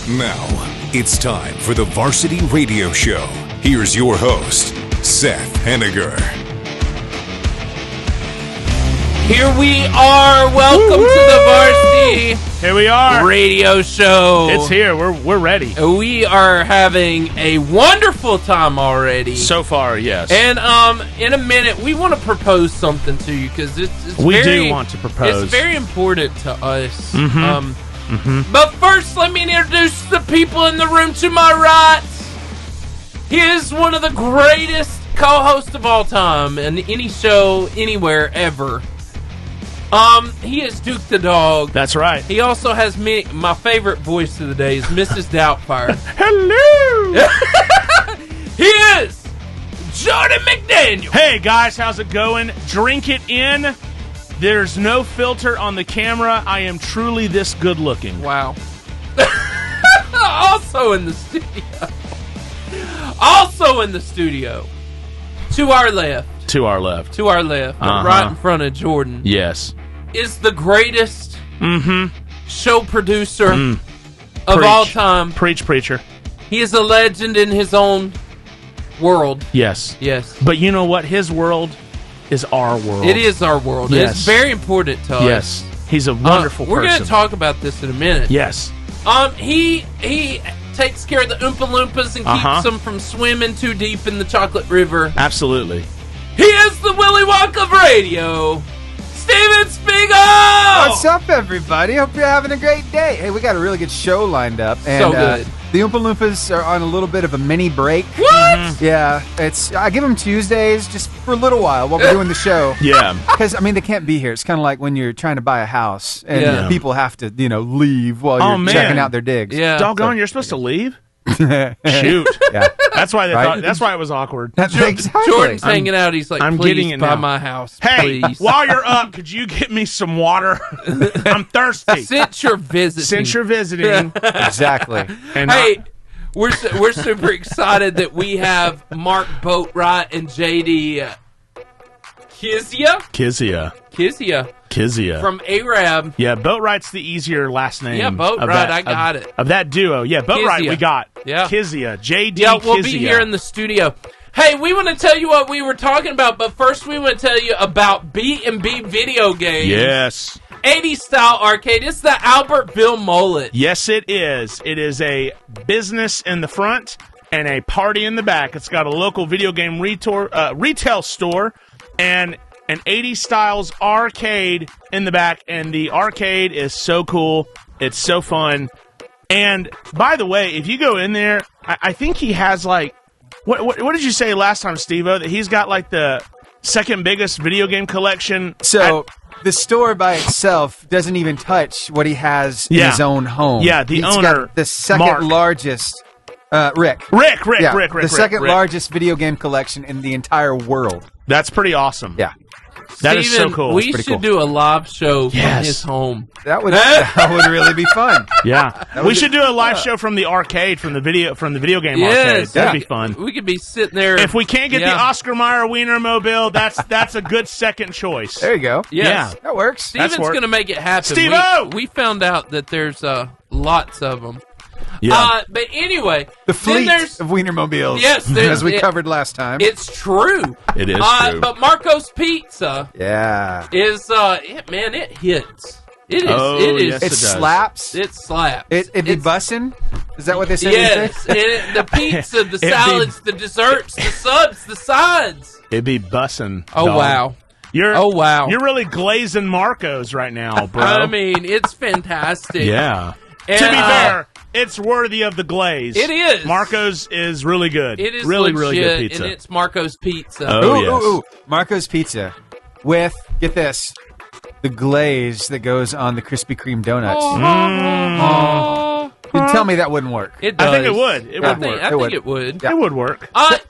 Now, it's time for the Varsity Radio Show. Here's your host, Seth Henniger. Here we are. Welcome to the Varsity Here we are. Radio Show. It's here. We're ready. We are having a wonderful time already. So far, yes. And in a minute, we want to propose something to you because we do want to propose. It's very important to us. But first, let me introduce the people in the room to my right. He is one of the greatest co-hosts of all time in any show, anywhere, ever. He is Duke the Dog. That's right. He also has my favorite voice of the day is Mrs. Doubtfire. Hello! He is Jordan McDaniel. Hey, guys, how's it going? Drink it in. There's no filter on the camera. I am truly this good looking. Wow. Also in the studio. To our left. Right in front of Jordan. Yes. Is the greatest show producer of all time. Preach, preacher. He is a legend in his own world. Yes. But you know what? His world is our world. It is our world. Yes. It's very important to us. Yes. He's a wonderful We're person. going to talk about this in a minute. Yes. He takes care of the Oompa Loompas and keeps them from swimming too deep in the chocolate river. Absolutely. He is the Willy Wonka of radio, Steven Spiegel! What's up, everybody? Hope you're having a great day. Hey, we got a really good show lined up. And, So good. The Oompa Loompas are on a little bit of a mini break. What? Yeah, I give them Tuesdays just for a little while while we're doing the show. Yeah. Because, they can't be here. It's kind of like when you're trying to buy a house and people have to, leave while you're checking out their digs. Yeah. Doggone, you're supposed to leave? Shoot. Yeah. That's why that's why it was awkward. Exactly. Jordan's hanging out. He's like, I'm please getting it buy now. my house, Hey, please. while you're up, could you get me some water? I'm thirsty. Since you're visiting. Exactly. And Hey, we're super excited that we have Mark Boatwright and JD Kizziah from Arab. yeah, Boatwright's the easier last name. Yeah, Boatwright, I got it. Of that duo. Yeah, Boatwright Kizziah. we got. Yeah. Kizziah. JD Yeah, we'll Kizziah. be here in the studio. Hey, we want to tell you what we were talking about, but first we want to tell you about B&B Video Games. Yes. 80s style arcade. It's the Albertville Mullet. Yes, it is. It is a business in the front and a party in the back. It's got a local video game retail store and an 80s styles arcade in the back, and the arcade is so cool. It's so fun. And by the way, if you go in there, I think he has like what did you say last time, Steve-O? That he's got like the second biggest video game collection. So the store by itself doesn't even touch what he has in his own home. Yeah, the He's owner, got the second Mark. largest, Rick. Rick. The second largest video game collection in the entire world. That's pretty awesome. Yeah. That is so Steven, cool. We should do a live show from Yes. his home. That would really be fun. Yeah, we should do a live show from the arcade, from the video game arcade. That'd be fun. We could be sitting there. If we can't get the Oscar Mayer Wienermobile, that's a good second choice. There you go. Yes. Yeah. That works. Steven's going to make it happen. Steve-O! We found out that there's lots of them. Yeah. But anyway, The fleet there's of Wienermobiles. Yes, as we covered last time. It's true. It is true. But Marco's Pizza Yeah. is it hits. It is. Oh, it is. yes, It it does. slaps. It slaps. It be bussin'? Is that what they say? Yes, and the pizza, the salads, the desserts, the subs, the sides. It'd be bussin'. Oh dog. wow! You're wow! You're really glazing Marcos right now, bro. I mean, it's fantastic. yeah. And, to be fair, it's worthy of the glaze. It is. Marco's is really good. It is really, legit, really good pizza. and it's Marco's Pizza. Oh, yes. Ooh. Marco's Pizza with, get this, the glaze that goes on the Krispy Kreme donuts. You tell me that wouldn't work. It does. I think it would. It would work. I think it would. It would work. I think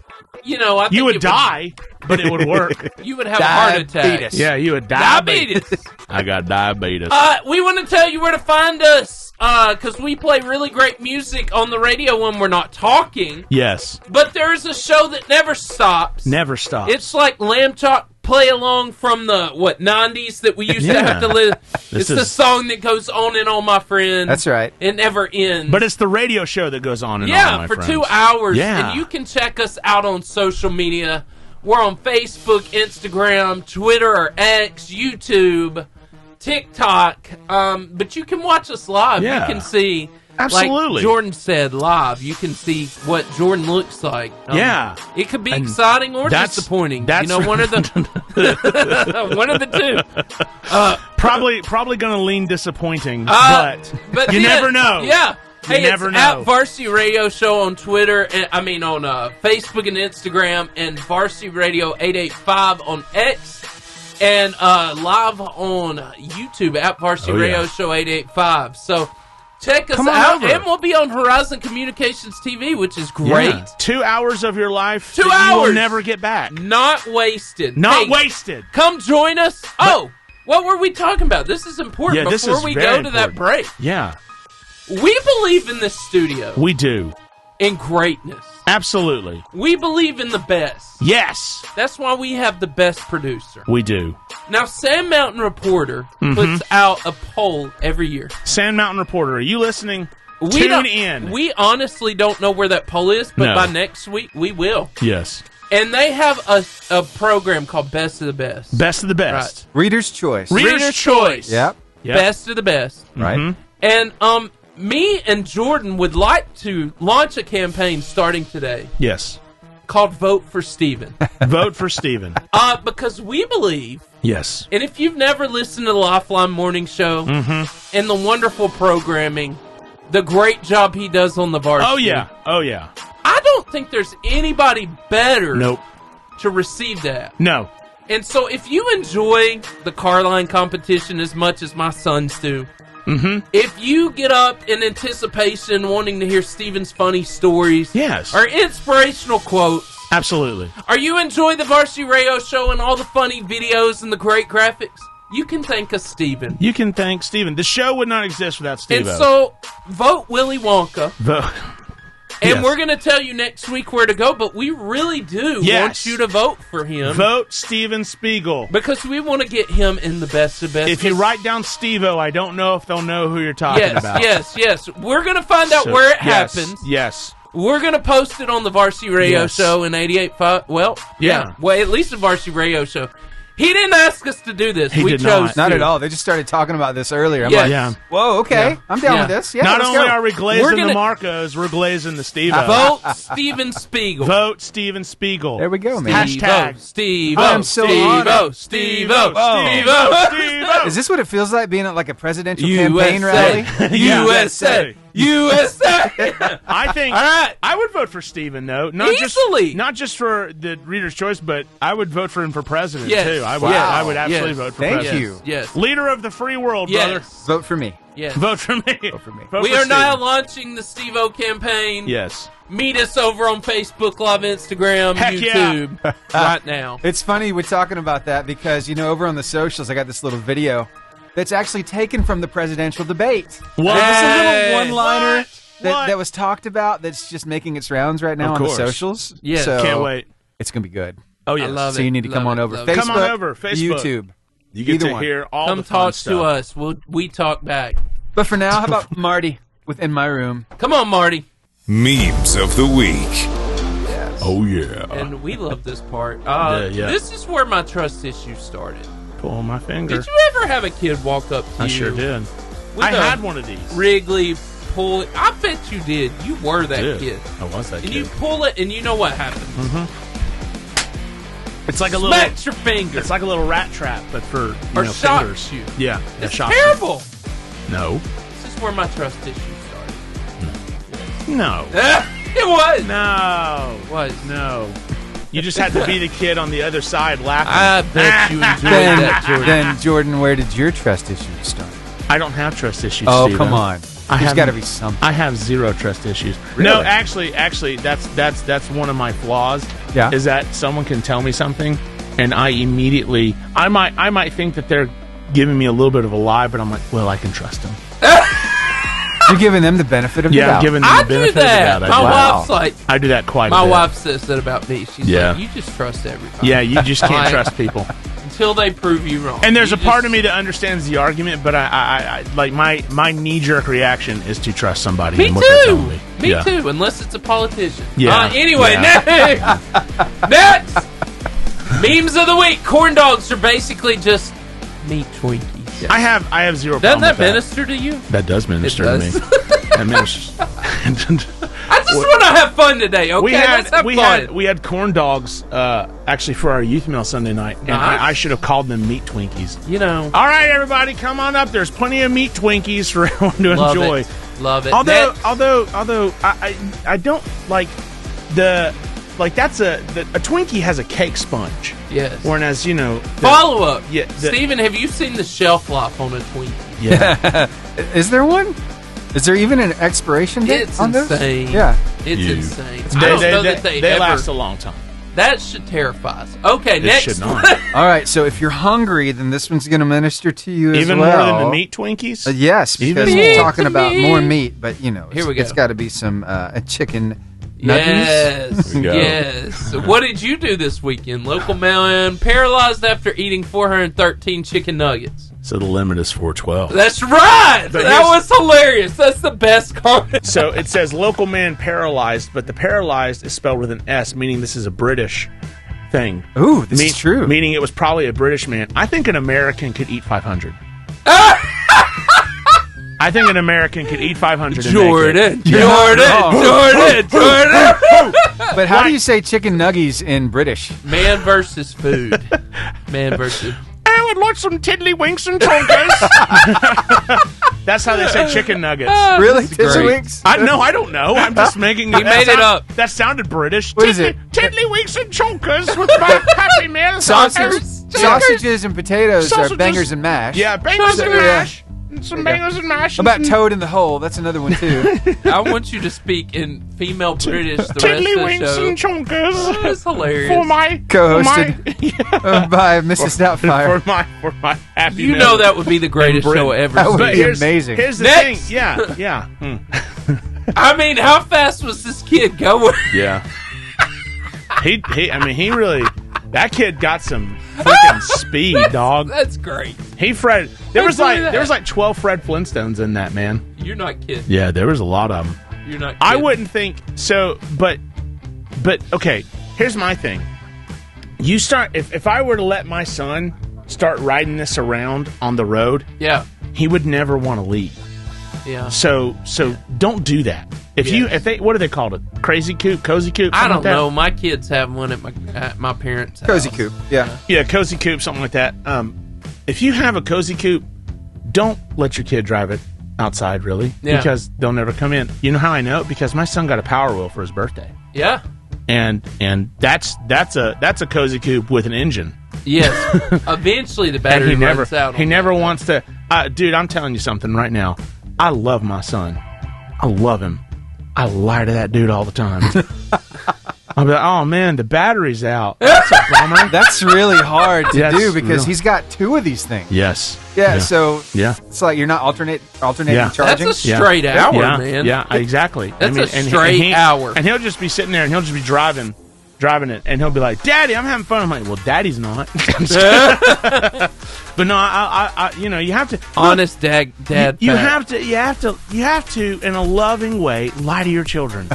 You would die, but it would work. You would have a heart attack. Diabetes. Yeah, you would Diabetes. I got diabetes. We want to tell you where to find us because we play really great music on the radio when we're not talking. Yes. But there's a show that never stops. Never stops. It's like lamb chop play along from the 90s that we used to have to live. It's the song that goes on and on, my friend. That's right. It never ends. But it's the radio show that goes on and on, my for friends. 2 hours. Yeah. And you can check us out on social media. We're on Facebook, Instagram, Twitter or X, YouTube, TikTok. But you can watch us live. Yeah. You can see... Absolutely. Like Jordan said, live, you can see what Jordan looks like. It could be exciting or disappointing. One of the one of the two. Probably going to lean disappointing, but you never know. Yeah. You never know. At Varsity Radio Show on Twitter, on Facebook and Instagram, and Varsity Radio 885 on X, and live on YouTube at Varsity Radio Show 885. So check us out, and we'll be on Horizon Communications TV, which is great. Yeah. 2 hours of your life 2 that hours. you will never get back. Not wasted. Not wasted. Come join us. What were we talking about? This is important before we go to that break. Yeah. We believe in this studio. We do. In greatness. Absolutely. We believe in the best. Yes. That's why we have the best producer. We do. Now, Sand Mountain Reporter puts out a poll every year. Sand Mountain Reporter, are you listening? Tune in. We honestly don't know where that poll is, but by next week, we will. Yes. And they have a program called Best of the Best. Best of the Best. Right. Reader's Choice. Reader's Choice. Yep. Best of the Best. Right. And me and Jordan would like to launch a campaign starting today. Yes. Called Vote for Stephen. Vote for Stephen. Because we believe. Yes. And if you've never listened to the Lifeline Morning Show and the wonderful programming, the great job he does on the varsity. Oh, yeah. I don't think there's anybody better to receive that. No. And so if you enjoy the Carline competition as much as my sons do, if you get up in anticipation wanting to hear Stephen's funny stories or inspirational quotes, absolutely. Or you enjoy the Varsity Radio Show and all the funny videos and the great graphics, you can thank us, Stephen. You can thank Stephen. The show would not exist without Stephen. And so, vote Willy Wonka. Vote. And we're going to tell you next week where to go, but we really do want you to vote for him. Vote Steven Spiegel. Because we want to get him in the best of best. If you write down Steve-O, I don't know if they'll know who you're talking about. Yes. We're going to find out where it happens. Yes. We're going to post it on the Varsity Radio Show in 88.5. Well, Well, at least the Varsity Radio Show. He didn't ask us to do this. He we did chose not to. at all. They just started talking about this earlier. I'm like, whoa, okay. I'm down with this. Yeah, not let's only go. are we glazing the Marcos, we're glazing the Steve-O. Vote Steven Spiegel. Vote Steven Spiegel. There we go, man. Hashtag Steve-O. I'm so honored. Steve-O. Is this what it feels like being at like a presidential campaign rally? USA. I think. All right. I would vote for Stephen, though. Easily. Not just for the Reader's Choice, but I would vote for him for president, too. I would absolutely vote for president. Thank you. Yes. Leader of the free world, brother. Vote for me. Yes. Vote for me. Vote for me. Vote We for are now Stephen. launching the Steve-O campaign. Yes. Meet us over on Facebook Live, Instagram, Heck YouTube right now. It's funny we're talking about that because, over on the socials, I got this little video that's actually taken from the presidential debate. What? It's a little one-liner What? that was talked about that's just making its rounds right now Of on the course. socials. Yeah. So Can't wait. It's going to be good. Oh, yes. I love So you need to come on over. Facebook, Come on over. Facebook. YouTube. You get Either to one. hear all Come the fun talk stuff. to us. We talk back. But for now, how about Marty within my room? Come on, Marty. Memes of the week. Oh, yeah. And we love this part. Yeah. This is where my trust issue started. Pull my finger. Did you ever have a kid walk up to you? I sure did. with I a had one of these. Wrigley pull. I bet you did. You were that kid. I was that And kid. you pull it, and you know what happens. It's like a little. Smacks your finger. It's like a little rat trap, but for or fingers. shocks you. Yeah, It's shocks you. terrible. No, This is where my trust issue started. no, It was. no, It was. no. You just had to be the kid on the other side laughing. I bet you enjoyed that, Jordan. Then, Jordan, where did your trust issues start? I don't have trust issues. Oh, Steven. come on. There's haven't- got to be something. I have zero trust issues. Really? No, actually, that's one of my flaws. Yeah. Is that someone can tell me something, and I immediately I might think that they're giving me a little bit of a lie, but I'm like, well, I can trust them. You're giving them the benefit of the doubt. Yeah, I'm giving them the benefit of the doubt. My wife's like... I do that quite a bit. My wife says that about me. She's like, you just trust everybody. Yeah, you just can't trust people. Until they prove you wrong. And there's a part of me that understands the argument, but I like my knee-jerk reaction is to trust somebody. Me too. Me too, unless it's a politician. Yeah. Anyway, next! Memes of the week. Corn dogs are basically just meat Twinkies. Yeah. I have zero Doesn't problem that with minister to you? That does minister to me. That ministers. I just want to have fun today, okay? Let's have fun. We had corn dogs actually for our youth meal Sunday night, and I should have called them meat Twinkies. You know. All right, everybody, come on up. There's plenty of meat Twinkies for everyone to enjoy. Love it. Although I don't like the... Like, a Twinkie has a cake sponge. Yes. Whereas, follow up. Yeah. Steven, have you seen the shelf life on a Twinkie? Yeah. Is there one? Is there even an expiration date on those? It's insane. Yeah. It's insane. I don't know that they last a long time. That should terrify us. Okay, next. Should not. All right, so if you're hungry, then this one's going to minister to you even as well. More than the meat Twinkies? Yes, because we're talking about more meat, but, Here we go. It's got to be some chicken Yes, yes. What did you do this weekend? Local man paralyzed after eating 413 chicken nuggets. So the limit is 412. That's right. That was hilarious. That's the best comment. So it says local man paralyzed, but the paralyzed is spelled with an S, meaning this is a British thing. Ooh, this is true. Meaning it was probably a British man. I think an American could eat 500. I think an American could eat 500. Jordan. But how do you say chicken nuggies in British? Man versus food. Man versus... I would like some tiddlywinks and tonkers. That's how they say chicken nuggets. Really? Tiddlywinks? I don't know. I'm just making it. He made it up. That sounded British. What is it? Tiddlywinks and chonkers with my Happy Meal. Sausages and potatoes are bangers and mash. Yeah, bangers and mash. Some bangers and mash. About Toad in the Hole. That's another one, too. I want you to speak in female British the rest of the show. And chonkers. That's hilarious. For my... Co-hosted by Mrs. Doubtfire. For my Happy Meal. You know that would be the greatest show ever. That would be amazing. Here's the thing. Yeah. I mean, how fast was this kid going? Yeah. He really... That kid got some freaking speed, dog. That's great. There was like 12 Fred Flintstones in that, man. You're not kidding. Yeah, there was a lot of them. You're not kidding. I wouldn't think so, but okay, here's my thing. You start if I were to let my son start riding this around on the road, he would never want to leave. Yeah. So don't do that. If they what do they call it? Crazy coop, cozy coop? I don't know. My kids have one at my parents' house. Cozy coop. Yeah. Yeah, cozy coop, something like that. If you have a cozy coop, don't let your kid drive it outside, really, because they'll never come in. You know how I know? Because my son got a Power Wheel for his birthday. Yeah. And that's a cozy coop with an engine. Yes. Eventually the battery runs out. He never wants to. Dude, I'm telling you something right now. I love my son. I love him. I lie to that dude all the time. I'll be like, oh man, the battery's out. That's a bummer. That's really hard to do because he's got two of these things. Yes. Yeah. So it's like you're not alternating charging. That's a straight hour, man. Yeah, exactly. That's a straight hour. And he'll just be sitting there and he'll just be driving it, and he'll be like, "Daddy, I'm having fun." I'm like, "Well, Daddy's not." But no, I you have to honest dad. You have to, in a loving way, lie to your children,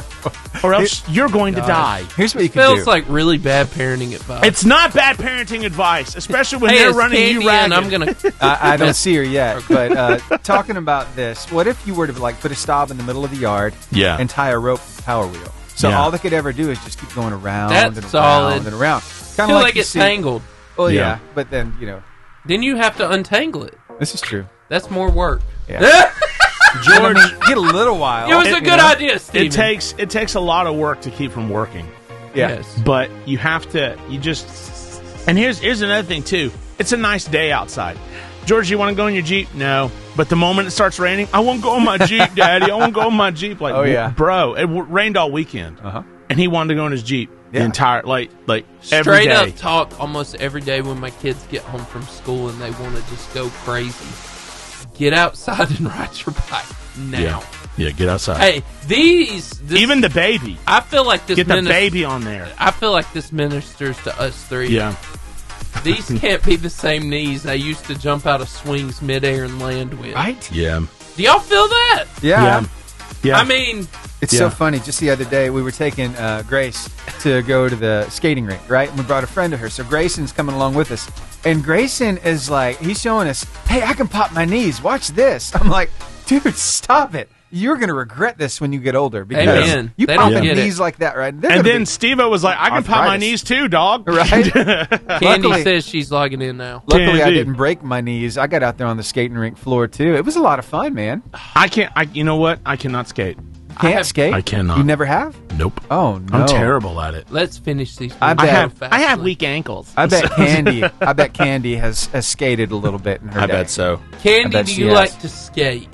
or else you're going to die. Here's what you can do. Feels like really bad parenting advice. It's not bad parenting advice, especially when they're running Kandi you ragged. I'm gonna. I don't see her yet, but talking about this, what if you were to put a stop in the middle of the yard, and tie a rope to the Power Wheel? So all they could ever do is just keep going around and around and around. Kind of like it's tangled. Well, yeah, but then Then you have to untangle it. This is true. That's more work. Yeah. George, get a little while. It was a good idea, Steven. It takes a lot of work to keep from working. Yeah. Yes. But you have to. And here's another thing too. It's a nice day outside. George, you want to go in your Jeep? No. But the moment it starts raining, I want to go in my Jeep, Daddy. I want to go in my Jeep. Like, bro, it rained all weekend, and he wanted to go in his Jeep the entire like every day. Straight up talk almost every day when my kids get home from school and they want to just go crazy. Get outside and ride your bike now. Yeah, get outside. Hey, even the baby. I feel like this. Get the baby on there. I feel like this ministers to us three. Yeah. These can't be the same knees I used to jump out of swings midair and land with. Right? Yeah. Do y'all feel that? Yeah. I mean, it's so funny. Just the other day, we were taking Grace to go to the skating rink, right? And we brought a friend of hers. So Grayson's coming along with us. And Grayson is like, he's showing us, hey, I can pop my knees. Watch this. I'm like, dude, stop it. You're going to regret this when you get older because you pop the knees like that, right? And then Steve-O was like, I can pop my knees too, dog. Right? Kandi says she's logging in now. Luckily, I didn't break my knees. I got out there on the skating rink floor too. It was a lot of fun, man. You know what? I cannot skate. Can't skate? I cannot. You never have? Nope. Oh, no. I'm terrible at it. Let's finish these. I have weak ankles. I bet Kandi has skated a little bit in her day. I bet so. Kandi, do you like to skate?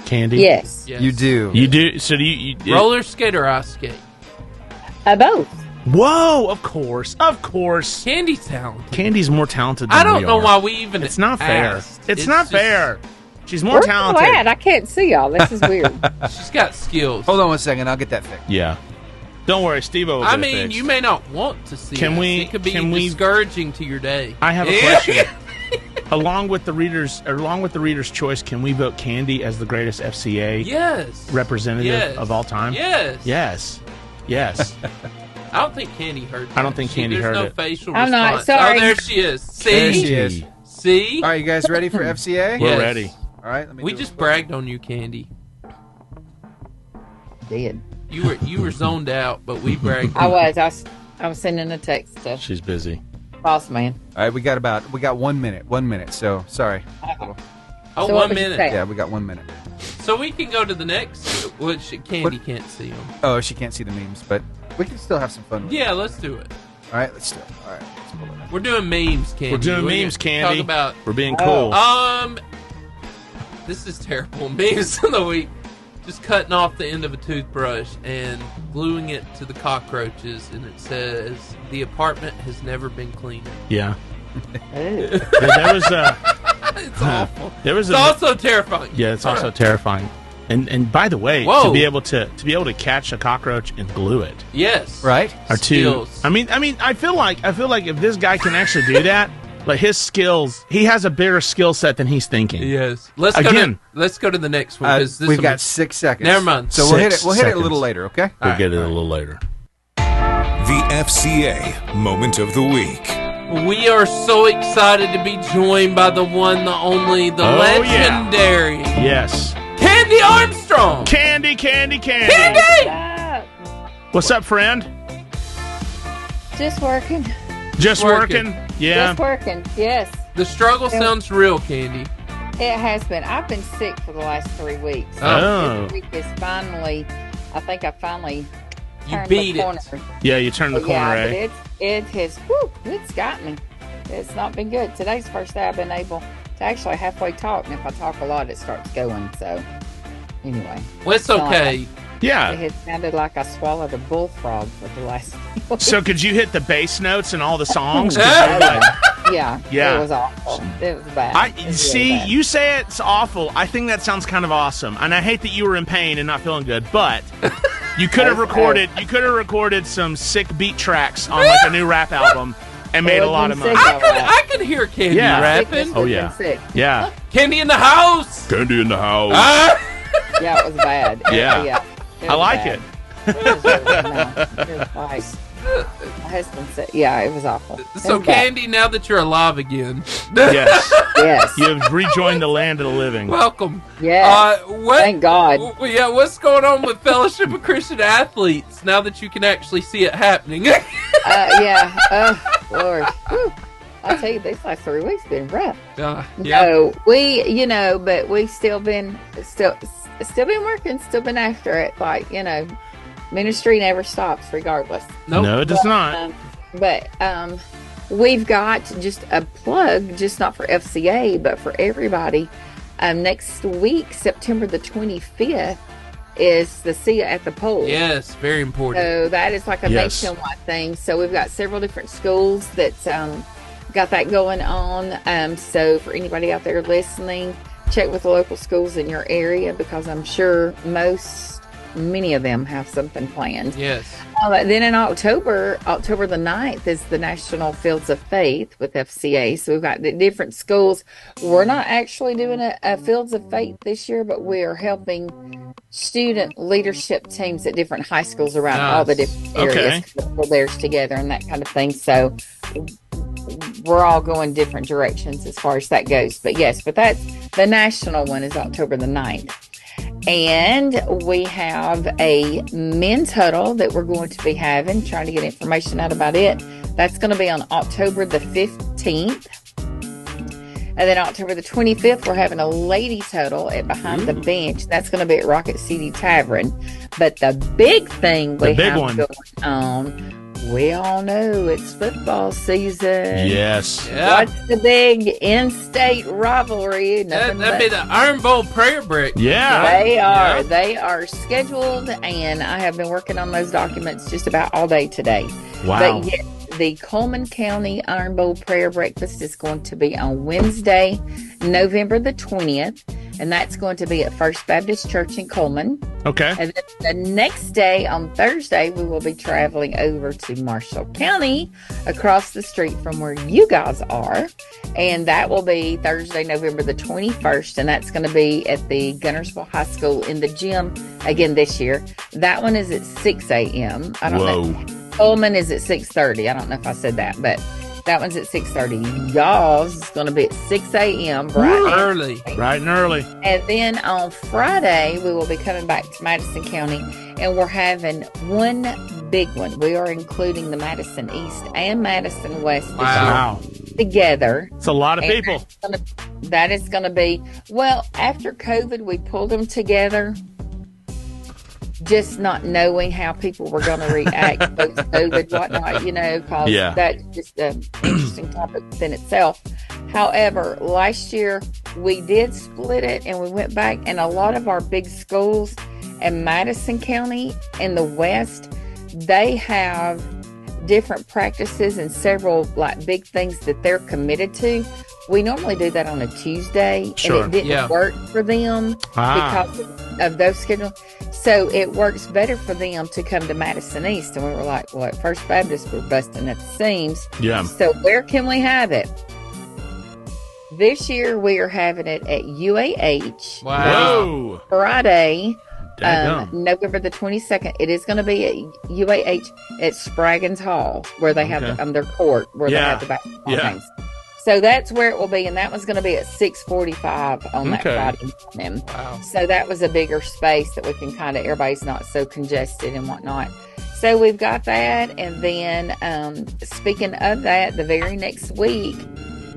Kandi? Yes. You do. You do? So do you roller skate or ice skate? Both. Whoa, of course. Kandi's talented. Kandi's more talented than I don't know are. why we even It's not fair. asked. It's not fair. She's more talented. Where's the lad? I can't see y'all. This is weird. She's got skills. Hold on 1 second. I'll get that fixed. Yeah. Don't worry, Steve-O will I get it mean, fixed. you may not want to see it could be discouraging to your day. I have a question. Along with the reader's choice, can we vote Kandi as the greatest FCA representative of all time? Yes. I don't think Kandi heard that. I don't think Kandi heard There's it. no facial I'm not response. sorry. Oh, there she is. See? There she is. See? All right, you guys ready for FCA? We're ready. All right. We just bragged on you, Kandi. Did. You were zoned out, but we bragged. I was sending a text to She's busy. boss man. All right, we got 1 minute. 1 minute. So sorry. Oh, So 1 what would you minute. say? Yeah, we got 1 minute. So we can go to the next, which Kandi can't see them. Oh, she can't see the memes, but we can still have some fun with it. Yeah, let's do it. All right, let's do it. All right. Let's pull it up. We're doing memes, Kandi. We're doing We're memes, gonna Kandi. Talk about. We're being cool. This is terrible. Memes of the week. Just cutting off the end of a toothbrush and gluing it to the cockroaches, and it says, "The apartment has never been cleaner." Yeah. Ooh. There was It's awful. It's also terrifying. Yeah, it's also terrifying. And by the way, to be able to catch a cockroach and glue it. Yes. Right? Are two. I mean, I feel like if this guy can actually do that, like his skills, he has a bigger skill set than he's thinking. Yes. Let's go to the next one. We've got 6 seconds. Never mind. So we'll hit it a little later, okay? We'll get it a little later. The FCA Moment of the Week. We are so excited to be joined by the one, the only, the legendary. Yes. Kandi Armstrong. Kandi. What's up, friend? Just working. Just working? Yeah. Just working. Yes. The struggle sounds real, Kandi. It has been. I've been sick for the last 3 weeks. Oh. This week is finally. I think I finally You turned beat the corner. it. Yeah, you turned the corner, but it has. It's got me. It's not been good. Today's the first day I've been able to actually halfway talk, and if I talk a lot, it starts going. So, anyway. Well, it's okay. It had sounded like I swallowed a bullfrog for the last few weeks. So could you hit the bass notes in all the songs? Yeah. It was awful. It was bad. You say it's awful. I think that sounds kind of awesome. And I hate that you were in pain and not feeling good, but you could have recorded some sick beat tracks on like a new rap album and made a lot of money. I could hear Kandi rapping. Oh yeah. Yeah. Kandi in the house. Kandi in the house. Yeah, it was bad. Yeah. I like it. It was like, my husband said, yeah, it was awful. So, Kandi, now that you're alive again. Yes. Yes. You have rejoined the land of the living. Welcome. Yes. Thank God. Yeah, what's going on with Fellowship of Christian Athletes now that you can actually see it happening? Yeah. Oh, Lord. Whew. I tell you, these last 3 weeks been rough. Yeah. No, but we still been working, still been after it. Like, ministry never stops regardless. No, it does not. But we've got just a plug, just not for FCA, but for everybody. Next week, September the 25th, is the See Ya at the Pole. Yes, very important. So that is like a nationwide thing. So we've got several different schools that's got that going on. So for anybody out there listening, check with the local schools in your area because I'm sure many of them have something planned. Yes. Then in October the 9th is the National Fields of Faith with FCA. So we've got the different schools. We're not actually doing a Fields of Faith this year, but we are helping student leadership teams at different high schools around all the different areas pull theirs together and that kind of thing. So we're all going different directions as far as that goes. But yes, that's the national one is October the 9th. And we have a men's huddle that we're going to be having, trying to get information out about it. That's going to be on October the 15th. And then October the 25th, we're having a ladies huddle at Behind the Bench. That's going to be at Rocket City Tavern. But the big thing we have going on, we all know it's football season. Yes. Yeah. What's the big in-state rivalry? That'd be the Iron Bowl prayer break. Yeah. They are. Yeah. They are scheduled, and I have been working on those documents just about all day today. Wow. But yes, the Coleman County Iron Bowl prayer breakfast is going to be on Wednesday, November the 20th, and that's going to be at First Baptist Church in Coleman. Okay. And then the next day, on Thursday, we will be traveling over to Marshall County, across the street from where you guys are. And that will be Thursday, November the 21st. And that's going to be at the Gunnersville High School in the gym again this year. That one is at 6 a.m. I don't know. Coleman is at 6:30. I don't know if I said that, but that one's at 6:30. Y'all's is going to be at 6 a.m. Early. Bright and early. And then on Friday, we will be coming back to Madison County, and we're having one big one. We are including the Madison East and Madison West this Wow. year together. It's a lot of people. That is going to be, well, after COVID, we pulled them together. Just not knowing how people were going to react post-COVID, whatnot, because that's just an interesting topic within itself. However, last year we did split it and we went back, and a lot of our big schools in Madison County in the West, they have different practices and several big things that they're committed to. We normally do that on a Tuesday, and it didn't work for them because of those schedules. So it works better for them to come to Madison East. And we were like, well, at First Baptist, we're busting at the seams. Yeah. So where can we have it? This year, we are having it at UAH. Wow. Whoa. Friday, Daggum. November the 22nd. It is going to be at UAH at Spraggins Hall, where they have their court, where they have the basketball games. So that's where it will be, and that one's going to be at 6:45 on that Friday morning. Wow. So that was a bigger space that we can everybody's not so congested and whatnot. So we've got that, and then speaking of that, the very next week,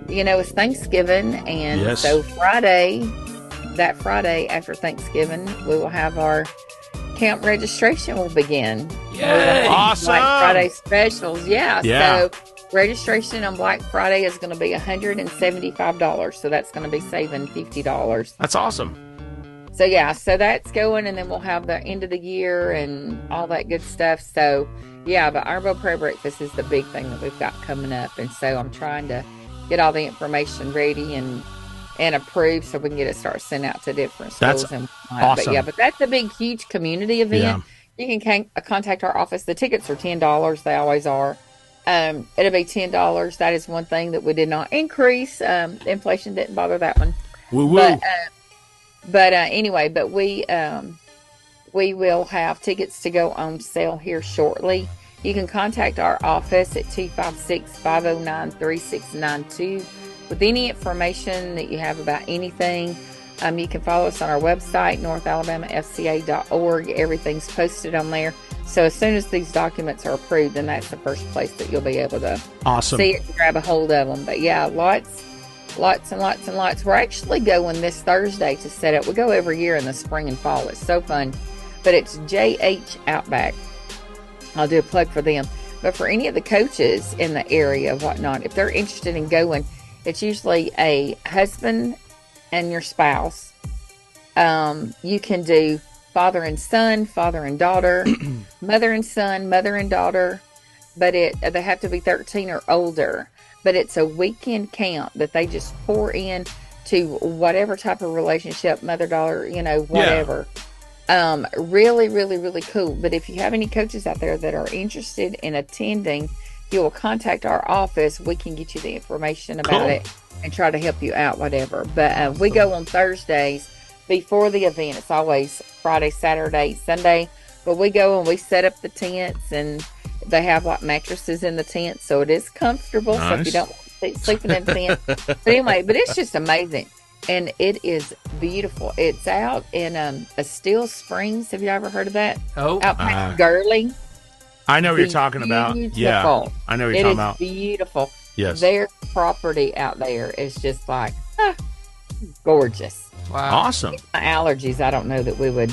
it's Thanksgiving, and so that Friday after Thanksgiving, we will have our camp registration will begin. Yay! Awesome! Black Friday specials, Yeah. So registration on Black Friday is going to be $175, so that's going to be saving $50. That's awesome. So so that's going, and then we'll have the end of the year and all that good stuff. So but Iron Bowl Prayer Breakfast is the big thing that we've got coming up, and so I'm trying to get all the information ready and approved so we can get it started sent out to different schools. That's and whatnot. awesome. But that's a big, huge community event. You can contact our office. The tickets are $10. They always are. It'll be $10. That is one thing that we did not increase. Inflation didn't bother that one. Woo-woo. But anyway, we will have tickets to go on sale here shortly. You can contact our office at 256-509-3692 with any information that you have about anything. You can follow us on our website, northalabamafca.org. Everything's posted on there. So as soon as these documents are approved, then that's the first place that you'll be able to see it and grab a hold of them. But lots and lots and lots. We're actually going this Thursday to set up. We go every year in the spring and fall. It's so fun. But it's JH Outback. I'll do a plug for them. But for any of the coaches in the area, whatnot, if they're interested in going, it's usually a husband and your spouse. You can do father and son, father and daughter, mother and son, mother and daughter, but they have to be 13 or older. But it's a weekend camp that they just pour in to whatever type of relationship, mother-daughter, whatever. Really, really, really cool. But if you have any coaches out there that are interested in attending, you will contact our office. We can get you the information about it and try to help you out, whatever. But we go on Thursdays before the event. It's always Friday, Saturday, Sunday. But we go and we set up the tents, and they have like mattresses in the tent, so it is comfortable. Nice. So if you don't want to sleep in the tent. But anyway, but it's just amazing. And it is beautiful. It's out in Estill Springs. Have you ever heard of that? Oh. Out past Gurley. I know what you're talking about. Yeah, I know what you're talking about. It is beautiful. Yes. Their property out there is just like gorgeous. Wow. Awesome. My allergies, I don't know that we would.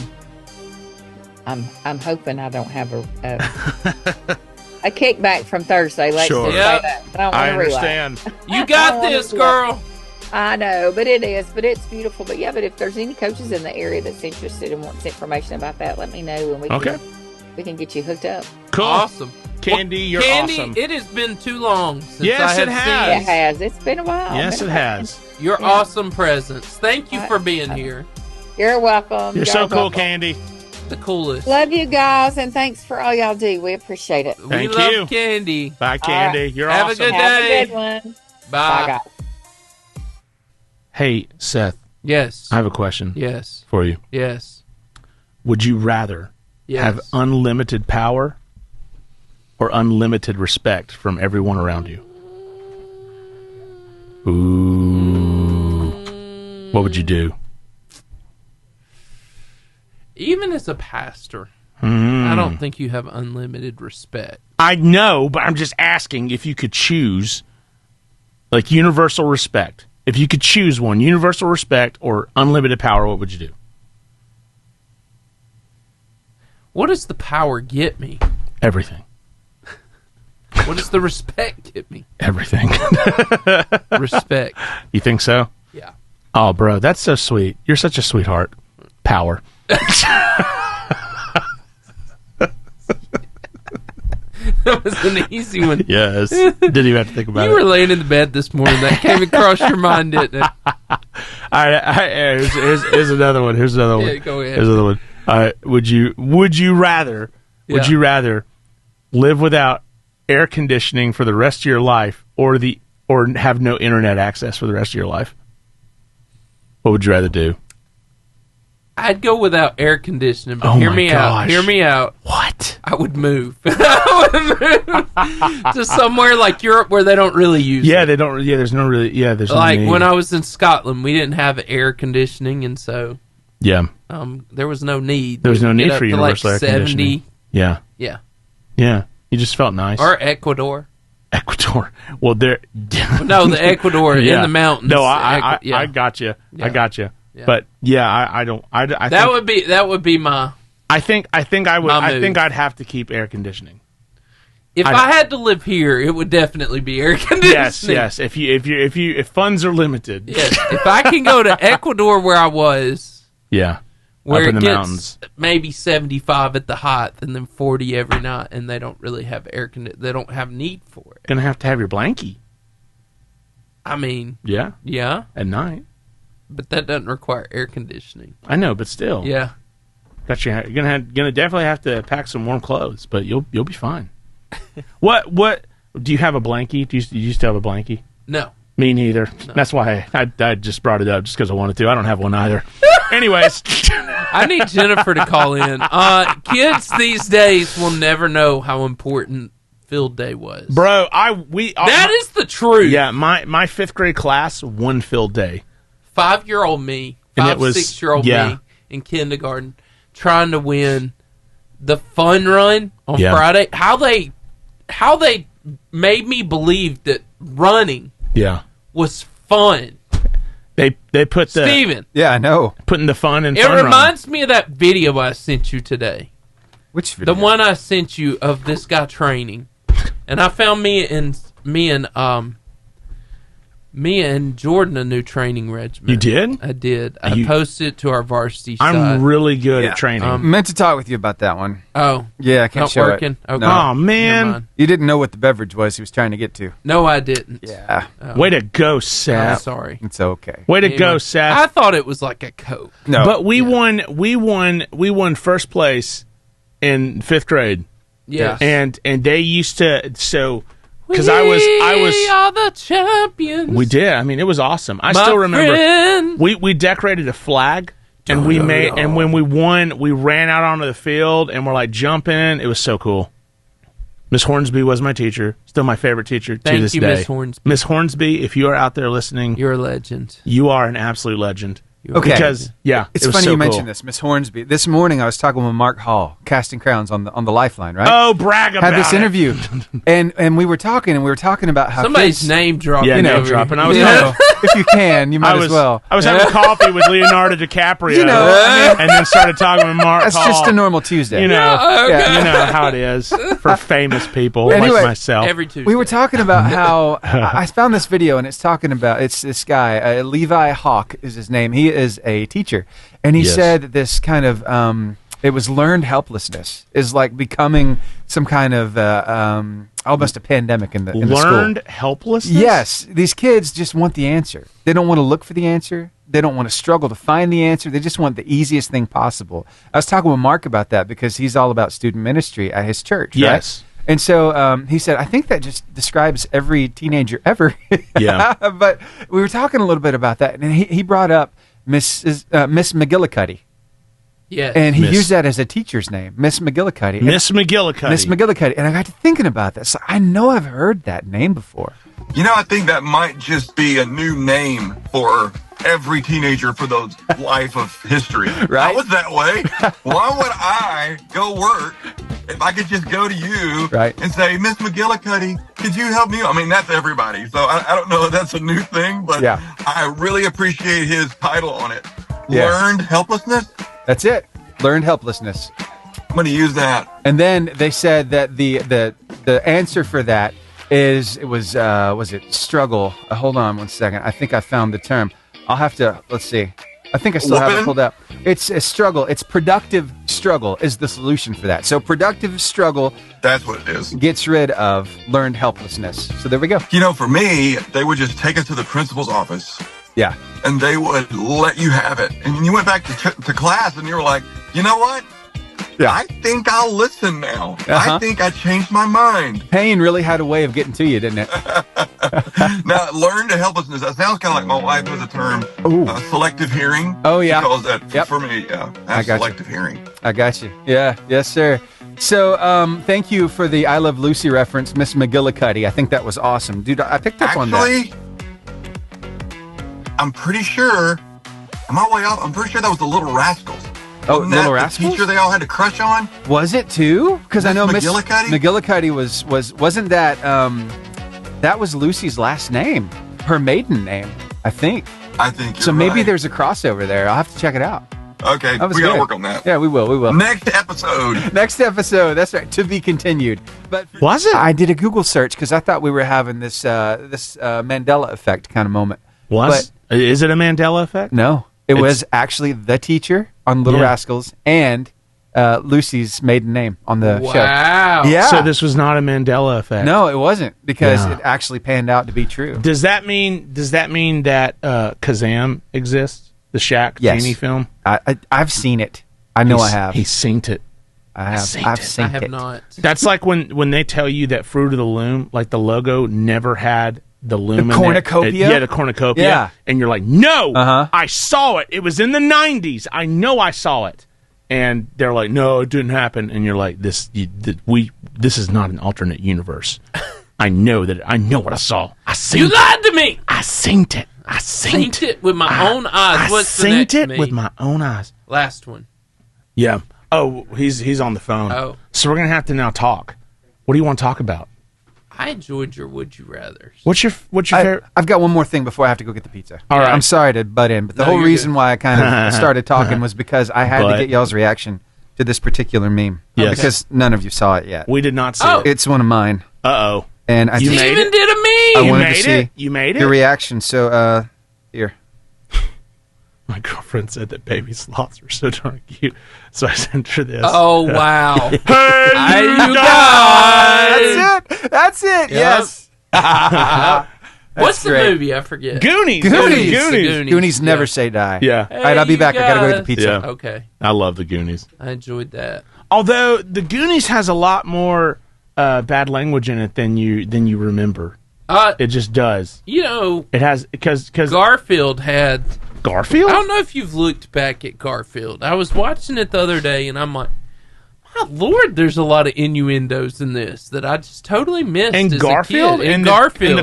I'm hoping I don't have a kickback from Thursday. Let's Sure. just say that. I don't want I to understand. You got this, girl. I know, but it is. But it's beautiful. But yeah, but if there's any coaches in the area that's interested and wants information about that, let me know, and we can get you hooked up. Cool. Awesome. Kandi, you're Kandi, awesome. it has been too long since Yes, I it have has. seen It has. It's been a while. Yes, it has. your awesome presence. Thank you for being here. You're welcome. You're so cool, Kandi. The coolest. Love you guys, and thanks for all y'all do. We appreciate it. Thank we love you. Kandi. Bye, Kandi. You're Have a awesome. good Have day. a good one. Bye. Bye, guys. Hey, Seth, Yes. I have a question Yes. for you. Yes. Would you rather Yes. have unlimited power or unlimited respect from everyone around you? Ooh. What would you do? Even as a pastor, I don't think you have unlimited respect. I know, but I'm just asking if you could choose, like, universal respect. If you could choose one, universal respect or unlimited power, what would you do? What does the power get me? Everything. What does the respect get me? Everything. Respect. You think so? Yeah. Oh, bro, that's so sweet. You're such a sweetheart. Power. That was an easy one. Yes. Didn't even have to think about You it. were laying in the bed this morning. That came across your mind, didn't it? All right, here's another one. Here's another one. Yeah, go ahead. Here's another one. All right, would you rather live without air conditioning for the rest of your life, or have no internet access for the rest of your life? What would you rather do? I'd go without air conditioning, but Oh hear my me gosh. out. Hear me out. What? I would move. I would move to somewhere like Europe where they don't really use Yeah, it. they don't. Yeah, there's no really. Yeah, there's Like no need. when I was in Scotland, we didn't have air conditioning, and so Yeah, there was no need. there was no We'd need get up for to universal like air conditioning. 70. Yeah, Yeah. yeah. You just felt nice. Or Ecuador. Ecuador. Well, there. No, the Ecuador in the mountains. No, I Yeah. got you. Yeah. I got you. Yeah. But yeah, I don't. I That think, would be my. I think I would. my I move. think I'd have to keep air conditioning. If I had to live here, it would definitely be air conditioning. Yes. If funds are limited. Yes. If I can go to Ecuador where I was, Yeah. where Up in it the gets mountains. maybe 75 at the height and then 40 every night, and they don't really have air conditioning. They don't have need for it. Gonna have to have your blankie. I mean, Yeah. yeah, At night. but that doesn't require air conditioning. I know, but still. Yeah. You're gonna definitely have to pack some warm clothes, but you'll be fine. What do you have a blankie? Do you still have a blankie? No. Me neither. That's why I just brought it up, just because I wanted to. I don't have one either. Anyways, I need Jennifer to call in. Kids these days will never know how important field day was. bro, That is the truth. yeah. My fifth grade class won field day. 5-year-old me, And it was- 6-year-old yeah. me in kindergarten trying to win the fun run on Yeah. Friday. How they made me believe that running Yeah, was fun. they put the Steven, Yeah, I know. putting the fun in it fun run. reminds me of that video I sent you today. Which video? The one I sent you of this guy training. And I found me and Me and Jordan a new training regimen. You did? I did. I posted it to our varsity site. I'm really good at training. Meant to talk with you about that one. Oh. Yeah, I can't Not show working? it. Okay. Oh, man. You didn't know what the beverage was he was trying to get to. No, I didn't. Yeah. Way to go, I'm Seth. sorry. It's okay. Way to Anyway, go, Seth. I thought it was like a Coke. No. But we won first place in 5th grade. Yes. And they used to, so, because we I was, are the champions. we did. I mean, it was awesome. I My still remember. friend. We decorated a flag, and and when we won, we ran out onto the field, and we're like jumping. It was so cool. Miss Hornsby was my teacher. Still my favorite teacher to this you, day. Miss Hornsby. Miss Hornsby, if you are out there listening, You're a legend. you are an absolute legend. Okay. Because It's it was funny so you cool. mentioned this, Miss Hornsby. This morning I was talking with Mark Hall, Casting Crowns on the Lifeline, right? Oh, brag about Had this it. interview, and we were talking about how Somebody's kids, name dropped. Yeah, over name here. dropping. I was you know, if you can, you might as well. I was having coffee with Leonardo DiCaprio, You know, I mean- and then started talking with Mark That's Hall. just a normal Tuesday. You know, okay. you know how it is for famous people Anyway, like myself. Every Tuesday. We were talking about how I found this video, and it's talking about this guy, Levi Hawk is his name. He is a teacher, and he Yes. said that this kind of it was learned helplessness is like becoming some kind of almost a pandemic in the Learned school. helplessness. Yes, these kids just want the answer. They don't want to look for the answer. They don't want to struggle to find the answer. They just want the easiest thing possible. I was talking with Mark about that because he's all about student ministry at his church. Yes. Right? And so he said, I think that just describes every teenager ever. Yeah. But we were talking a little bit about that, and he brought up Miss McGillicuddy. Yes. And he Miss- used that as a teacher's name, Miss McGillicuddy. Miss McGillicuddy. Miss McGillicuddy. And I got to thinking about that. So I know I've heard that name before. You know, I think that might just be a new name for every teenager for the life of history. Right. I was that way. Why would I go work if I could just go to you Right. and say, Miss McGillicuddy, could you help me? I mean, that's everybody. So I don't know if that's a new thing, but Yeah. I really appreciate his title on it. Yeah. Learned helplessness. That's it. Learned helplessness. I'm going to use that. And then they said that the answer for that is it was it struggle. Hold on one second. I think I found the term. I'll have to let's see. I think I still have it Whooping? pulled up. It's a struggle. It's productive struggle is the solution for that. So productive struggle That's what it is. gets rid of learned helplessness. So there we go. You know, for me, they would just take us to the principal's office. Yeah. And they would let you have it. And you went back to class and you were like, you know what? Yeah. I think I'll listen now. Uh-huh. I think I changed my mind. Pain really had a way of getting to you, didn't it? Now, learn to helplessness. That sounds kind of like my wife has a term, Ooh. Selective hearing. Oh, yeah. She calls that, Yep. for me, yeah. I got you. Selective hearing. I got you. Yeah. Yes, sir. So, thank you for the I Love Lucy reference, Miss McGillicuddy. I think that was awesome. Dude, I picked up on that. Actually, I'm pretty sure, am I way off? I'm pretty sure that was the Little Rascals. Oh, Wasn't that Little the Rascals? teacher they all had a crush on? Was it too? Because I know Miss McGillicuddy? McGillicuddy wasn't that that was Lucy's last name, her maiden name, I think. I think you're So maybe right. there's a crossover there. I'll have to check it out. Okay, That was we got to good. work on that. Yeah, we will. We will. Next episode. Next episode. That's right. To be continued. But Was it? I did a Google search because I thought we were having this Mandela effect kind of moment. Is it a Mandela effect? No, it It's- was actually the teacher on Little Yeah. Rascals and Lucy's maiden name on the show. Wow. Yeah. So this was not a Mandela effect. No, it wasn't because Yeah. it actually panned out to be true. Does that mean that Kazam exists? The Shaq Yes. Genie film? I've seen it. I know I have. He's synced it. I have. seen I've it. seen I have it. not. That's like when they tell you that Fruit of the Loom, like the logo never had the loom in there. cornucopia? Yeah, the cornucopia. Yeah. And you're like, no, Uh-huh. I saw it. It was in the 90s. I know I saw it. And they're like, no, it didn't happen. And you're like, this is not an alternate universe. I know what I saw. I seen You it. lied to me. I synced it. I synced Synced it with my own eyes. I What's the synced next it me? with my own eyes. Last one. Yeah. Oh, he's on the phone. Oh. So we're gonna have to now talk. What do you want to talk about? I enjoyed your Would You Rathers. What's your favorite? I've got one more thing before I have to go get the pizza. All right. I'm sorry to butt in, but the No, whole you're reason good. why I kind of started talking was because I had to But- get y'all's reaction to this particular meme. Yes. Because none of you saw it yet. We did not see Oh. it. It's one of mine. Uh-oh. And I You just, made Even it? did a I wanted to see You made it? your reaction. So, here. My girlfriend said that baby sloths were so darn cute, so I sent her this. Oh, wow. Hey, you guys! That's it. Yep. Yes. What's the great. movie? I forget. Goonies. Goonies never yeah. say die. Yeah. All right, I'll be back. I gotta go get the pizza. Yeah. Okay. I love the Goonies. I enjoyed that. Although the Goonies has a lot more bad language in it than you remember. It just does. You know, It has because Garfield had... Garfield. I don't know if you've looked back at Garfield. I was watching it the other day, and I'm like, my Lord, there's a lot of innuendos in this that I just totally missed And as Garfield? a kid. In the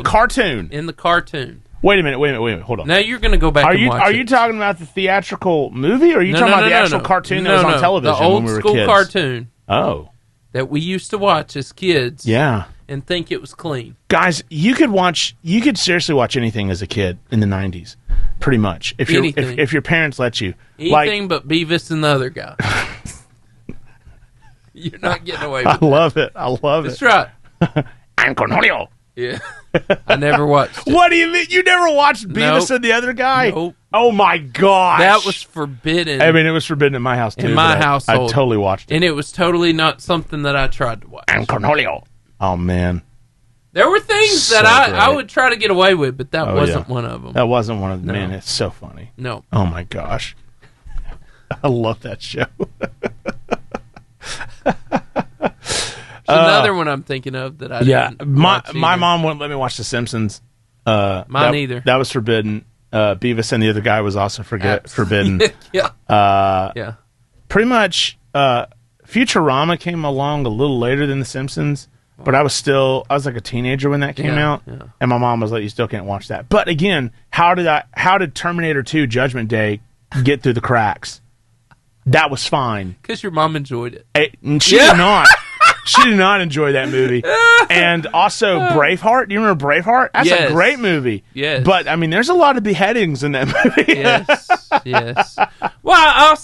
cartoon. In the cartoon. Wait a minute. Hold on. Now you're going to go back and watch it. Are you talking about the theatrical movie, or are you talking about the actual cartoon that was on television the old when we were school kids? cartoon Oh. that we used to watch as kids. Yeah. And think it was clean. Guys, you could seriously watch anything as a kid in the 90s. Pretty much. If your parents let you. Anything but Beavis and the other guy. You're not getting away with I love it. That's right. I'm Cornelio. Yeah. I never watched it. What do you mean? You never watched Beavis and the other guy? Nope. Oh my gosh. That was forbidden. I mean, it was forbidden in my house too. In my but household. I totally watched it. And it was totally not something that I tried to watch. I'm Cornelio. Oh man. There were things So that I great. would try to get away with, but that wasn't one of them. That wasn't one of them. No. Man, it's so funny. No. Oh my gosh. I love that show. Another one I'm thinking of that I didn't watch my either. mom wouldn't let me watch The Simpsons. Mine either. That was forbidden. Beavis and the other guy was also forbidden. Yeah. Yeah. Pretty much, Futurama came along a little later than The Simpsons, but I was like a teenager when that came out, and my mom was like, "You still can't watch that." But again, how did Terminator 2: Judgment Day get through the cracks? That was fine. Because your mom enjoyed it. She did not. She did not enjoy that movie. And also Braveheart. Do you remember Braveheart? That's a great movie. Yes. But, I mean, there's a lot of beheadings in that movie. Yes. Well, I will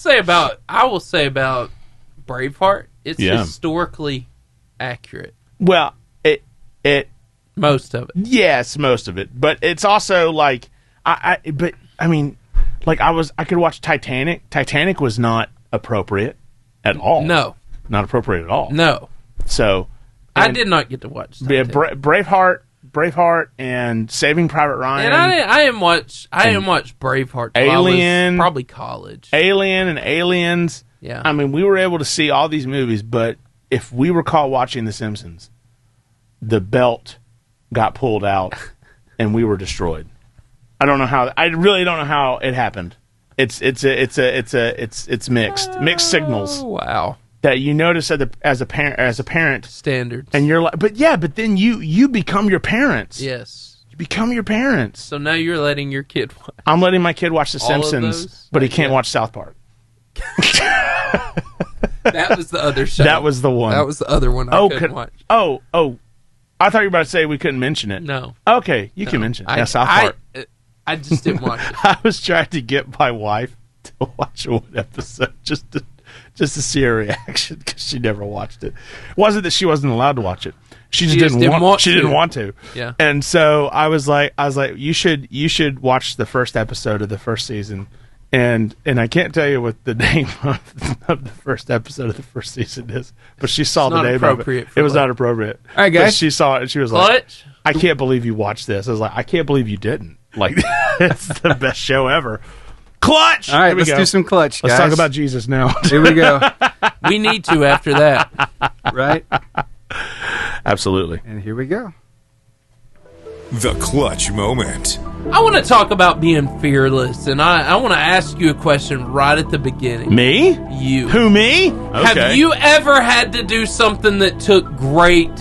say about Braveheart, it's historically accurate. Well, most of it. Yes, most of it. But it's also like, I could watch Titanic. Titanic was not appropriate at all. No. Not appropriate at all. No. So. I did not get to watch Titanic. Braveheart and Saving Private Ryan. And I didn't watch Braveheart till Alien. I was probably college. Alien and Aliens. Yeah. I mean, we were able to see all these movies, but if we were caught watching The Simpsons, the belt got pulled out and we were destroyed. I really don't know how it happened. It's mixed signals. Oh, wow. That you notice as a parent standards, and you're like, but then you become your parents. Yes, you become your parents. So now you're letting your kid watch. I'm letting my kid watch The Simpsons, but he can't watch South Park. That was the other show. That was the one. That was the other one I couldn't watch. Oh, I thought you were about to say we couldn't mention it. No. Okay, you can mention it. South Park. I just didn't watch it. I was trying to get my wife to watch one episode just to see her reaction because she never watched it. It wasn't that she wasn't allowed to watch it. She just didn't want. She didn't want to. Yeah. And so I was like, you should watch the first episode of the first season. And I can't tell you what the name of the first episode of the first season is, but she saw the name of it. It was not appropriate. All right, guys. But she saw it and she was like, "I can't believe you watched this." I was like, "I can't believe you didn't." Like, it's the best show ever. Clutch. All right, let's do some Clutch, guys. Let's talk about Jesus now. Here we go. We need to after that, right? Absolutely. And here we go. The Clutch Moment. I want to talk about being fearless, and I want to ask you a question right at the beginning. Me? You. Who, me? Okay. Have you ever had to do something that took great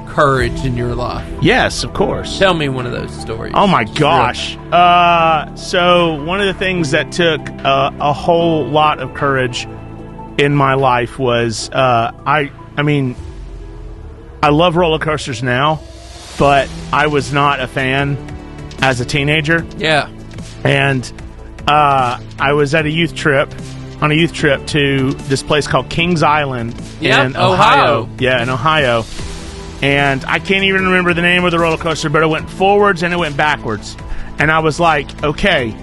courage in your life? Yes, of course. Tell me one of those stories. Oh my gosh. So one of the things that took a whole lot of courage in my life was I love roller coasters now, but I was not a fan as a teenager. Yeah. And I was at on a youth trip to this place called Kings Island in Ohio. Yeah, in Ohio. and I can't even remember the name of the roller coaster, but it went forwards and it went backwards. And I was like, okay,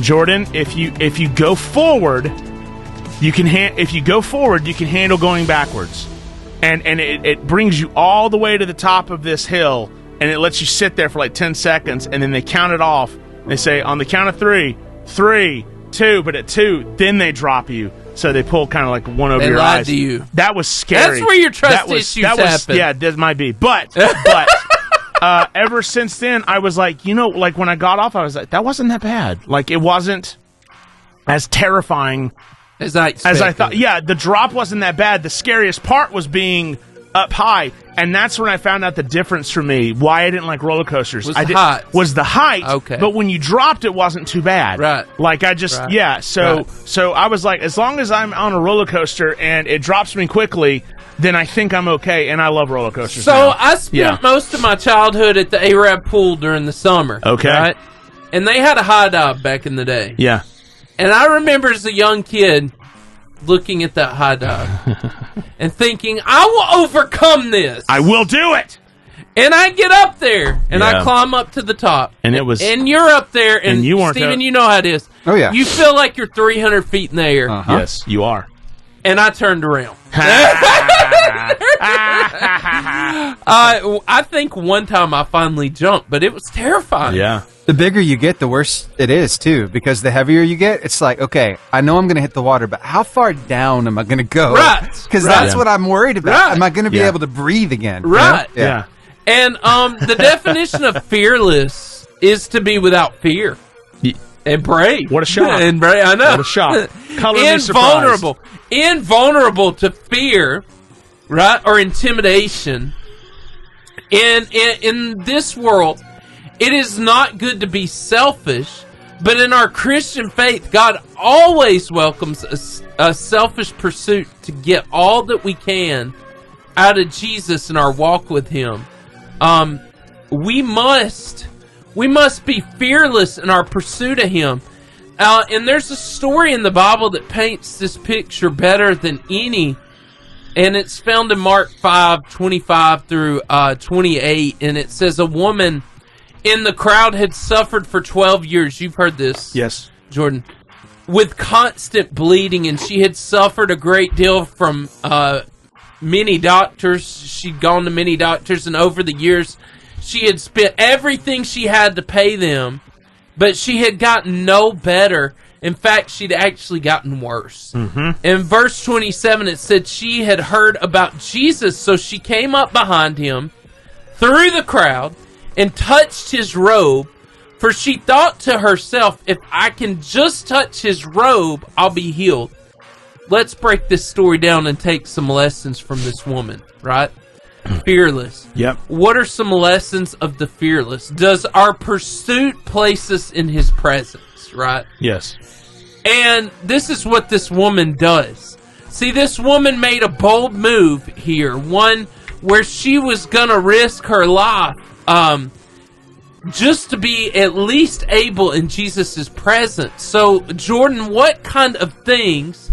Jordan, if you go forward, you can handle going backwards. And it brings you all the way to the top of this hill, and it lets you sit there for like 10 seconds, and then they count it off. They say, on the count of 3, 3, 2, but at 2, then they drop you. So they pull kind of like one over your eyes. They lied to you. That was scary. That's where your trust issues happen. Yeah, that might be. But ever since then, I was like, like when I got off, I was like, that wasn't that bad. Like, it wasn't as terrifying as I thought. Yeah, the drop wasn't that bad. The scariest part was being up high, and that's when I found out the difference for me. Why I didn't like roller coasters was the height. Okay, but when you dropped, it wasn't too bad. Right. Like I just So I was like, as long as I'm on a roller coaster and it drops me quickly, then I think I'm okay. And I love roller coasters. So now. I spent most of my childhood at the Arab pool during the summer. Okay, right? And they had a high dive back in the day. Yeah. And I remember as a young kid looking at that high dive and thinking, I will overcome this. I will do it. And I get up there and I climb up to the top. And it was. And you're up there, and you weren't. Steven, you know how it is. Oh, yeah. You feel like you're 300 feet in the air. Uh-huh. Yes, you are. And I turned around. I think one time I finally jumped, but it was terrifying. Yeah. The bigger you get, the worse it is, too, because the heavier you get, it's like, okay, I know I'm going to hit the water, but how far down am I going to go? Right. Because that's what I'm worried about. Right. Am I going to be able to breathe again? Right. You know? Yeah. And the definition of fearless is to be without fear. And brave. What a shock. And brave, I know. What a shock. Colorless surprise. Invulnerable to fear, right, or intimidation. In this world, it is not good to be selfish, but in our Christian faith, God always welcomes a selfish pursuit to get all that we can out of Jesus in our walk with Him. We must be fearless in our pursuit of Him. And there's a story in the Bible that paints this picture better than any, and it's found in Mark 5:25 through 28, and it says a woman in the crowd had suffered for 12 years. You've heard this. Yes. Jordan. With constant bleeding, and she had suffered a great deal from many doctors. She'd gone to many doctors, and over the years, she had spent everything she had to pay them, but she had gotten no better. In fact, she'd actually gotten worse. Mm-hmm. In verse 27, it said she had heard about Jesus, so she came up behind him through the crowd and touched his robe, for she thought to herself, if I can just touch his robe, I'll be healed. Let's break this story down and take some lessons from this woman, right? Fearless. Yep. What are some lessons of the fearless? Does our pursuit place us in his presence, right? Yes. And this is what this woman does. See, this woman made a bold move here, one where she was going to risk her life just to be at least able in Jesus' presence. So, Jordan, what kind of things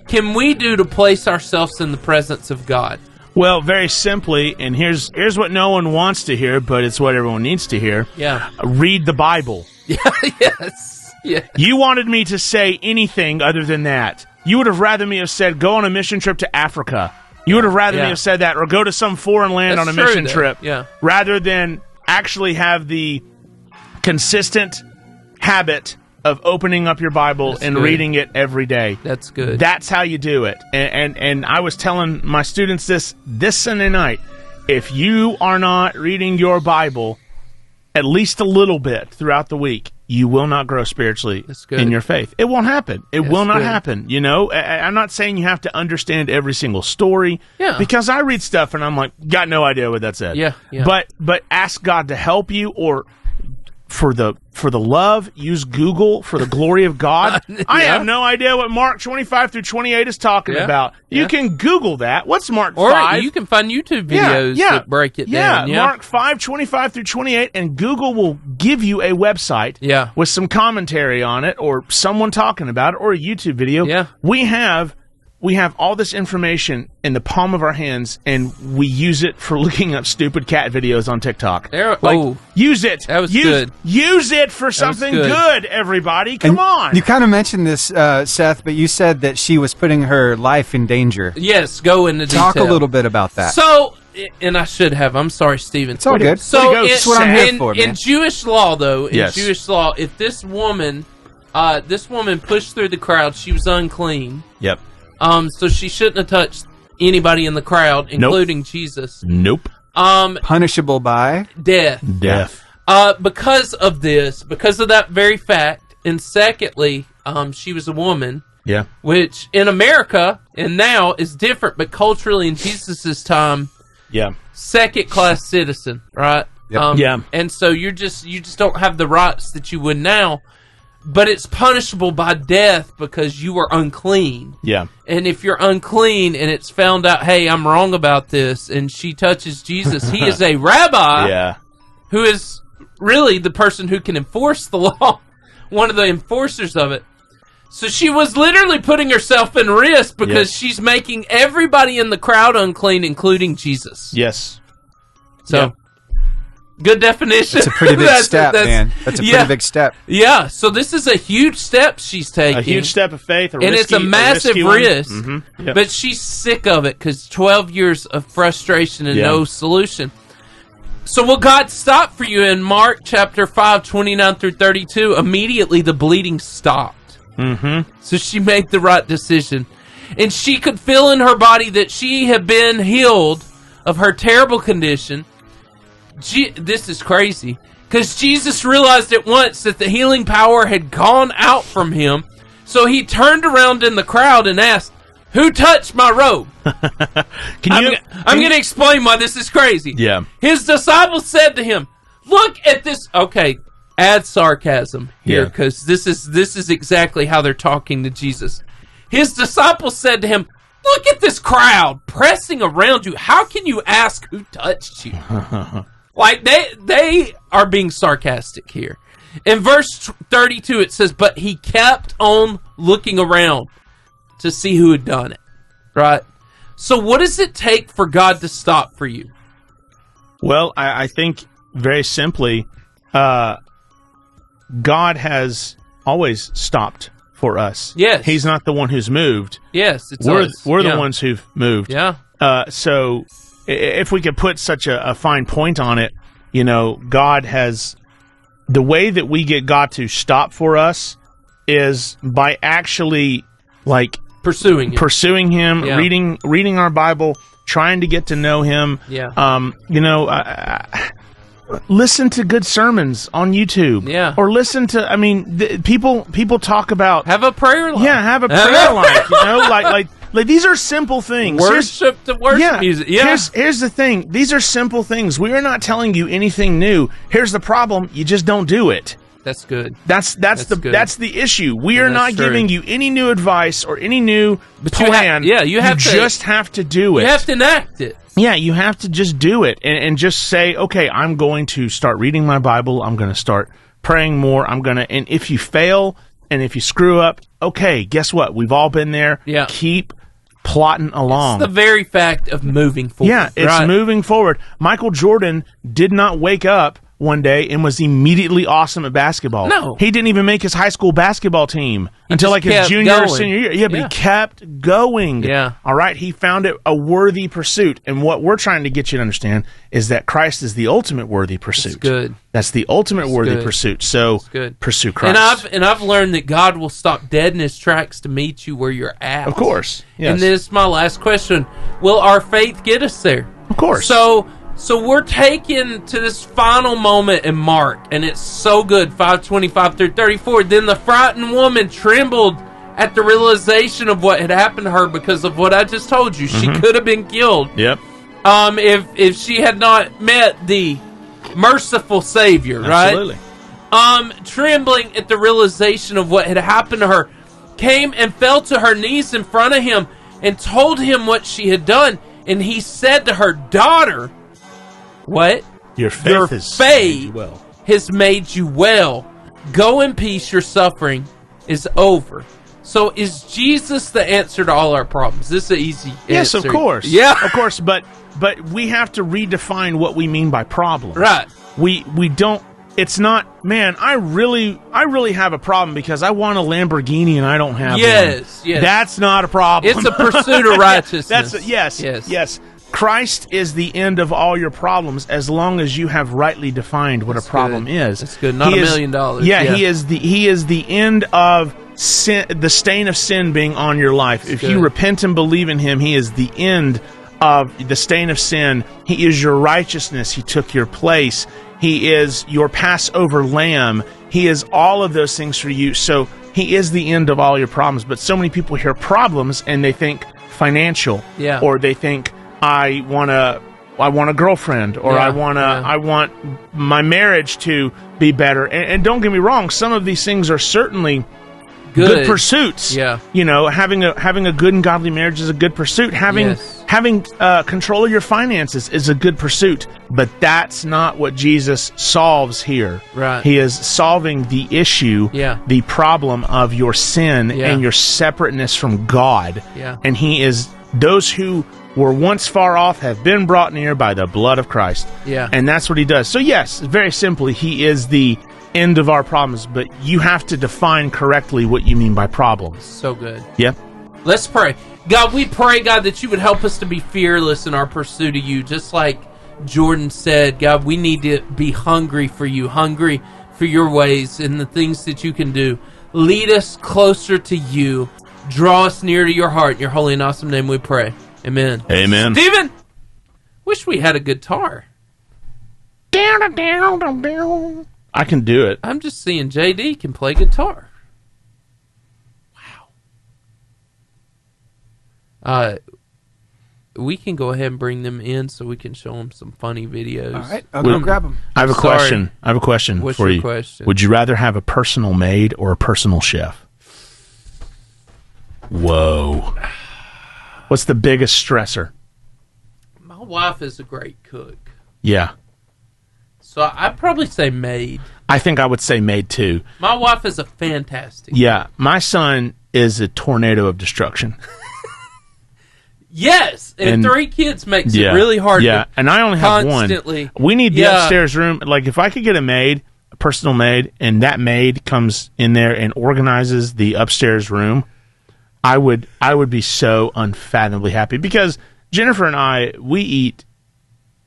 can we do to place ourselves in the presence of God? Well, very simply, and here's what no one wants to hear, but it's what everyone needs to hear. Yeah. Read the Bible. Yeah, yes. Yeah. You wanted me to say anything other than that. You would have rather me have said, go on a mission trip to Africa. You would have rather me have said that, or go to some foreign land on a mission trip, rather than actually have the consistent habit of opening up your Bible and reading it every day. That's good. That's how you do it. And I was telling my students this Sunday night. If you are not reading your Bible at least a little bit throughout the week, you will not grow spiritually in your faith. It won't happen. It will not happen. You know, I'm not saying you have to understand every single story. Yeah. Because I read stuff and I'm like, got no idea what that said. Yeah. But ask God to help you, or for the love, use Google for the glory of God. I have no idea what Mark 25 through 28 is talking about. You can Google that. What's Mark 5? Or you can find YouTube videos that break it down. Yeah, Mark 5, 25 through 28, and Google will give you a website with some commentary on it, or someone talking about it, or a YouTube video. Yeah. We have we have all this information in the palm of our hands, and we use it for looking up stupid cat videos on TikTok. Use it. That was good. Use it for something good, everybody. Come on. You kind of mentioned this, Seth, but you said that she was putting her life in danger. Yes, go into detail. Talk a little bit about that. So, and I should have. I'm sorry, Stephen. It's all good. So, that's what I'm here for, man. In Jewish law, though, Jewish law, if this woman pushed through the crowd, she was unclean. Yep. So she shouldn't have touched anybody in the crowd, including Jesus. Nope. Punishable by death. Because of that very fact, and secondly, she was a woman. Yeah. Which in America and now is different, but culturally in Jesus' time, second-class citizen, right? Yep. And so you just don't have the rights that you would now. But it's punishable by death because you are unclean. Yeah. And if you're unclean and it's found out, hey, I'm wrong about this, and she touches Jesus, he is a rabbi who is really the person who can enforce the law, one of the enforcers of it. So she was literally putting herself in risk because she's making everybody in the crowd unclean, including Jesus. Yes. So... good definition. That's a pretty big step, man. That's a pretty big step. Yeah, so this is a huge step she's taking. A huge step of faith, and it's a massive risk. Mm-hmm. Yep. But she's sick of it because 12 years of frustration and no solution. So will God stop for you in Mark chapter 5, 29 through 32? Immediately the bleeding stopped. Mm-hmm. So she made the right decision. And she could feel in her body that she had been healed of her terrible condition. This is crazy because Jesus realized at once that the healing power had gone out from him, so he turned around in the crowd and asked, "Who touched my robe?" I'm going to explain why this is crazy. Yeah. His disciples said to him, "Look at this." Okay, add sarcasm here because this is exactly how they're talking to Jesus. His disciples said to him, "Look at this crowd pressing around you. How can you ask who touched you?" Like, they are being sarcastic here. In verse 32, it says, "But he kept on looking around to see who had done it." Right? So what does it take for God to stop for you? Well, I think very simply, God has always stopped for us. Yes. He's not the one who's moved. Yes, it's We're us. the ones who've moved. Yeah. So if we could put such a fine point on it, God has... the way that we get God to stop for us is by actually, pursuing Him, reading our Bible, trying to get to know Him. Yeah. Listen to good sermons on YouTube. Yeah. Or listen to, people talk about... have a prayer life. Yeah, have a prayer life, like these are simple things. Worship to worship music. Yeah. Here's the thing. These are simple things. We are not telling you anything new. Here's the problem. You just don't do it. That's good. That's the issue. We are not giving you any new advice or any new plan. You just have to do it. You have to enact it. Yeah, you have to just do it and just say, okay, I'm going to start reading my Bible. I'm going to start praying more. And if you fail and if you screw up, okay, guess what? We've all been there. Yeah. Keep plotting along. It's the very fact of moving forward. Yeah, it's moving forward. Michael Jordan did not wake up one day and was immediately awesome at basketball. No. He didn't even make his high school basketball team until his junior or senior year. Yeah, but he kept going. Yeah. All right, he found it a worthy pursuit. And what we're trying to get you to understand is that Christ is the ultimate worthy pursuit. That's good. That's the ultimate worthy pursuit. So pursue Christ. And I've learned that God will stop dead in his tracks to meet you where you're at. Of course. Yes. And this is my last question. Will our faith get us there? Of course. So we're taken to this final moment in Mark, and it's so good, 5:25 through 34. Then the frightened woman trembled at the realization of what had happened to her because of what I just told you. She could have been killed. Yep. If she had not met the merciful Savior, Absolutely. right? Trembling at the realization of what had happened to her, came and fell to her knees in front of him and told him what she had done. And he said to her, "Daughter," what? Your faith has made you well. Go in peace. Your suffering is over. So is Jesus the answer to all our problems? This is an easy Yes, answer. of course. Yeah. Of course, but we have to redefine what we mean by problem. Right. We don't. It's not, man, I really have a problem because I want a Lamborghini and I don't have one. Yes. That's not a problem. It's a pursuit of righteousness. Yes. Christ is the end of all your problems as long as you have rightly defined what a problem is. That's good. Not $1 million. Yeah, he is the end of sin, the stain of sin being on your life. If you repent and believe in him, he is the end of the stain of sin. He is your righteousness. He took your place. He is your Passover lamb. He is all of those things for you. So he is the end of all your problems. But so many people hear problems and they think financial, or they think I want a girlfriend, or I want my marriage to be better. And don't get me wrong, some of these things are certainly good pursuits. Yeah. You know, having a good and godly marriage is a good pursuit. Having control of your finances is a good pursuit. But that's not what Jesus solves here. Right. He is solving the issue, the problem of your sin and your separateness from God. Yeah. And he is those who were once far off have been brought near by the blood of Christ. Yeah. And that's what he does. So yes, very simply, he is the end of our problems, but you have to define correctly what you mean by problems. So good. Yep. Let's pray. God, we pray, God, that you would help us to be fearless in our pursuit of you. Just like Jordan said, God, we need to be hungry for you, hungry for your ways and the things that you can do. Lead us closer to you. Draw us near to your heart. In your holy and awesome name we pray. Amen. Amen. Steven, wish we had a guitar. I can do it. I'm just seeing JD can play guitar. Wow. We can go ahead and bring them in so we can show them some funny videos. All right, I'll go grab them. I have a question. What's for your you. question? Would you rather have a personal maid or a personal chef? Whoa. What's the biggest stressor? My wife is a great cook. Yeah. So I'd probably say maid. I think I would say maid too. My wife is a fantastic. Yeah. My son is a tornado of destruction. Yes, and 3 kids makes it really hard. Yeah, and I only have one. We need the upstairs room. Like, if I could get a personal maid, and that maid comes in there and organizes the upstairs room, I would be so unfathomably happy. Because Jennifer and I, we eat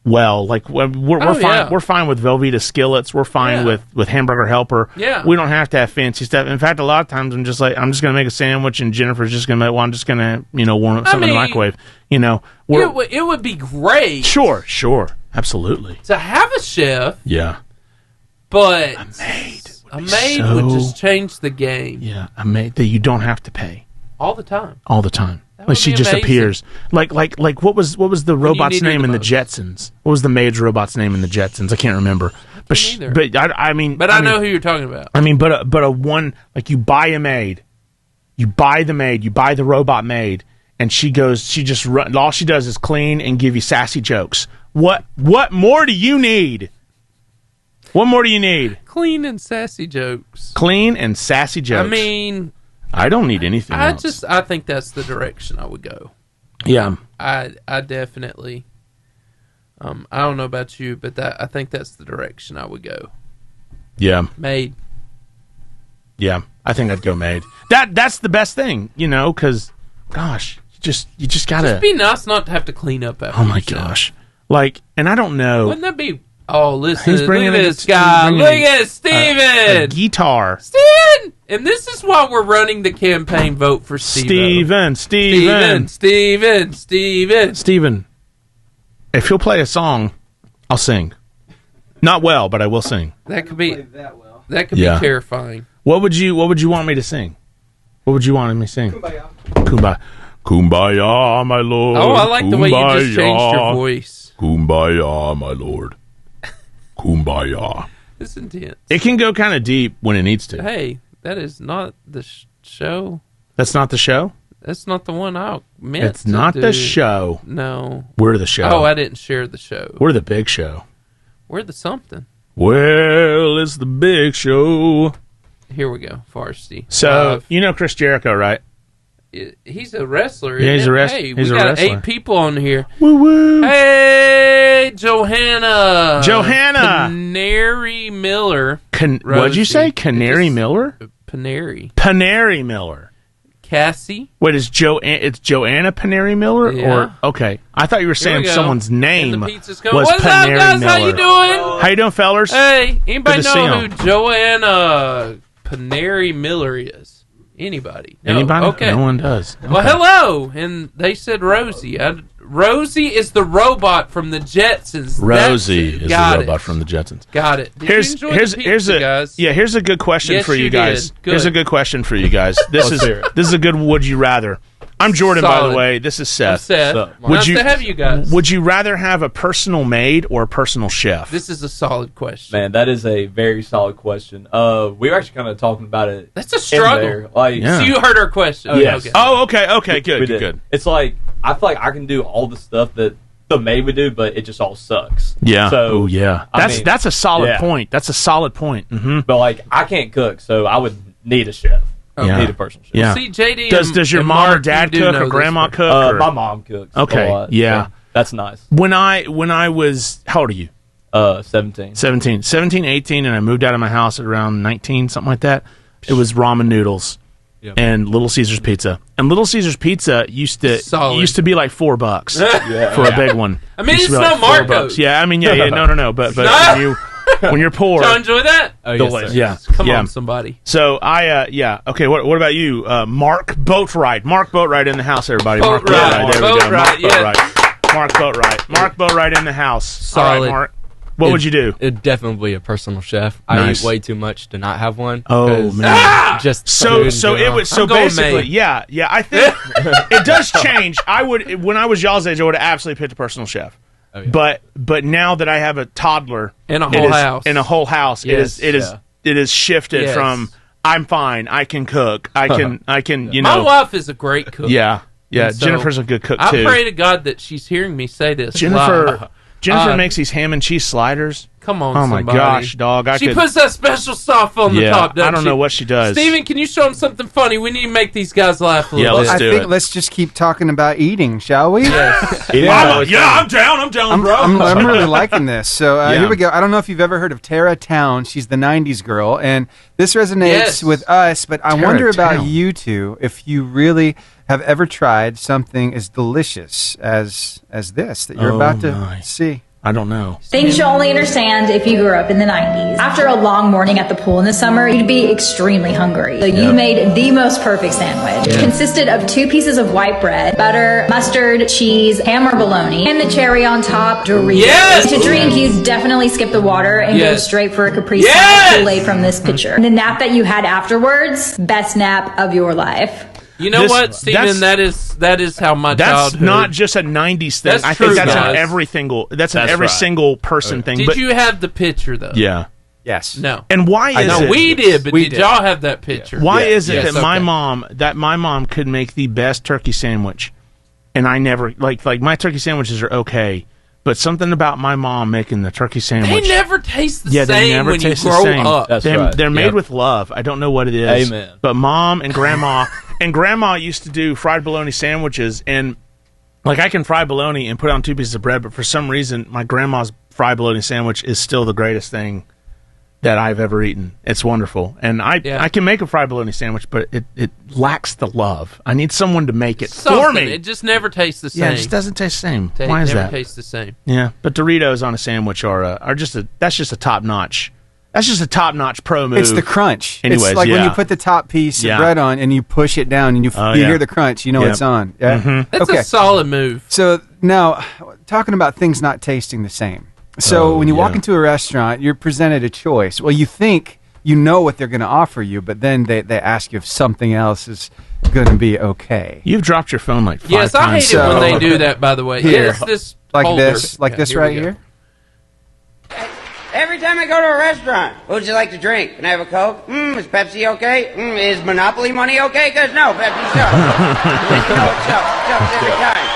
well. Like, we're fine. Yeah. We're fine with Velveeta skillets. We're fine with Hamburger Helper. Yeah. We don't have to have fancy stuff. In fact, a lot of times I'm just going to make a sandwich, and Jennifer's just going to I'm just going to warm up something in the microwave. It would be great. Sure, absolutely. To have a chef. Yeah. But a maid would just change the game. Yeah, a maid that you don't have to pay all the time. Like, she just appears. Like what was the robot's name in the Jetsons? What was the maid's robot's name in the Jetsons? I can't remember. But I know who you're talking about. I mean, but a one, like, you buy a maid, you buy the robot maid, and all she does is clean and give you sassy jokes. What more do you need? What more do you need? Clean and sassy jokes. I mean, I don't need anything else. I think that's the direction I would go. Yeah. I definitely, I don't know about you, but I think that's the direction I would go. Yeah. Maid. Yeah, I think I'd go maid. That's the best thing, because, gosh, you just gotta. It'd be nice not to have to clean up after. Oh my gosh, like, and I don't know. Wouldn't that be? Oh, listen, look at this guy. Look at Steven. A guitar. Steven! And this is why we're running the campaign Vote for Steven. Steven. If you'll play a song, I'll sing. Not well, but I will sing. That could be be terrifying. What would you want me to sing? What would you want me to sing? Kumbaya. Kumbaya, my Lord. Oh, I like the way you just changed your voice. Kumbaya, my Lord. Kumbaya. It's intense. It can go kind of deep when it needs to. Hey, that is not the show. That's not the show? That's not the one I meant. It's not the show. No. We're the show. Oh, I didn't share the show. We're the big show. We're the something. Well, it's the big show. Here we go. Varsity. So you know Chris Jericho, right? He's a wrestler. Yeah, he's a wrestler. Hey, he's we a got wrestler. 8 people on here. Woo woo. Hey, Johanna. Canary Miller. What'd you say? Canary Miller? Panary Miller. Cassie. Wait, it's Joanna Panary Miller? Yeah. Or okay. I thought you were saying someone's name And the pizza's coming. was What's Panary up, guys? Miller. How you doing? How you doing, fellers? Hey, anybody Good to see know who 'em. Joanna Panary Miller is? Anybody? No. Anybody? Okay. No one does. Well, Okay. hello. And they said Rosie. Rosie is the robot from the Jetsons. Rosie is the Got robot it. from the Jetsons. Got it. Did Here's you enjoy the pizza, guys? Here's a good question Yes, for you you guys. did. Good. Here's a good question for you guys. This Let's hear it. is a good would you rather. I'm Jordan, by Solid. the way. This is I'm Seth. Seth. So, Nice to have you guys. Would you rather have a personal maid or a personal chef? This is a solid question. Man, that is a very solid question. We were actually kind of talking about it. That's a in struggle. there. Like, Yeah. So you heard our question. Yes. Okay. Oh, okay, we good, did. good. It's like I feel like I can do all the stuff that the maid would do, but it just all sucks. Yeah. So oh, yeah. I That's mean, that's a solid yeah. point. That's a solid point. Mm-hmm. But like I can't cook, so I would need a chef. Yeah. Need a personal chef. Yeah. See, JD, Does your and mom Mark, or dad you do cook know or this grandma one. cook? or- My mom cooks. Okay, a lot, yeah. so that's nice. When I was, how old are you? 17. 17, 18, and I moved out of my house at around 19, something like that. It was ramen noodles and Little Caesars pizza. And Little Caesars pizza used to be like $4 for a big one. I mean, Used it's to be not like $4. Marco's. Yeah, I mean, yeah, no. But when you're poor, Y'all enjoy that? delicious. Yeah, Come yeah. on, somebody. So okay. What about you, Mark Boatwright? Mark Boatwright in the house, everybody. Mark Boatwright, Boatwright. There we go. Mark Boatwright, yeah. Boatwright. Mark Boatwright. Mark Boatwright in the house. All right, Solid. Mark. What would you do? It'd definitely be a personal chef. I Nice. eat way too much to not have one. Oh, 'cause man. Just So food in it general. was so I'm going basically May. yeah. I think it does change. I would when I was y'all's age, I would have absolutely picked a personal chef. Oh, yeah. But now that I have a toddler In a it whole is- house. in a whole house, Yes. it is shifted Yes. from I'm fine, I can cook, I can you My know wife is a great cook. yeah. And so Jennifer's a good cook I too. pray to God that she's hearing me say this. Jennifer live. Jennifer makes these ham and cheese sliders. Come on, Oh my somebody. gosh, dog! She puts that special stuff on the top, doesn't I don't she? know what she does. Steven, can you show them something funny? We need to make these guys laugh a Yeah, little let's bit. I do think it. let's just keep talking about eating, shall we? Yes. I'm down, bro. I'm really liking this. So Yeah. here we go. I don't know if you've ever heard of Tara Town. She's the 90s girl. And this resonates Yes. with us. But I Tara wonder about Town. you two, if you really have ever tried something as delicious as this that you're Oh, about to my. see. I don't know. Things you'll only understand if you grew up in the 90s. After a long morning at the pool in the summer, you'd be extremely hungry. So you made the most perfect sandwich. It consisted of 2 pieces of white bread, butter, mustard, cheese, ham or bologna, and the cherry on top, Doritos. Yes! To drink, you definitely skip the water and go Yes. straight for a Capri Yes! Sun Kool-Aid from this pitcher. The nap that you had afterwards, best nap of your life. You know This- what, Steven? That is how my That's childhood. not just a 90s thing. That's I true, think that's guys. an every single. That's an That's every right. single person thing. Did but you have the picture though? yeah. Yes. No. And why is No, it? we did, but We did did. y'all have that picture? Why is it Yes, that my okay. mom could make the best turkey sandwich, and I never like my turkey sandwiches are okay, but something about my mom making the turkey They sandwich. never taste the Yeah, same they never when you taste the grow same. up. That's they're, right. they're made Yep. with love. I don't know what it is. Amen. But mom and grandma and grandma used to do fried bologna sandwiches, and like I can fry bologna and put it on 2 pieces of bread, but for some reason my grandma's fried bologna sandwich is still the greatest thing that I've ever eaten. It's wonderful, and I can make a fried bologna sandwich, but it lacks the love. I need someone to make it for Something. me. It just never tastes the same. Yeah, it just doesn't taste the same. It Why is never that? tastes the same. Yeah, but Doritos on a sandwich are just a top notch. That's just a top notch pro move. It's the crunch. Anyways, it's like when yeah. you put the top piece Yeah. of bread on and you push it down and you Oh, you yeah. hear the crunch. You know Yeah. it's on. Yeah. That's Okay. a solid move. So now, talking about things not tasting the same. So when you walk yeah. into a restaurant, you're presented a choice. Well, you think you know what they're going to offer you, but then they ask you if something else is going to be okay. You've dropped your phone like 5 Yes, I times. hate it when So- they do that. By the way, Here. yes, this Like holder. this, like Yeah, this here right we go. here. Every time I go to a restaurant, what would you like to drink? Can I have a Coke? Is Pepsi okay? Is Monopoly money okay? Because no, Pepsi sucks. You know it sucks every time.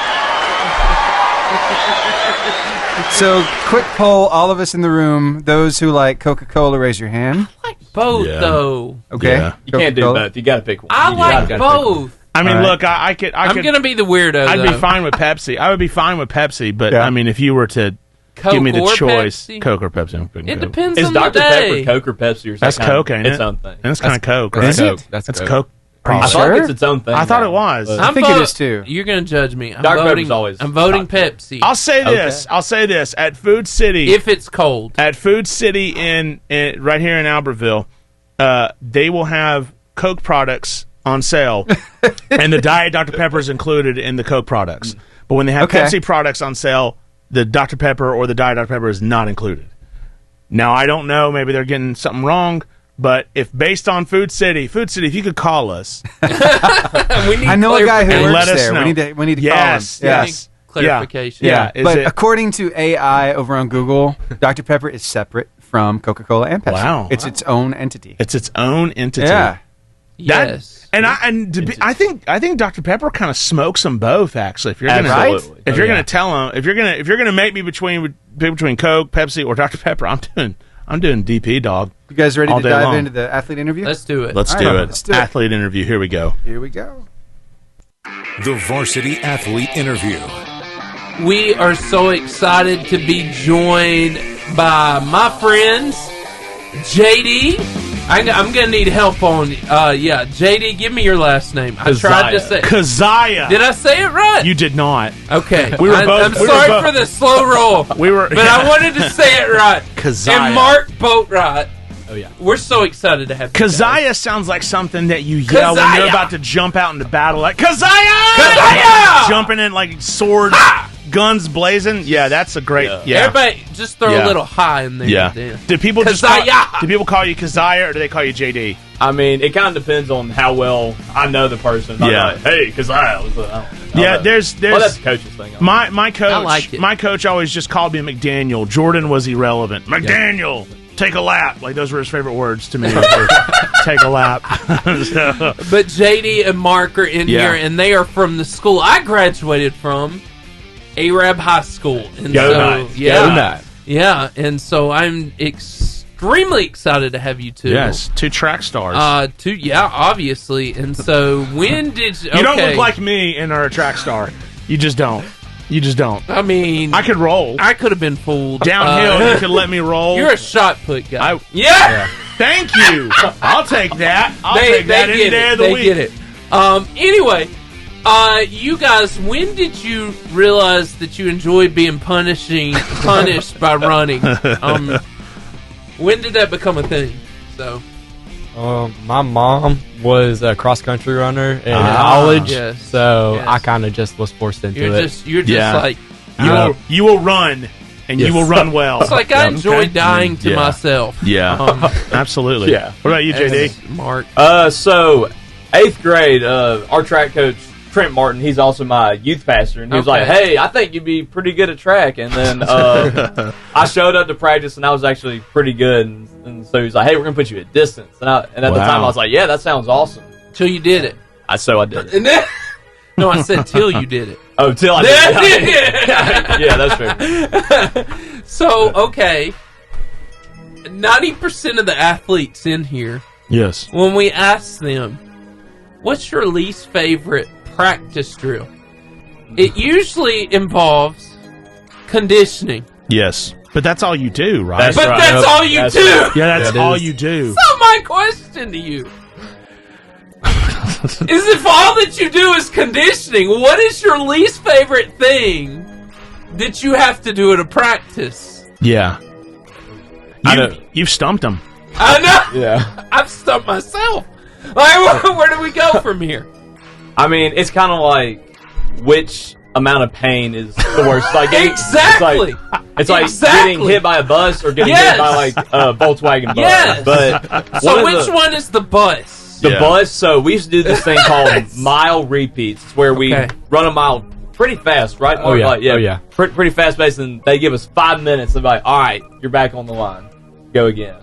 So, quick poll, all of us in the room, those who like Coca-Cola, raise your hand. both though. Okay. Yeah. You can't do Coca-Cola. both. You got to pick one. I You like gotta pick both. I mean, All right. look, I could. I'm gonna be the weirdo. I'd though. be fine with Pepsi. I would be fine with Pepsi, but Yeah. I mean, if you were to Coke give me the or choice, Pepsi? Coke or Pepsi, I'm picking It Coke. depends Is on the Dr. day. Pepper Coke or Pepsi? Or is That's that kind Coke, of ain't its it? own thing? And it's kind of Coke, right? Is it? Coke. That's That's Coke. Coke. Are you I thought sure? it's its own thing. I thought now, it was. but- I think it is too. You're gonna judge me. I'm Dr. voting. Pepper's always I'm voting top tier. Pepsi. I'll say this. Okay. I'll say this. At Food City, if it's cold. at Food City in right here in Albertville, they will have Coke products on sale, and the Diet Dr. Pepper is included in the Coke products. But when they have Okay. Pepsi products on sale, the Dr. Pepper or the Diet Dr. Pepper is not included. Now, I don't know. Maybe they're getting something wrong. But if based on Food City, if you could call us, We need I know a guy who And works let us there. know. We need to Yes, call him. yes. clarification. Yeah. Is But it- according to AI over on Google, Dr. Pepper is separate from Coca-Cola and Pepsi. Wow. It's its own entity. it's its own entity. Yeah. That- Yes. And I think Dr. Pepper kind of smokes them both. Actually, if you're gonna Absolutely. if you're gonna tell them, if you're gonna make me between Coke, Pepsi, or Dr. Pepper, I'm doing DP, dog. You guys ready All to day dive long. into the athlete interview? Let's do it. Let's All do right, it. let's do it. Athlete interview. Here we go. Here we go. The Varsity Athlete Interview. We are so excited to be joined by my friends, JD. I'm going to need help on, JD, give me your last name. I tried to say Kizziah. Did I say it right? You did not. Okay. We were I'm both- we were sorry both- for the slow roll. We were, But I wanted to say it right. Kizziah. And Mark Boatwright. Oh, yeah. We're so excited to have you guys. Kizziah sounds like something that you yell when you're Kizziah! about to jump out into battle, like Kizziah! Kizziah! Jumping in like swords, guns blazing. Yeah, that's a great. Yeah. Everybody, just throw a Yeah. little high in there. Yeah. Dan. Do people just Kizziah! do people call you Kizziah or do they call you JD? I mean, it kind of depends on how well I know the person. I'm Yeah. like, hey, Kizziah. What's up? I don't Yeah, know. there's Well, that's the coach's thing. my coach. I like it. My coach always just called me McDaniel. Jordan was irrelevant. McDaniel, take a lap. Like those were his favorite words to me. Take a lap. So, But JD and Mark are in Yeah. here, and they are from the school I graduated from, Arab High School. And Go so, Knights. yeah, Go Knights. yeah, and so I'm extremely excited to have you two. yes, 2 track stars. Obviously. And so when did You don't look like me and are a track star. You just don't. You just don't. I mean, I could roll. I could have been fooled. Downhill, you could let me roll. You're a shot put guy. Yeah. Thank you. I'll take that. I'll take that any day of the they week. get it. Anyway, you guys, when did you realize that you enjoyed being punished by running? When did that become a thing? So, My mom was a cross country runner in college, yes, so yes. I kind of just was forced into you're it. just Yeah. like You will run, and you will run well. it's like I enjoy Okay. dying to Yeah. myself. Yeah, absolutely. Yeah. What about you, JD? Mark. So 8th grade, our track coach Trent Martin, he's also my youth pastor, and he was Okay. like, "Hey, I think you'd be pretty good at track." And then I showed up to practice, and I was actually pretty good. And so he's like, "Hey, we're gonna put you at distance." And at the time, I was like, "Yeah, that sounds awesome." Till you did it. So I did it. And then, no, I said till you did it. Oh, till I did it. Yeah, that's fair. So, okay. 90% of the athletes in here, Yes. when we ask them, what's your least favorite practice drill? It usually involves conditioning. Yes. But that's all you do, right? That's But right. that's all you That's do. right. Yeah, that's That all is. you do. So my question to you is, if all that you do is conditioning, what is your least favorite thing that you have to do at a practice? Yeah. I know. You've stumped them. I know. Yeah. I've stumped myself. Like, where do we go from here? I mean, it's kind of like which amount of pain is the worst. Like Exactly. It's like Exactly. getting hit by a bus or getting Yes. hit by like a Volkswagen bus. Yes. But So which one is the bus? The Yeah. bus. So we used to do this thing called mile repeats, where we Okay. run a mile pretty fast, right? Oh, yeah. Like, Oh, yeah. Pretty fast paced, and they give us 5 minutes. They're like, "All right, you're back on the line. Go again."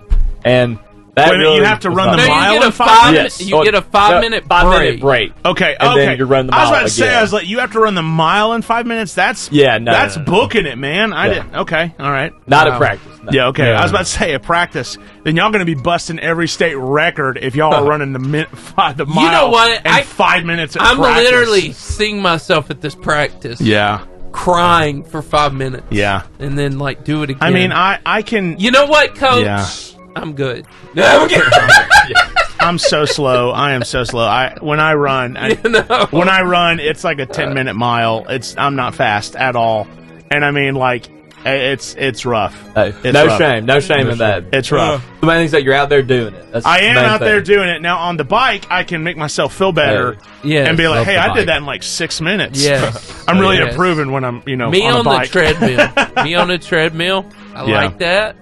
And That Wait a minute, really you have to was run not the bad. mile you get in a 5 minutes. minutes? You get a 5-minute break. 5-minute break. Okay, And okay. then you run the I was mile about to say, again. I was like, you have to run the mile in 5 minutes? That's no. booking it, man. I Yeah. didn't. Okay, all right. Not at practice. No. Yeah, okay. Yeah. I was about to say at practice, then y'all going to be busting every state record if y'all are running the mile. You know what? In 5 minutes at I'm practice. literally seeing myself at this practice. Yeah. Crying for 5 minutes. Yeah. And then, like, do it again. I mean, I can. You know what, Coach? Yeah. I'm good. No, I'm kidding. I'm so slow. I am so slow. When I run, it's like a 10-minute mile. I'm not fast at all, and I mean, like, it's rough. Hey, It's no rough. shame. No shame in that. It's rough. The main thing is that you're out there doing it. That's I the am main out there thing. doing it now. On the bike, I can make myself feel better, Yes. and be like, Love "Hey, the I bike. did that in like 6 minutes." Yes. I'm really Yes. improving when I'm, Me on on a the bike. treadmill. Me on the treadmill. I Yeah. like that.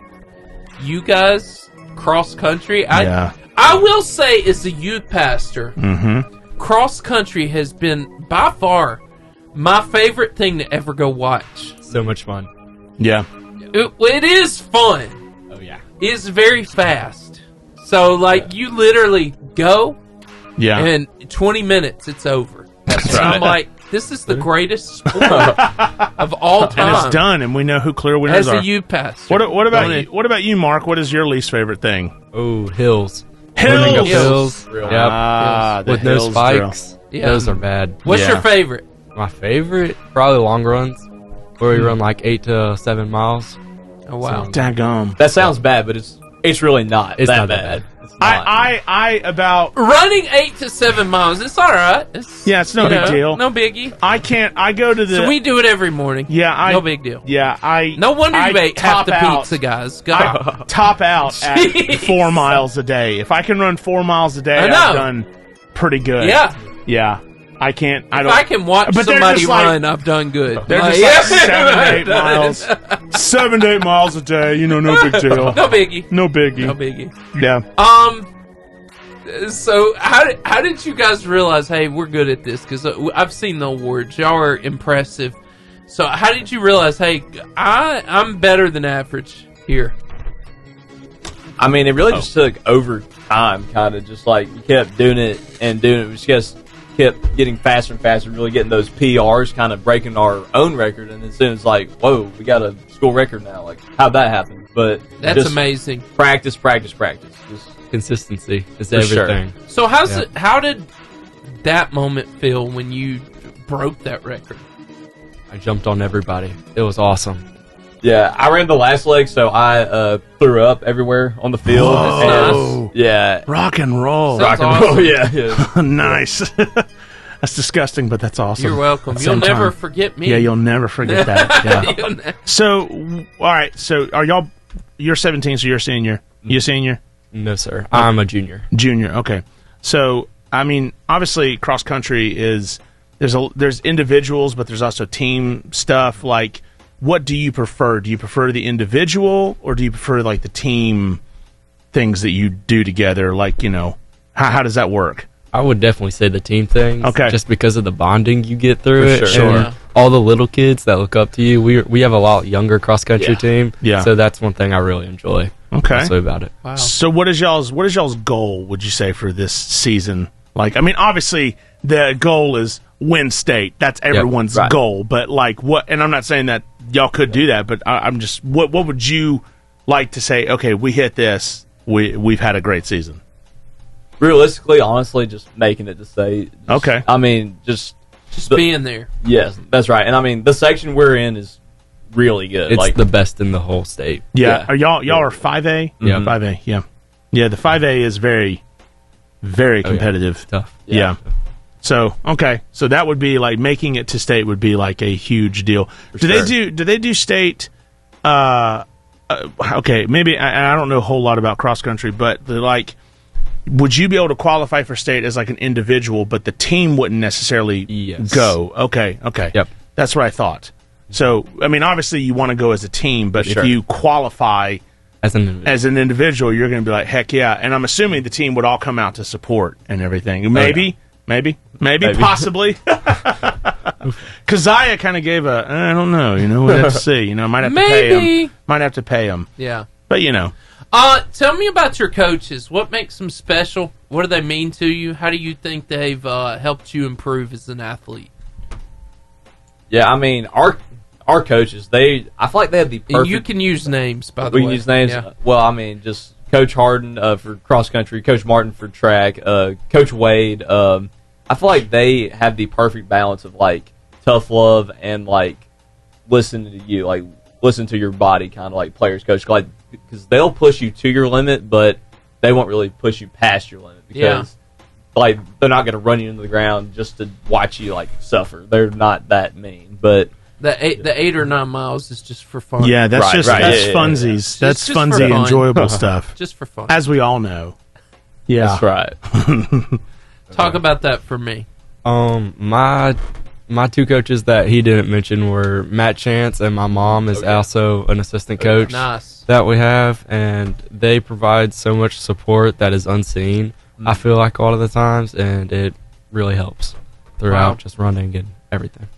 You guys, cross country. Yeah. I will say, as a youth pastor, Mm-hmm. cross country has been by far my favorite thing to ever go watch. So much fun. Yeah. It is fun. Oh yeah. It's very fast. So, like, you literally go, Yeah. and 20 minutes, it's over. That's I'm right. like, this is the greatest sport of all time. And it's done, and we know who clear winners As are. a youth pastor. What about you? What about you, Mark? What is your least favorite thing? Oh, hills. Hills. Running up Hills. hills. Yep. Ah, the With no hills spikes. Yeah. Those are bad. What's Yeah. your favorite? My favorite, probably long runs, where we run like 8 to 7 miles. Oh, wow. Daggum. That sounds bad, but it's really not. It's that not that bad. bad. It's not. I about Running 8 to 7 miles, it's all right. it's no you big know, deal. No biggie. I can't. I go to the. So we do it every morning. Yeah, no big deal. Yeah, No wonder I you ate half top the out. pizza, guys. Go. I top out at Jeez. 4 miles a day. If I can run 4 miles a day, I know. I've done pretty good. Yeah. Yeah. I can't. If I can watch but they're somebody just like- run, I've done good. They're Like, just like yeah. 7 to 8 miles. 7 to 8 miles a day. No big deal. No biggie. No biggie. No biggie. Yeah. So how did you guys realize, hey, we're good at this? Because I've seen the awards. Y'all are impressive. So how did you realize, hey, I'm better than average here? I mean, it really just took over time, kind of just like you kept doing it and doing it. We just kept getting faster and faster, really getting those PRs, kind of breaking our own record. And then soon it's like, whoa, we got a school record now. Like, how'd that happen? But That's just amazing. Practice. Just Consistency is For sure. everything. So how did that moment feel when you broke that record? I jumped on everybody. It was awesome. yeah, I ran the last leg, so I threw up everywhere on the field. Whoa. And, yeah, Rock and roll. Sounds rock and roll. awesome. Yeah. Nice. That's disgusting, but that's awesome. You're welcome. At the You'll same never time. forget me. Yeah, you'll never forget that. Yeah. You'll ne- So, all right. So, are y'all? You're 17, so you're a senior. You a senior? No, sir. I'm a junior. Junior. Okay. So, I mean, obviously, cross country is there's individuals, but there's also team stuff. Like, what do you prefer? Do you prefer the individual, or do you prefer like the team things that you do together? Like, how does that work? I would definitely say the team thing. Okay. Just because of the bonding you get through For it. sure. And all the little kids that look up to you. We have a lot younger cross country Yeah. team. Yeah. So that's one thing I really enjoy. Okay. Also about it. Wow. So what is y'all's goal, would you say, for this season? Like, I mean, obviously the goal is win state. That's everyone's right. goal. But like what, and I'm not saying that y'all could do that, but I'm just, what would you like to say, okay, we hit this, we've had a great season? Realistically, honestly, just making it to state. Okay. I mean, just being there. Yes, that's right. And I mean, the section we're in is really good. It's like the best in the whole state. Yeah. Yeah. Are y'all are 5A? Yeah. 5A, yeah. Yeah, the 5A is very, very competitive. Tough. Yeah. So, okay. So that would be like making it to state would be like a huge deal. Do they do state okay, maybe I don't know a whole lot about cross country, but like would you be able to qualify for state as like an individual, but the team wouldn't necessarily go? Okay. Yep. That's what I thought. So, I mean, obviously you want to go as a team, but if sure. you qualify As an individual. as an individual, you're going to be like, heck yeah. And I'm assuming the team would all come out to support and everything. Maybe, possibly. Kizziah kind of gave I don't know, we'd have to see. Might have to pay him. Maybe. Might have to pay him. Yeah. But, Tell me about your coaches. What makes them special? What do they mean to you? How do you think they've helped you improve as an athlete? Yeah, I mean, our coaches, I feel like they have the perfect... And you can use names, by the way. We can use names? Yeah. Well, I mean, just Coach Harden for cross-country, Coach Martin for track, Coach Wade. I feel like they have the perfect balance of, like, tough love and, like, listening to you, like, listen to your body, kind of like players coach. Like, because they'll push you to your limit, but they won't really push you past your limit because, like, they're not going to run you into the ground just to watch you, like, suffer. They're not that mean, but... The 8 or 9 miles is just for fun. Yeah, that's funsies. Yeah. That's funsy, enjoyable stuff. Just for fun. As we all know. Yeah. That's right. Talk about that for me. My two coaches that he didn't mention were Matt Chance, and my mom is also an assistant coach that we have, and they provide so much support that is unseen, I feel like, a lot of the times, and it really helps throughout just running and everything.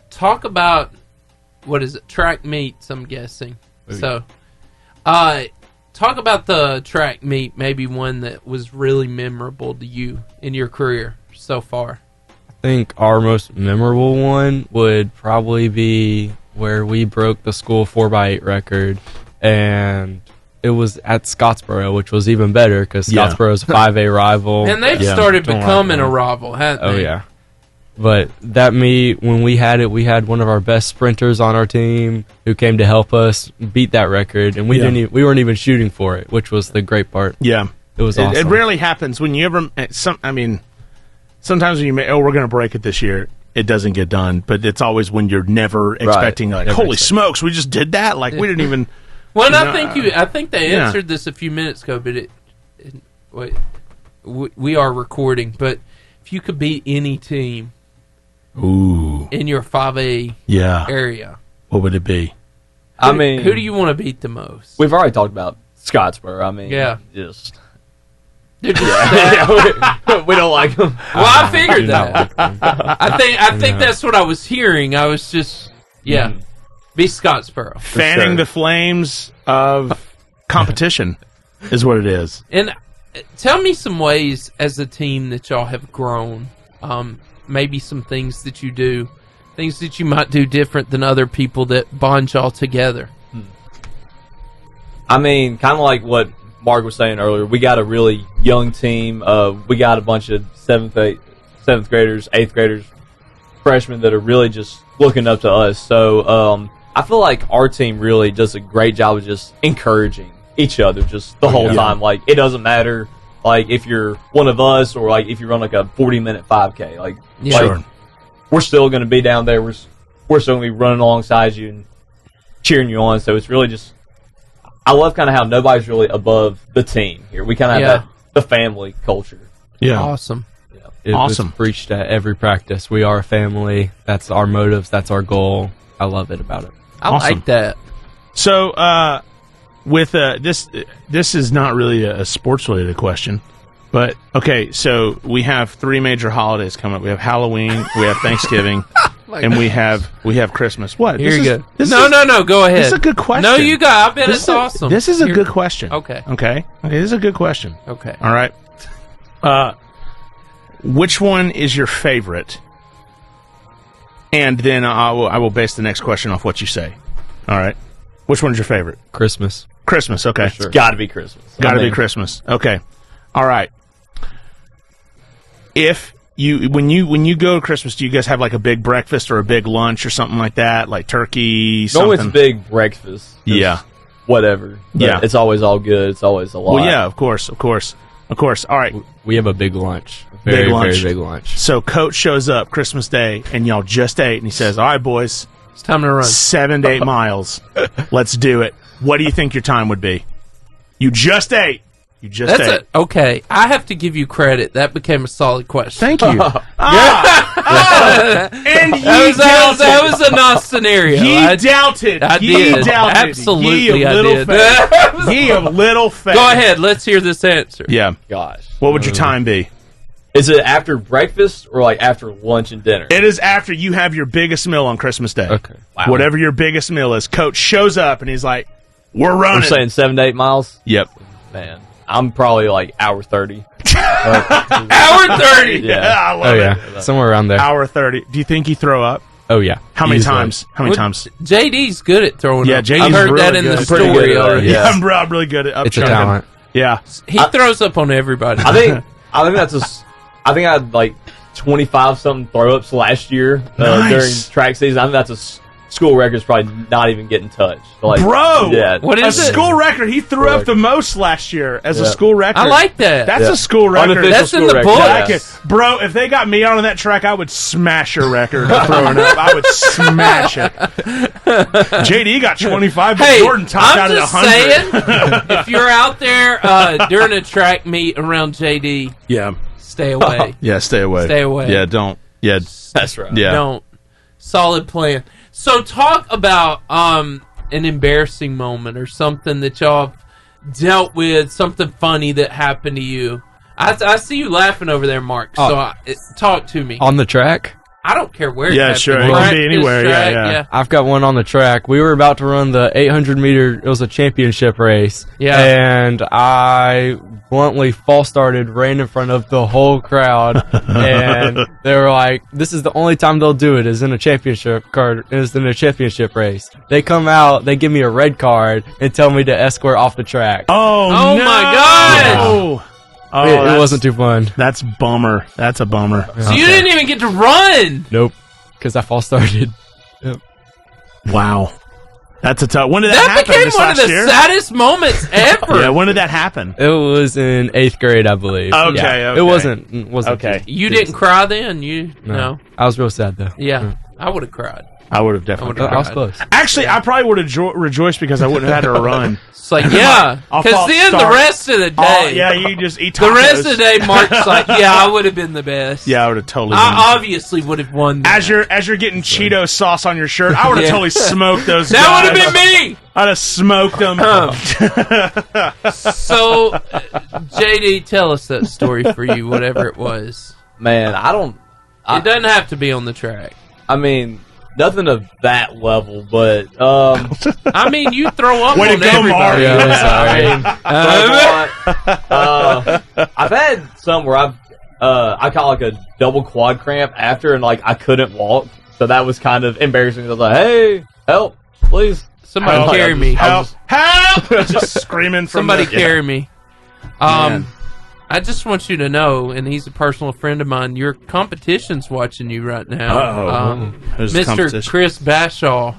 Talk about, what is it, track meets, I'm guessing. So, talk about the track meet, maybe one that was really memorable to you in your career so far. I think our most memorable one would probably be where we broke the school 4x8 record, and it was at Scottsboro, which was even better because Scottsboro is a 5A rival. And they've started becoming a rival, haven't they? Oh, yeah. But that meet, when we had it, we had one of our best sprinters on our team who came to help us beat that record, and we weren't even shooting for it, which was the great part. Yeah. It was awesome. It rarely happens when you ever... sometimes when you we're going to break it this year, it doesn't get done, but it's always when you're never expecting, like, holy smokes, we just did that? Like, we didn't even... Well, I think they answered this a few minutes ago, but we are recording, but if you could beat any team in your 5A area, what would it be? Who do you want to beat the most? We've already talked about Scottsboro. I mean, just... we don't like them. Well, I figured that. I think that's what I was hearing. I was just, be Scottsboro. Fanning the flames of competition is what it is. And tell me some ways as a team that y'all have grown. Maybe some things that you do, things that you might do different than other people that bond y'all together. I mean, kind of like what Mark was saying earlier, we got a really young team. We got a bunch of 7th graders, 8th graders, freshmen that are really just looking up to us. So I feel like our team really does a great job of just encouraging each other just the whole time. Like, it doesn't matter, like, if you're one of us or, like, if you run, like, a 40-minute 5K. Like, we're still going to be down there. We're still going to be running alongside you and cheering you on. So it's really just... I love kind of how nobody's really above the team here. We kind of have the family culture. Yeah. Awesome. It was preached at every practice. We are a family. That's our motives. That's our goal. I love it about it. I like that. So, with this is not really a sports-related question, but, okay, so we have 3 major holidays coming up. We have Halloween, we have Thanksgiving, and we have Christmas. What? Here you go. No, go ahead. This is a good question. No, you got. I bet it's awesome. This is a good question. Okay. This is a good question. Okay. All right. Which one is your favorite? And then I will base the next question off what you say. All right. Which one's your favorite? Christmas. Christmas. Okay. Sure. It's got to be Christmas. Got to be Christmas. Okay. All right. When you go to Christmas, do you guys have like a big breakfast or a big lunch or something like that, like turkey? Something? No, it's big breakfast. Yeah. Whatever. But it's always all good. It's always a lot. Well, yeah, of course. All right. We have a big lunch. Very big lunch. So Coach shows up Christmas Day, and y'all just ate, and he says, "All right, boys, it's time to run 7 to 8 miles. Let's do it." What do you think your time would be? You just ate. Okay, I have to give you credit. That became a solid question. Thank you. And that was a nice scenario. He doubted. I did. Absolutely, I did. Ye of little faith. Go ahead. Let's hear this answer. Yeah. Gosh. What would your time be? Is it after breakfast or like after lunch and dinner? It is after you have your biggest meal on Christmas Day. Okay. Wow. Whatever your biggest meal is. Coach shows up and he's like, We're running. We're saying 7 to 8 miles. Yep. Man, I'm probably like hour 30. Hour 30. Yeah, I love it. Somewhere around there. Hour 30. Do you think you throw up? Oh yeah. How many Easily. times? How many times? JD's good at throwing up. JD's I've heard really that in good. the Pretty story good. already. Yeah, I'm really good at up It's a chunking. talent. Yeah. He throws up on everybody. I think that's I think I had like 25 something throw ups last year during track season. I think that's a school record's probably not even getting touched. Like, Bro, yeah. What is it? School record. He threw up the most last year as a school record. I like that. That's a school record. Unofficial That's in the school book. record. Bro, if they got me on that track, I would smash your record of throwing up. I would smash it. JD got 25, but Jordan topped out I'm at just 100. saying, if you're out there during a track meet around JD, Yeah. stay away. Yeah, stay away. Stay away. Yeah, don't. Yeah, That's right. yeah. Don't. Solid plan. So talk about an embarrassing moment or something that y'all have dealt with, something funny that happened to you. I see you laughing over there, Mark. So talk to me. On the track? I don't care where. Yeah, it's sure. happening. It can be Practice anywhere. track, Yeah. I've got one on the track. We were about to run the 800-meter. It was a championship race. Yeah. And I bluntly false started, ran in front of the whole crowd, and they were like, "This is the only time they'll do it. Is in a championship race." They come out, they give me a red card, and tell me to escort off the track. Oh no. my gosh! Oh, It wasn't too fun. That's bummer. That's a bummer. So you didn't even get to run. Nope, because I false started. Yep. Wow. That's a tough. When did that That happen? became This one of last the year? saddest moments ever. Yeah, when did that happen? It was in 8th grade, I believe. Okay, Yeah. okay. It wasn't Okay. You didn't cry then? No. I was real sad though. Yeah, I would have cried. I would have definitely. I was close. Actually, I probably would have rejoiced because I wouldn't have had to run. It's like, yeah, I'll because false then start. the rest of the day, Yeah, you just eat the tacos. rest of the day, Mark's like, yeah, I would have been the best. Yeah, I would have totally. I obviously would have won. That. As you're getting Cheeto sauce on your shirt, I would have Yeah. totally smoked those. That guys. would have been me. I'd have smoked them. So, JD, tell us that story for you, whatever it was. Man, It doesn't have to be on the track. I mean, nothing of that level, but I mean, you throw up Way to on go, everybody. Mark. I've had some where I caught like a double quad cramp after, and like I couldn't walk, so that was kind of embarrassing. I was like, "Hey, help, please!" Somebody Help. carry me. Help! Just screaming from Somebody the, carry me. Man. I just want you to know, and he's a personal friend of mine, your competition's watching you right now. Who's the Mr. competition? Chris Bashaw,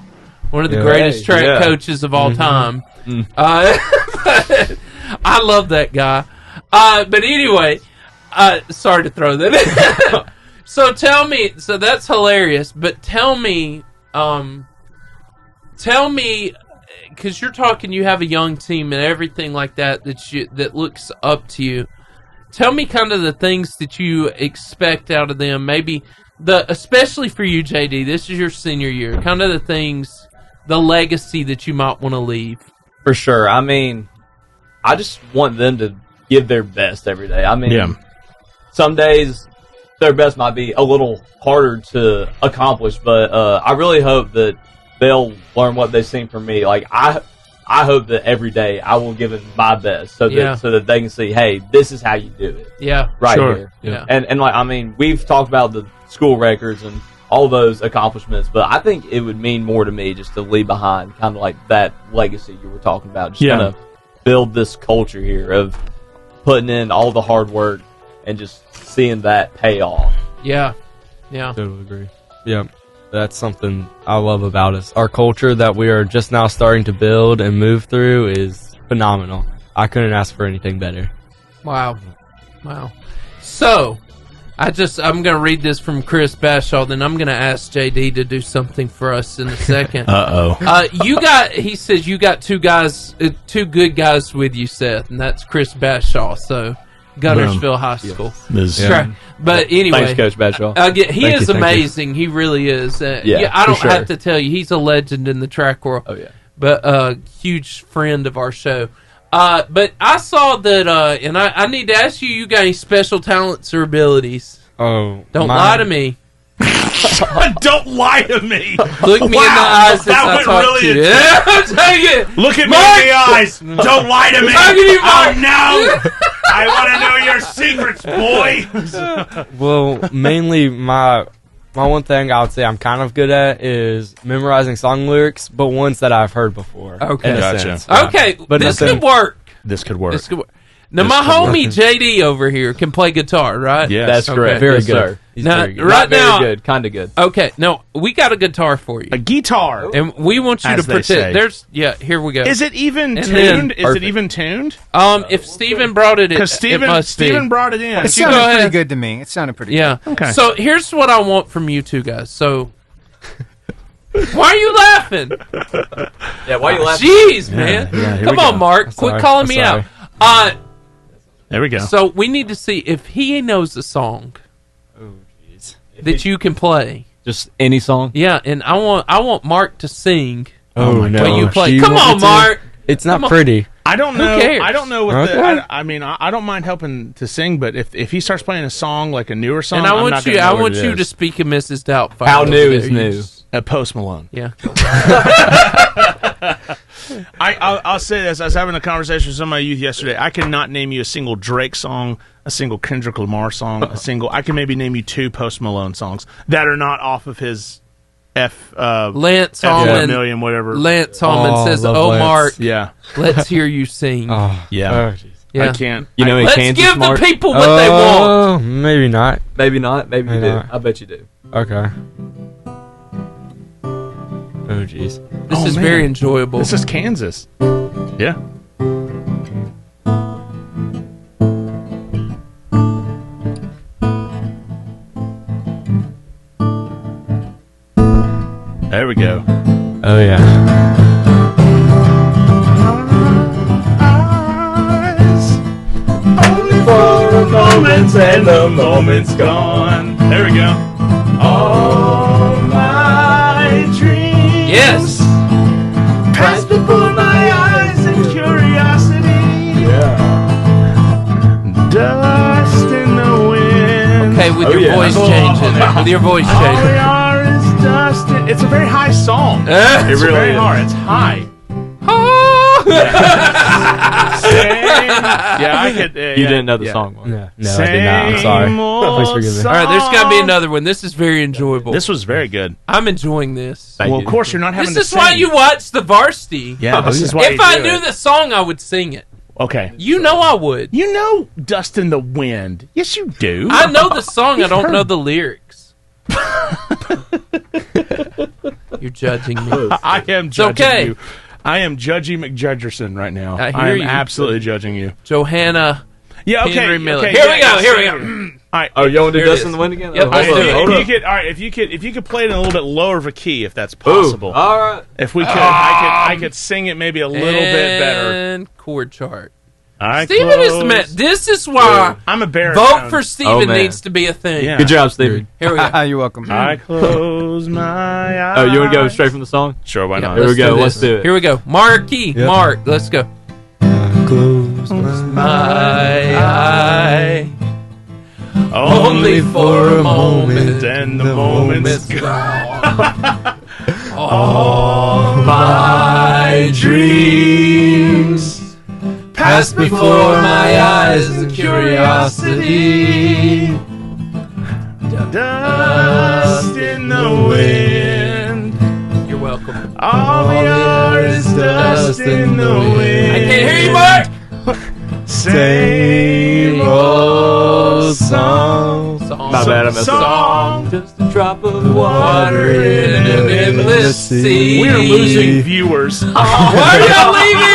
one of the Yeah. greatest track Yeah. coaches of all time. I love that guy. But anyway, sorry to throw that in. So tell me, so that's hilarious, but tell me, because you're talking, you have a young team and everything like that that looks up to you. Tell me kind of the things that you expect out of them. Maybe especially for you, JD. This is your senior year. Kind of the things, the legacy that you might want to leave. For sure. I mean, I just want them to give their best every day. I mean, some days their best might be a little harder to accomplish, but I really hope that they'll learn what they've seen from me. Like I hope that every day I will give it my best, so that they can see, hey, this is how you do it. Yeah, right Sure. here. Yeah. And like, I mean, we've talked about the school records and all those accomplishments, but I think it would mean more to me just to leave behind kind of like that legacy you were talking about. Just kind of build this culture here of putting in all the hard work and just seeing that pay off. Yeah. Totally agree. Yeah, that's something I love about us. Our culture that we are just now starting to build and move through is phenomenal. I couldn't ask for anything better. Wow. So, I'm going to read this from Chris Bashaw, then I'm going to ask JD to do something for us in a second. He says you got two good guys with you, Seth, and that's Chris Bashaw, so Guntersville High School. But anyway, Thanks, Coach Badshaw. he is amazing. He really is. I don't have to tell you, he's a legend in the track world. Oh, yeah. But a huge friend of our show. But I saw that, and I need to ask you, you got any special talents or abilities? Oh, Don't lie to me. Don't lie to me. Look me in the eyes. That went really yeah, I'm telling you. Look at Mark! me in the eyes. Don't lie to me. You, oh no! I want to know your secrets, boy. Well, mainly my one thing I would say I'm kind of good at is memorizing song lyrics, but ones that I've heard before. Okay, in a gotcha. sense. Okay, but this nothing- could work. This could work. This could work. Now, my homie JD over here can play guitar, right? Yes. That's correct. Very Yes, good. sir. He's Now, very good. right Not now, very good. Kind of good. Okay, no, we got a guitar for you, A guitar. and we want you As to they pretend. say. There's, here we go. Is it even And tuned? then- Is it Perfect. even tuned? If Steven brought it, Because it must Steven be. brought it in. It you sounded go pretty ahead. good to me. It sounded pretty Yeah. good. Okay. So here's what I want from you two guys. So, why are you laughing? Yeah, why are you laughing? Jeez, man. yeah, here Come we on, go. Mark. Quit sorry. calling I'm me sorry. out. There we go. So we need to see if he knows the song that you can play. Just any song? Yeah, and I want Mark to sing Oh, no. when you play. Do Come want on, me to? Mark. It's not Come on. pretty. I don't know. cares? I don't know what Okay. I don't mind helping to sing, but if he starts playing a song like a newer song, And I I'm want not you. gonna know I what want it you is. to speak of Mrs. Doubtfire. How over new there. is You new? just- Post Malone. Yeah. I'll say this. I was having a conversation with some of my youth yesterday. I cannot name you a single Drake song, a single Kendrick Lamar song, I can maybe name you 2 Post Malone songs that are not off of his Lance F Allman. million, whatever. Lance Allman says, love "Oh, Lance. Mark, Yeah. let's hear you sing." Oh, Yeah. oh, jeez. Yeah. I can't. You know, in Let's Kansas, give Mark? the people what they want. Oh, maybe not. Maybe not. Maybe you Maybe do. not. I bet you do. Okay. Oh, jeez. This Oh, is man. very enjoyable. This is Kansas. Yeah. There we go. Oh, yeah. Only for a moment, and the moment's gone. There we go. All my dreams. Yes. Pass before my eyes in curiosity. Yeah. Dust in the wind. Okay, with Oh, your yeah. voice changing. With your voice All we changing. are is dust. It's a very high song. Eh? It's It really very is. hard. It's high. Yeah, I could. You didn't know the song, Mark. No, I did not. I'm sorry. Please forgive me. All right, there's got to be another one. This is very enjoyable. This was very good. I'm enjoying this. Thank Well, you. of course, you're not having This to is why sing. you watch the Varsity. Yeah, this is why If you I do knew it. the song, I would sing it. Okay. You know I would. You know Dust in the Wind. Yes, you do. I know the song. I don't know the lyrics. You're judging me. I am judging okay. you. I am judging McJudgerson right now. I hear I am you. absolutely judging you. Johanna. Yeah, okay. Henry Miller. Okay, Here yeah, we go. yeah, Here we yeah. go. All right. Oh, you want to Here do it Dust is. in the Wind again? Yep, Oh, let's hold do on, it. hold If on. you could, all right. If you could play it in a little bit lower of a key, if that's Ooh, possible. all right. If we could, I could sing it maybe a little bit better. And chord chart. I Steven is close- the man. This is why I'm a baritone. vote for Steven man. needs to be a thing. Yeah. Good job, Stevie. Here we go. You're welcome. I close my eyes. Oh, you want to go straight from the song? Sure, why Yeah, not? Here we let's go. do Let's this. do it. Here we go. Marky Yep. Mark. Let's go. Close My eye. Only for a moment, and the moment's gone. All my dreams pass before my eyes in curiosity. Dust in the wind. You're welcome. All we are is dust in the wind. I can't hear you, Mark. Same old song. My bad, I messed up. Song. Just a drop of Water in an endless sea. We are losing viewers. Why are y'all leaving?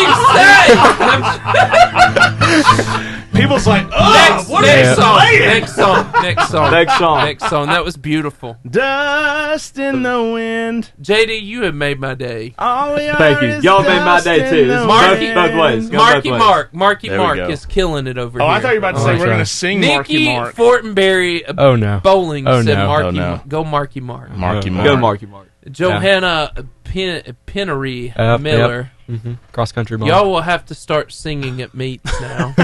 People's like, Next, what next are song. they playing? Next song. Next song. Next song. Next song. That was beautiful. Dust in the wind. JD, you have made my day. All we are Thank you. is Y'all made my dust day, in too. the This is Marky- both ways. Go Marky both ways. Mark. Marky There we Mark go. is killing it over Oh, here. I thought you were about to say we're going to sing Marky Nikki Mark. Fortenberry Oh, no. Bowling Oh, said no. Marky Oh, no. Mark. Go Marky Mark. Marky Oh, Mark. Go, Marky Mark. Johanna Pennery Yep, Miller. Cross country ball. Y'all will have to start singing at meets now.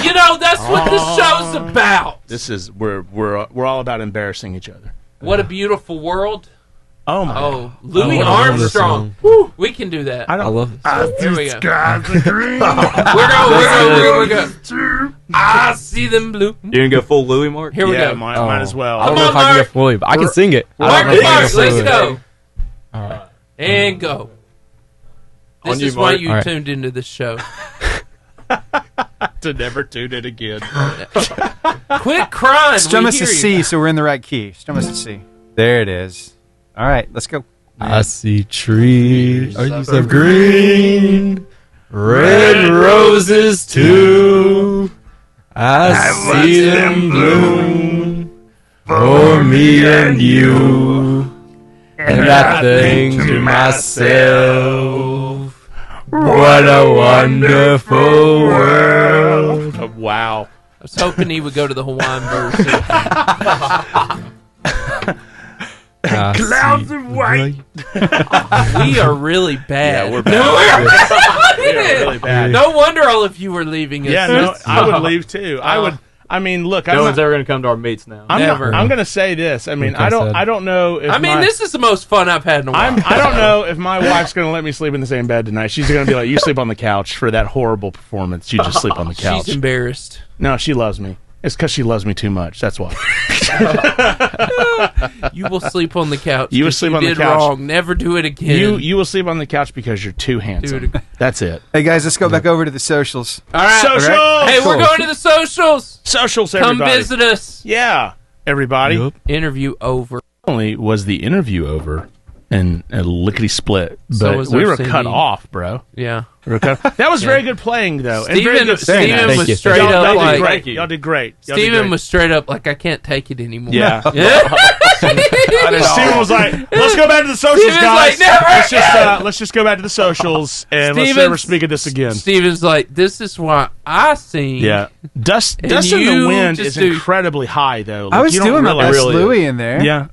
You know, that's what this show's about. This is we're all about embarrassing each other. What a Beautiful World. Oh my! Oh, Louis I love this Armstrong. song. We can do that. I love this. Here we go. We're going. I see them blue. You gonna go full Louis, Mark? Here we Yeah, go. might as well. I don't Come know on, if I can Mark. get fully, but I can sing it. Mark, let's go. All right. And go. This On you, is why Mark. you All right. tuned into this show. To never tune it again. Quit crying. Strum We us a hear you. C, so we're in the right key. Strum us a C. There it is. All right, let's go. I see trees of green, red roses too. I see them bloom for me and you. And I think to myself, what a wonderful world. Oh, wow. I was hoping he would go to the Hawaiian version. Clouds of white. We are really bad. Yeah, we're bad. We are really bad. No wonder all of you were leaving us. Yeah, no, I would leave too. I would. I mean, look, No one's ever gonna come to our meets now. Never. I'm going to say this. I mean, Like I I don't know if this is the most fun I've had in a while. I don't know if my wife's going to let me sleep in the same bed tonight. She's going to be like, "You sleep on the couch for that horrible performance. You just sleep on the couch." She's embarrassed. No, she loves me. It's because she loves me too much. That's why. You will sleep on the couch. You will 'cause sleep on the did couch. Wrong. Never do it again. You will sleep on the couch because you're too handsome. That's it. Hey, guys, let's go back over to the socials. All right. Socials! Hey, we're going to the socials. Socials, Come everybody. visit us. Yeah, everybody. Yup. Interview over. Not only was the interview over and a lickety split, So but was we our were singing. cut off, bro. Yeah. We were cut off. That was very good playing, though. And very good Steven singing. was Thank you. straight Y'all up did like. great. Y'all did great. Y'all did Steven great. was straight up like, I can't take it anymore. Yeah. Yeah. Steven was like, "Let's go back to the socials, Steven's guys. like, "Never Let's just go back to the socials and let's Steven's- never speak of this again." Steven's like, this is why I sing. Yeah, dust And in the you wind just is do- incredibly high, though. I Like, was you don't doing my realize- best Louis in there. Yeah.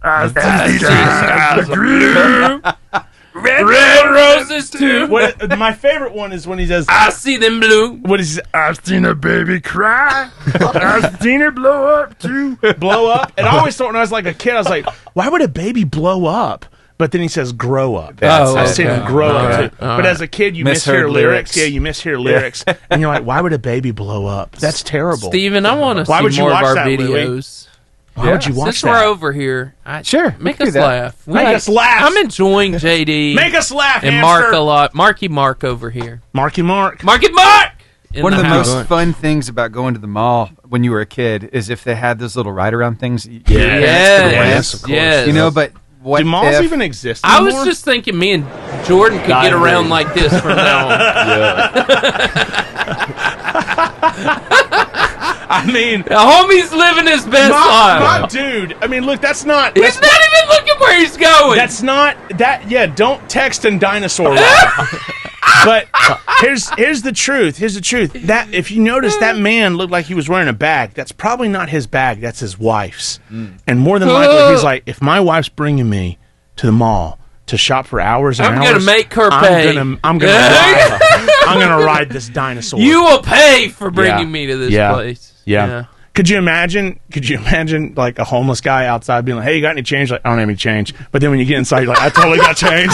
Red roses too. What, my favorite one is when he says, I see them blue. "What is? I've seen a baby cry. I've seen her blow up too. Blow up." And I always thought when I was like a kid, I was like, "Why would a baby blow up?" But then he says, "Grow up." Oh, I've seen him okay. grow All up right. too. But as a kid, you Misheard mishear lyrics. lyrics. Yeah, you mishear lyrics, and you're like, "Why would a baby blow up? That's terrible." Steven, I want to Why would see you more of watch our that, Louis? videos. Why would you watch Since that? we're over here, Sure, we make can do us that. laugh. Make us laugh. I'm enjoying JD. Make us laugh, and hamster. Mark a lot. Marky Mark over here. Marky Mark. Marky Mark. In One of the house. most fun things about going to the mall when you were a kid is if they had those little ride-around things. Yes, of course. yes. You know, but what Do malls if, even exist I anymore? was just thinking me and Jordan could get around like this from now on. I mean, The homie's living his best my life. dude. I mean, look, that's not. He's not even looking where he's going. That's not that. Yeah, don't text and dinosaur ride. But here's the truth. Here's the truth. That if you notice, that man looked like he was wearing a bag. That's probably not his bag. That's his wife's. And more than likely, he's like, if my wife's bringing me to the mall to shop for hours and I'm hours, gonna make her pay. I'm gonna ride this dinosaur. You will pay for bringing Yeah. me to this Yeah. place. Yeah. Could you imagine like a homeless guy outside being like, "Hey, you got any change?" Like, "I don't have any change." But then when you get inside, you're like, "I totally got change."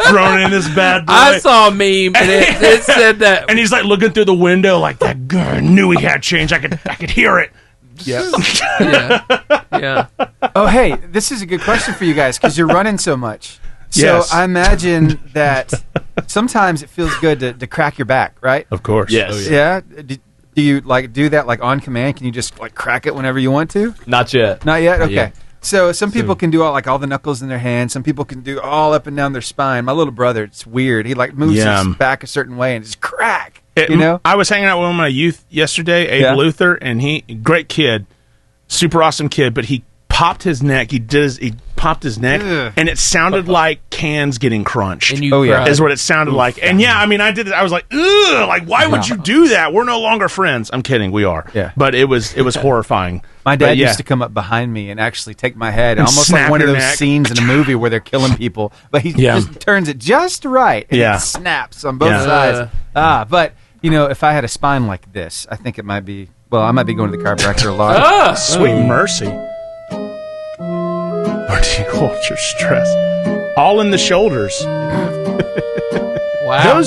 Thrown in this bad boy. I saw a meme and it said that. And he's like looking through the window like, "That guy knew he had change. I could hear it." Yeah. Yeah. Oh, hey, this is a good question for you guys because you're running so much. So Yes. I imagine that sometimes it feels good to crack your back, right? Of course. Yes. Yeah. Do you like do that like on command? Can you just like crack it whenever you want to? Not yet. Not yet. Okay. yet. So some people can do all the knuckles in their hands. Some people can do all up and down their spine. My little brother, it's weird. He like moves Yeah. his back a certain way and just crack. It- you know? I was hanging out with one of my youth yesterday, Abe Yeah. Luther, and he great kid, super awesome kid, but he popped his neck. He popped his neck, Ugh. and it sounded like cans getting crunched. And you Oh, yeah. cried. is what it sounded like. And yeah, I mean, I did it. I was like, ugh, like, why would you do that? We're no longer friends. I'm kidding. We are. Yeah. But it was horrifying. My dad But yeah. used to come up behind me and actually take my head, And almost snap like one of your those neck. scenes in a movie where they're killing people. But he Yeah. just turns it just right, and Yeah. it snaps on both Yeah. sides. But you know, if I had a spine like this, I think it might be. Well, I might be going to the chiropractor a lot. Ah! Sweet mercy. culture stress. All in the shoulders. Wow.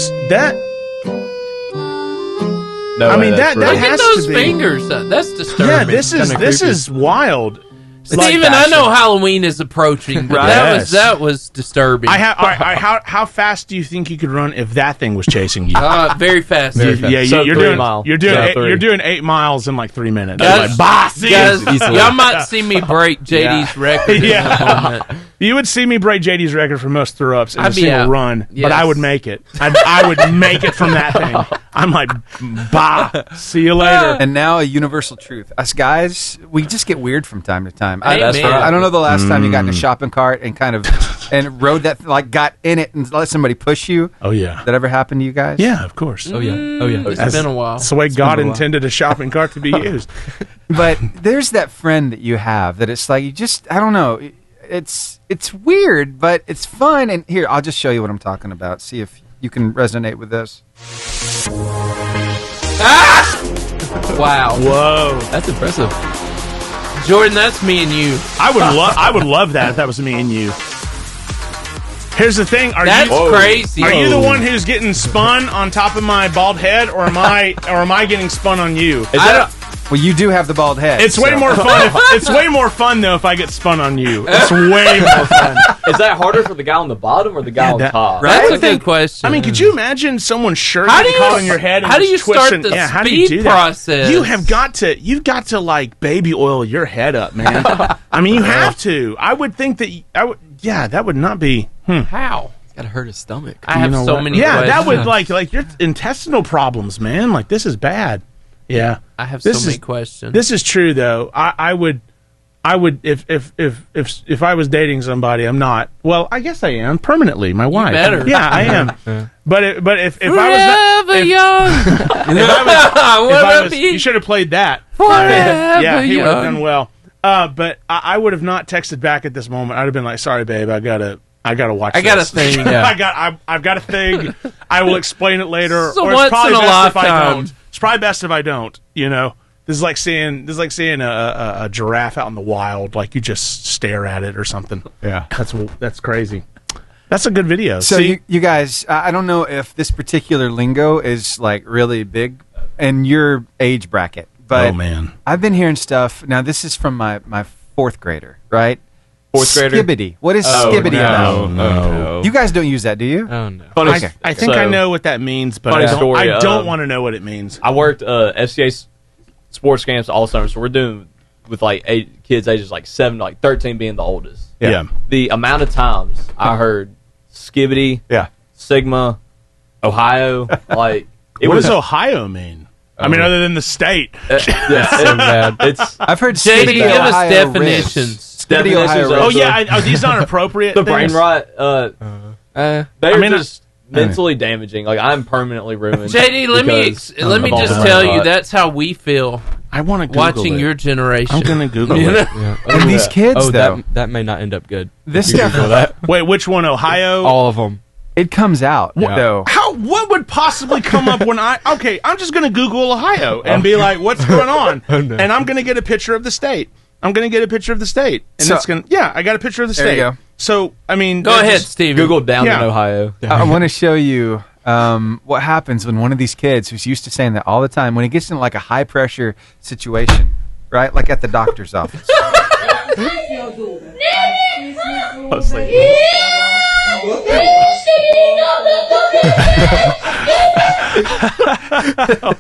I mean, that Look has at those to be. fingers. That's disturbing. Yeah, this is wild. Steven, I know Halloween is approaching, but that was disturbing. How fast do you think you could run if that thing was chasing you? Very fast. Yeah, you're doing 8 miles in like 3 minutes. Guys, y'all might see me break JD's record. Yeah, you would see me break JD's record for most throw-ups in a single run, but I would make it. I would make it from that thing. I'm like, bah, see you later. And now a universal truth: us guys, we just get weird from time to time. I That's right. don't know the last time you got in a shopping cart and kind of and rode that, like, got in it and let somebody push you. Oh yeah, that ever happened to you guys? Yeah, of course. Oh yeah. It's been a while. That's the way God intended a shopping cart to be used. But there's that friend that you have that it's like you just, I don't know, it's weird, but it's fun. And here, I'll just show you what I'm talking about. See if you can resonate with this. Wow. Whoa, That's impressive. Jordan, that's me and you. I would love that if that was me and you. Here's the thing: That's crazy. Are you the one who's getting spun on top of my bald head, or am I getting spun on you? Well, you do have the bald head. It's way more fun. It's way more fun though if I get spun on you. It's way more fun. Is that harder for the guy on the bottom or the guy on top? That's a good question. I mean, could you imagine someone's shirt getting caught on your head? And How do you just twisting? start the how do you speed do that? process? You've got to like baby oil your head up, man. I mean, you have to. I would think that that would not be. How? Gotta hurt his stomach. I have so many Yeah, questions. that would like your intestinal problems, man. Like this is bad. Yeah, I have so many questions. This is true though. I would if I was dating somebody, I'm not. Well, I guess I am permanently. My wife. better. Yeah, I am. But if I was Forever young. you should have played that. Forever Yeah, he would have young. done well. But I would have not texted back at this moment. I'd have been like, "Sorry, babe, I gotta watch. I got this. a thing. I've got a thing. I will explain it later. So or it's once probably in a best if I lifetime. don't. It's probably best if I don't. You know, this is like seeing a giraffe out in the wild. Like you just stare at it or something. Yeah, that's crazy. That's a good video. So you guys, I don't know if this particular lingo is like really big in your age bracket, but oh man, I've been hearing stuff. Now this is from my fourth grader, right? Fourth grader? Skibbity. What is skibbity about? No. You guys don't use that, do you? Oh no. I think I know what that means, but Funny I story, don't want to know what it means. I worked FCA sports camps all summer, so we're doing with like kids ages like 7 to like 13 being the oldest. Yeah. The amount of times I heard skibbity, Sigma, Ohio, like What does Ohio mean? I mean, other than the state. It's so bad. I've heard JD, skibbity give us Ohio definitions. Definitions Oh yeah, are these not appropriate? the brain things? rot. They're just mentally damaging. Like I'm permanently ruined. JD, let me just tell you that's how we feel. I want to Google watching it. your generation. I'm gonna Google it. And these kids, though, that may not end up good. this stuff, Wait, which one? Ohio? All of them. it comes out though. What would possibly come up when I'm just gonna Google Ohio and be like, what's going on? And I'm gonna get a picture of the state. And So- it's gonna I got a picture of the There state. you go. So I mean, Go ahead, Steven. Google down in Yeah. Ohio. I want to show you what happens when one of these kids who's used to saying that all the time, when he gets in like a high pressure situation, right? Like at the doctor's office.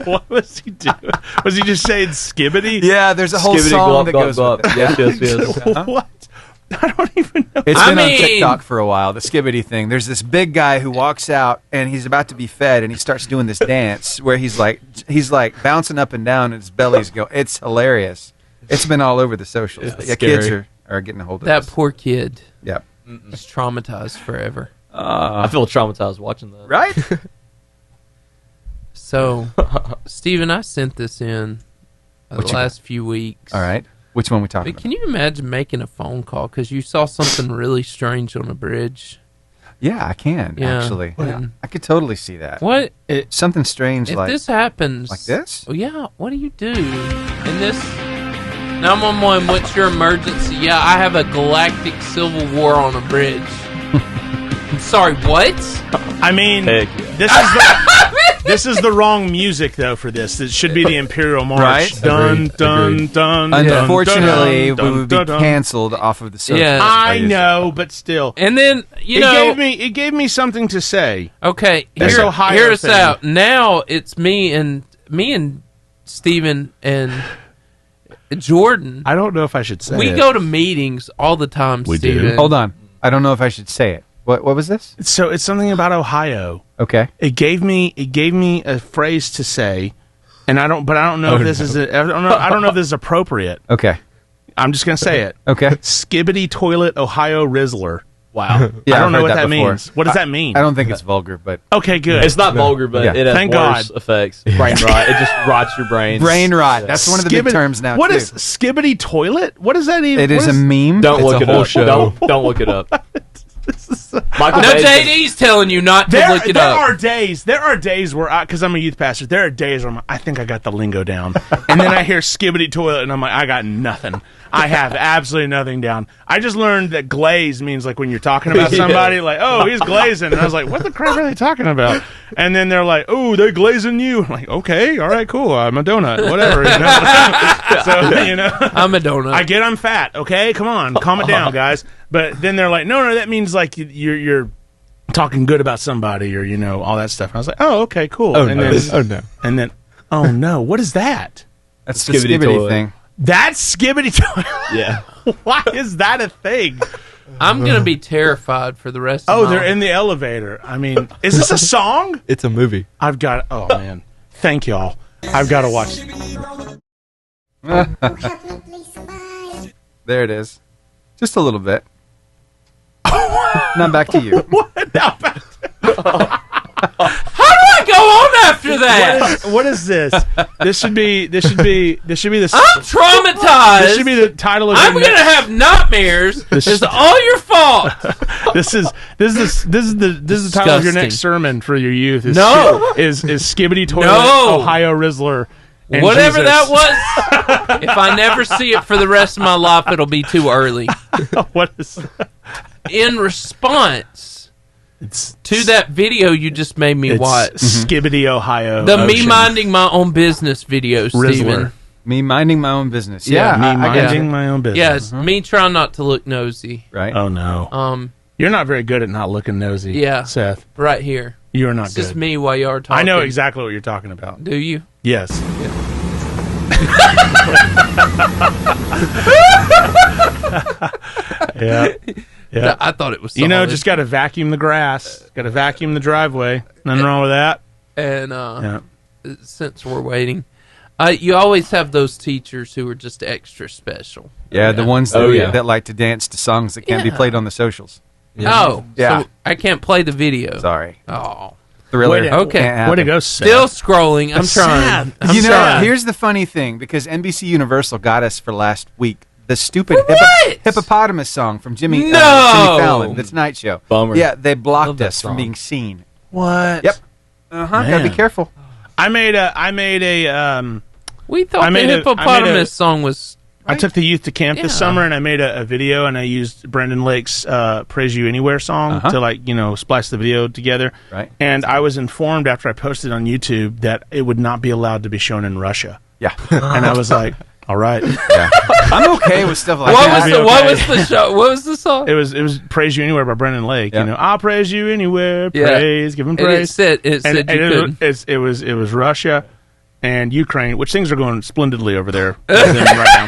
What was he doing? Was he just saying skibbity? Yeah, there's a whole Skibbity song glop, that glop, goes glop. with it. Yes. What? I don't even know. It's I been on mean- TikTok for a while, the skibbity thing. There's this big guy who walks out and he's about to be fed and he starts doing this dance where he's like bouncing up and down and his belly's going. It's hilarious. It's been all over the socials. It's Yeah, kids scary. are getting a hold of That this. poor kid Yeah. is traumatized forever. I feel traumatized watching that. Right? So, Steven, I sent this in the What you last few weeks. All right. Which one we talking But about? can you imagine making a phone call because you saw something really strange on a bridge? Yeah, I can, Yeah. actually. And- I could totally see that. What Something strange if like this happens? like this? Oh yeah. What do you do? And this 911, what's your emergency? Yeah, I have a galactic civil war on a bridge. Sorry, what? I mean, this is the wrong music though for this. It should be the Imperial March. Right? Dun dun dun. Unfortunately, dun, we would be dun, dun. canceled off of the service. Yeah. I know, but still. And then it gave me something to say. Okay, This Ohio hear us thing. out. Now it's me and Steven and Jordan. I don't know if I should say We it. go to meetings all the time, Steven. Hold on. I don't know if I should say it. What was this? So it's something about Ohio. Okay. It gave me a phrase to say, and I don't know if this is I don't know if this is appropriate. Okay. I'm just gonna say it. Okay. Skibbity toilet Ohio Rizzler. Wow. Yeah, I don't I've know heard what that before. means. What does that mean? I don't think it's vulgar, but Okay, good. It's not vulgar, but Yeah. it has Thank worse God. effects. Brain rot. It just rots your brain. brain rot. That's one of the big Skibbity- terms now. What too. is skibbity toilet? What does that even? It is what a meme. Don't It's look a it whole up. show. Don't look it up. Michael No, Bay's JD's telling you not to look it there up. There are days where, because I'm a youth pastor, there are days where I think I got the lingo down. And then I hear skibbity toilet, and I'm like, I got nothing. I have absolutely nothing down. I just learned that glaze means like when you're talking about somebody, like, oh, he's glazing. And I was like, what the crap are they talking about? And then they're like, oh, they're glazing you. I'm like, okay, all right, cool. I'm a donut, whatever. You know? So, you know. I'm a donut. I get I'm fat, okay? Come on, calm it down, guys. But then they're like, no, that means like you're talking good about somebody or, you know, all that stuff. And I was like, oh, okay, cool. Oh, and no. then, Oh, no. And then, oh, no, what is that? That's the Skibbity skibbity toilet. thing. That's skibbity toilet. Yeah. Why is that a thing? I'm going to be terrified for the rest of Oh, my they're life. in the elevator. I mean, is this a song? It's a movie. I've got, oh, man. Thank y'all. I've got to watch. There it is. Just a little bit. Now back to you. What? Now back How do I go on after that? What is this? This should be the. I'm traumatized. This should be the title of. I'm your going to have nightmares. It's all your fault. This is the title of your next Disgusting. sermon for your youth. Is No. is Skibbity Toilet No. Ohio Rizzler. and Whatever Jesus. that was, if I never see it for the rest of my life, it'll be too early. What is? In response to that video you just made me watch, Skibbity Ohio. the me Ocean. minding my own business video, Rizzler. Steven. Me minding my own business. Yeah, Yeah, Me I get minding you. my own business. Yes, me trying not to look nosy. Right. Oh no. You're not very good at not looking nosy. Yeah. Seth. Right here. You're not It's good. just me while you are talking. I know exactly what you're talking about. Do you? Yes. Yeah. Yeah. I thought it was You know, solid. just got to vacuum the grass. Got to vacuum the driveway. Nothing wrong with that. And Yeah. since we're waiting, you always have those teachers who are just extra special. Yeah, the ones that, Oh, yeah. that like to dance to songs that can't be Yeah. played on the socials. Oh, Yeah. so I can't play the video. Sorry. Oh, Thriller. Way to- Okay. Can't happen. Way to go, Seth. still scrolling. I'm That's trying. sad. I'm You know, trying. here's the funny thing, because NBC Universal got us for last week. The stupid What? hippopotamus song from Jimmy No! Fallon, the Tonight Show. Bummer. Yeah, they blocked Love that us from song. being seen. What? Yep. Gotta be Man. careful. I made a we thought I the made a- hippopotamus song was. I took the youth to camp this Yeah. summer, and I made a video, and I used Brendan Lake's "Praise You Anywhere" song to splice the video together. Right. And I was informed after I posted on YouTube that it would not be allowed to be shown in Russia, Yeah. and I was like, "All right." Yeah. I'm okay with stuff like What that. was be the What okay. was the show? What was the song? It was "Praise You Anywhere" by Brendan Lake. Yeah. You know, I'll praise you anywhere. Yeah. Praise, give him And praise. it said you could. It was Russia and Ukraine, which things are going splendidly over there right now.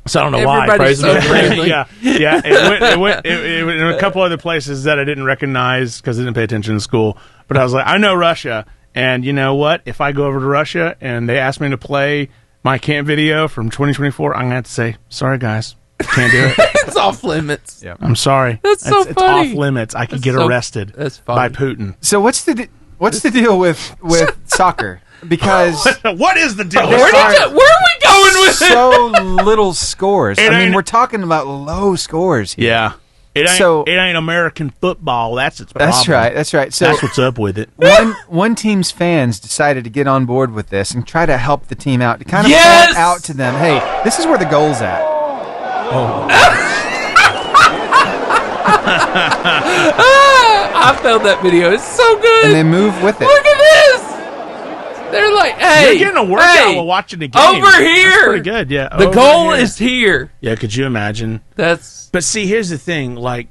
So I don't know why. Everybody's so friendly. yeah. It went in a couple other places that I didn't recognize because I didn't pay attention in school. But I was like, I know Russia, and you know what? If I go over to Russia and they ask me to play my camp video from 2024, I'm gonna have to say, sorry guys, can't do it. It's off limits. Yeah. I'm sorry. That's so It's funny. off limits. I could That's get so- arrested that's by funny. Putin. So what's the deal with soccer? Because What is the deal? Where are we going with it? so little scores. It I mean, ain't- we're talking about low scores here. Yeah. It ain't American football. That's its problem. That's right. So that's what's up with it. One team's fans decided to get on board with this and try to help the team out, to kind of point out to them, hey, this is where the goal's at. Oh. I found that video. It's so good. And they move with it. Look at this. They're like, hey. You're getting a workout while watching the game. Over here. That's pretty good, yeah. The goal is here. Yeah, could you imagine? But see, here's the thing. Like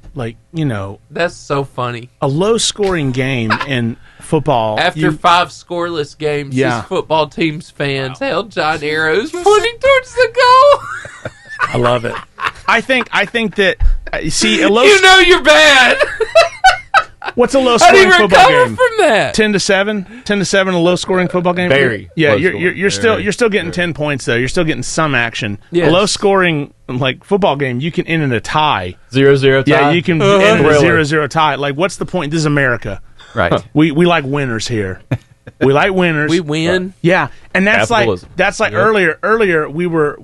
that's so funny. A low-scoring game in football. After 5 scoreless games, these football team's fans held giant arrows pointing towards the goal. I love it. I think that see a low. You're bad. What's a low-scoring football game? From that? 10-7, 10-7, a low-scoring football game. Very. Yeah, you're still getting 10 points though. You're still getting some action. Yes. A low-scoring football game, you can end in a tie. 0-0 tie. Yeah, you can end in a 0-0 tie. Like, what's the point? This is America, right? We like winners here. We like winners. We win. Yeah, and that's capitalism. Earlier we were.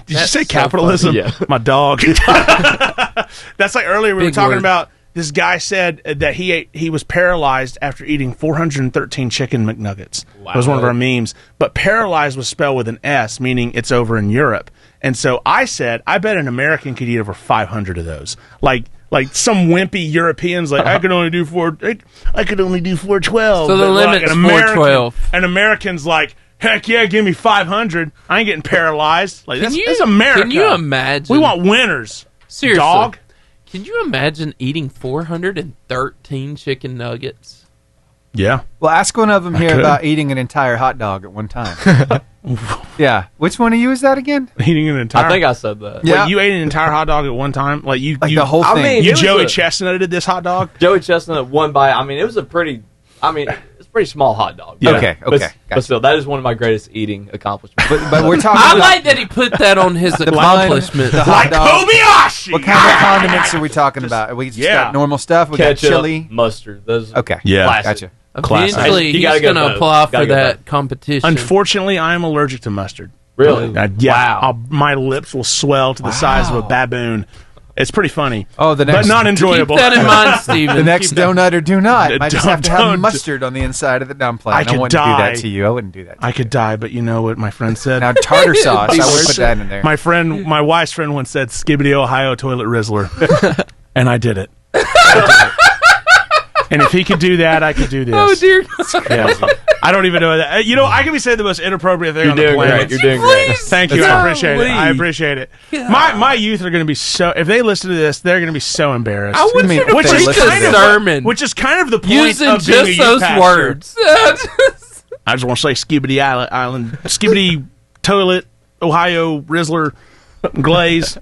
Did you say capitalism? Yeah. My dog. That's like earlier we were talking about. This guy said that he was paralyzed after eating 413 chicken McNuggets. Wow. It was one of our memes. But paralyzed was spelled with an S, meaning it's over in Europe. And so I said, I bet an American could eat over 500 of those. Like some wimpy Europeans, like I could only do 412. So the limit's 412. And Americans like, heck yeah, give me 500. I ain't getting paralyzed. Like that's America. Can you imagine? We want winners. Seriously. Dog. Can you imagine eating 413 chicken nuggets? Yeah. Well, ask one of them here about eating an entire hot dog at one time. Yeah. Which one of you is that again? Eating an entire... I think I said that. Yeah. Wait, you ate an entire hot dog at one time? Like the whole thing? I mean, you Joey Chestnutted this hot dog? Joey Chestnut, one bite. I mean, it was a pretty... it's a pretty small hot dog. Yeah. Okay. But still, that is one of my greatest eating accomplishments. But we're talking I like that he put that on his accomplishment. The hot dog. Kobayashi! What kind of condiments are we talking about? Are we just got normal stuff? We Ketchup, got chili? Mustard. Those Okay. Yeah. classic. Gotcha. Eventually, he's going to apply for that competition. Unfortunately, I am allergic to mustard. Really? Wow. My lips will swell to the size of a baboon. It's pretty funny. Oh, but not enjoyable. Keep that in mind, Steven. The next donut or do not. Might just have to have mustard on the inside of the dumpling. I wouldn't do that to you. I wouldn't do that to you. I could die, but you know what my friend said? Now, tartar sauce, I would put that in there. My wife's friend once said, Skibbity Ohio toilet rizzler. And I did it. And if he could do that, I could do this. Oh, dear God. Yeah. I don't even know that. I can be saying the most inappropriate thing on the planet. You're doing great. Thank you. I appreciate it. I appreciate it. My youth are going to be so... If they listen to this, they're going to be so embarrassed. I want you to preach a sermon. Which is kind of the point using of being just a youth those pastor. words. I just want to say Skibbity Island. Skibbity toilet, Ohio, Rizzler, Glaze.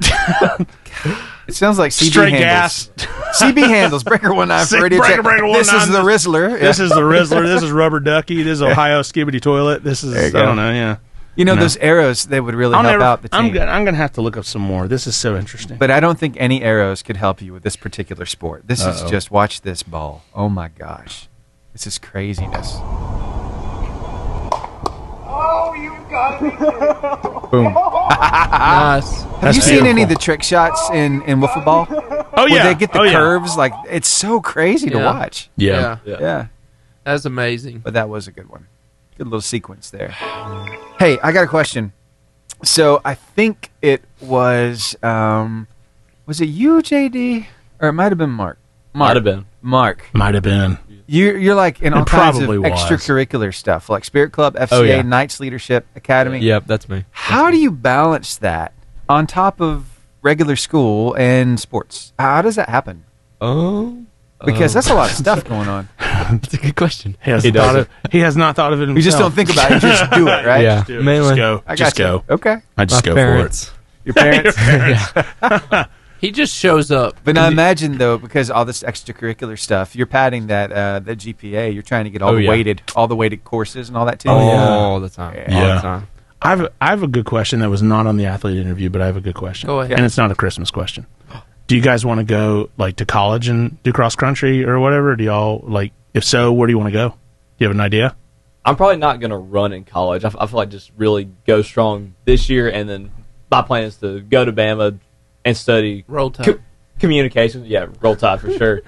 It sounds like CB Straight handles. gas. CB handles. Breaker 19 for radio check. This is the Rizzler. This is the Rizzler. This is Rubber Ducky. This is Ohio Skibbity toilet. This is, I don't know, yeah. You know, those arrows, they would really help out the team. I'm going to have to look up some more. This is so interesting. But I don't think any arrows could help you with this particular sport. This is just, watch this ball. Oh, my gosh. This is craziness. Oh, you got me. Boom. Nice. Have you seen any of the trick shots in wiffle ball? Oh, yeah. Where they get the curves? Like, it's so crazy to watch. Yeah. That's amazing. But that was a good one. Good little sequence there. Hey, I got a question. So I think it was it you, JD? Or it might have been Mark. Might have been. Mark. Might have been. You're like in all kinds of probably was. extracurricular stuff, like Spirit Club, FCA, Knights Leadership Academy. Yep, that's me. How do you balance that on top of regular school and sports? How does that happen? Because that's a lot of stuff going on. That's a good question. He has not thought of it himself. You just don't think about it. You just do it, right? Yeah. Mainly. Just go. Okay. I just go parents. for it. Your parents? Yeah. He just shows up. But now imagine, though, because all this extracurricular stuff, you're padding that GPA. You're trying to get all the weighted courses and all that, too. All the time. Yeah. All the time. I have a good question that was not on the athlete interview, but I have a good question. Go ahead. And it's not a Christmas question. Do you guys want to go to college and do cross country or whatever? Do y'all if so, where do you want to go? Do you have an idea? I'm probably not going to run in college. I feel like just really go strong this year, and then my plan is to go to Bama and study Roll Tide. communications. Yeah, Roll Tide for sure.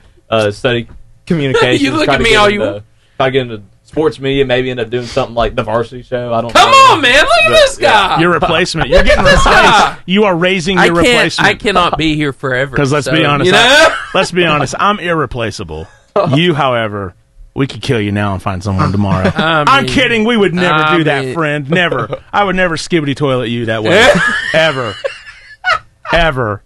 Study communications. You look at me all you want. Try to get into sports media, maybe end up doing something like the Varsity Show. I don't Come know. on, man. Look at this guy. Your replacement. You're getting replaced. You are raising your replacement. I cannot be here forever. Because let's be honest. Let's be honest. I'm irreplaceable. You, however, we could kill you now and find someone tomorrow. I'm kidding. We would never do that, friend. Never. I would never skibbity toilet you that way. Ever. Ever.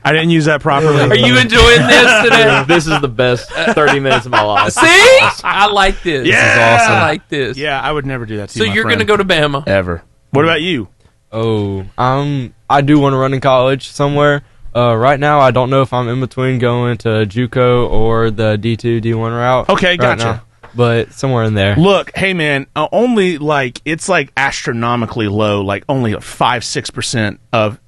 I didn't use that properly. Are you enjoying this today? This is the best 30 minutes of my life. See? I like this. Yeah. This is awesome. I like this. Yeah, I would never do that to you, So you're going to go to Bama? Ever. What about you? Oh, I do want to run in college somewhere. Right now, I don't know if I'm in between going to JUCO or the D2, D1 route. Okay, gotcha. Now, but somewhere in there. Look, hey man, only it's astronomically low, only 5-6% of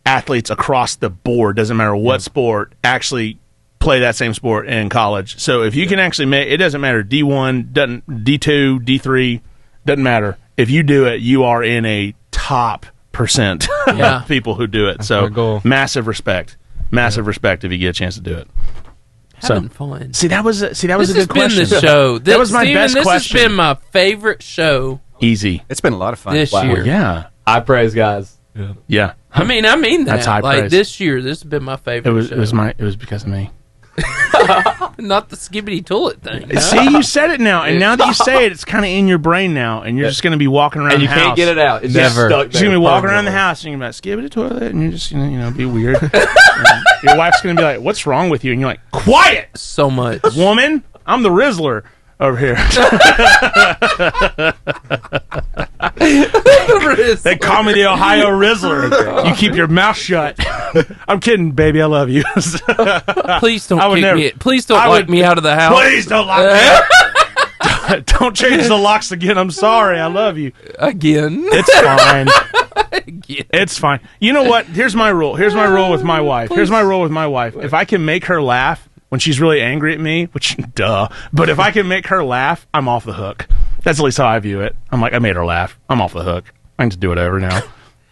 athletes across the board, doesn't matter what sport, actually play that same sport in college. So if you can actually make it, doesn't matter D1, D2, D3, doesn't matter. If you do it, you are in a top percent of people who do it. That's so massive respect if you get a chance to do it. Having fun. See, that was a good question. This has been the show. That was my best this question. This has been my favorite show. Easy. It's been a lot of fun this year. Yeah. High praise, guys. Yeah. I mean that. That's high praise. This year, this has been my favorite show. It was because of me. Not the skibbity toilet thing. No. See, you said it now, and now that you say it, it's kind of in your brain now, and you're just going to be walking around and the you house. can't get it out. It's Never. just stuck You're there going to be walking around the permanently. house, thinking about skibbity toilet, and you're just going to be weird. And your wife's going to be like, "What's wrong with you?" And you're like, "Quiet, so much, woman. I'm the Rizzler over here." They call me the Ohio Rizzler. You keep your mouth shut. I'm kidding, baby. I love you. Please don't kick me. Please don't lock me out of the house. Please don't lock me out. Don't change the locks again. I'm sorry. I love you. Again. It's fine. It's fine. You know what? Here's my rule. Here's my rule with my wife. If I can make her laugh when she's really angry at me, which, duh, but if I can make her laugh, I'm off the hook. That's at least how I view it. I'm like, I made her laugh. I'm off the hook. I can just do whatever now.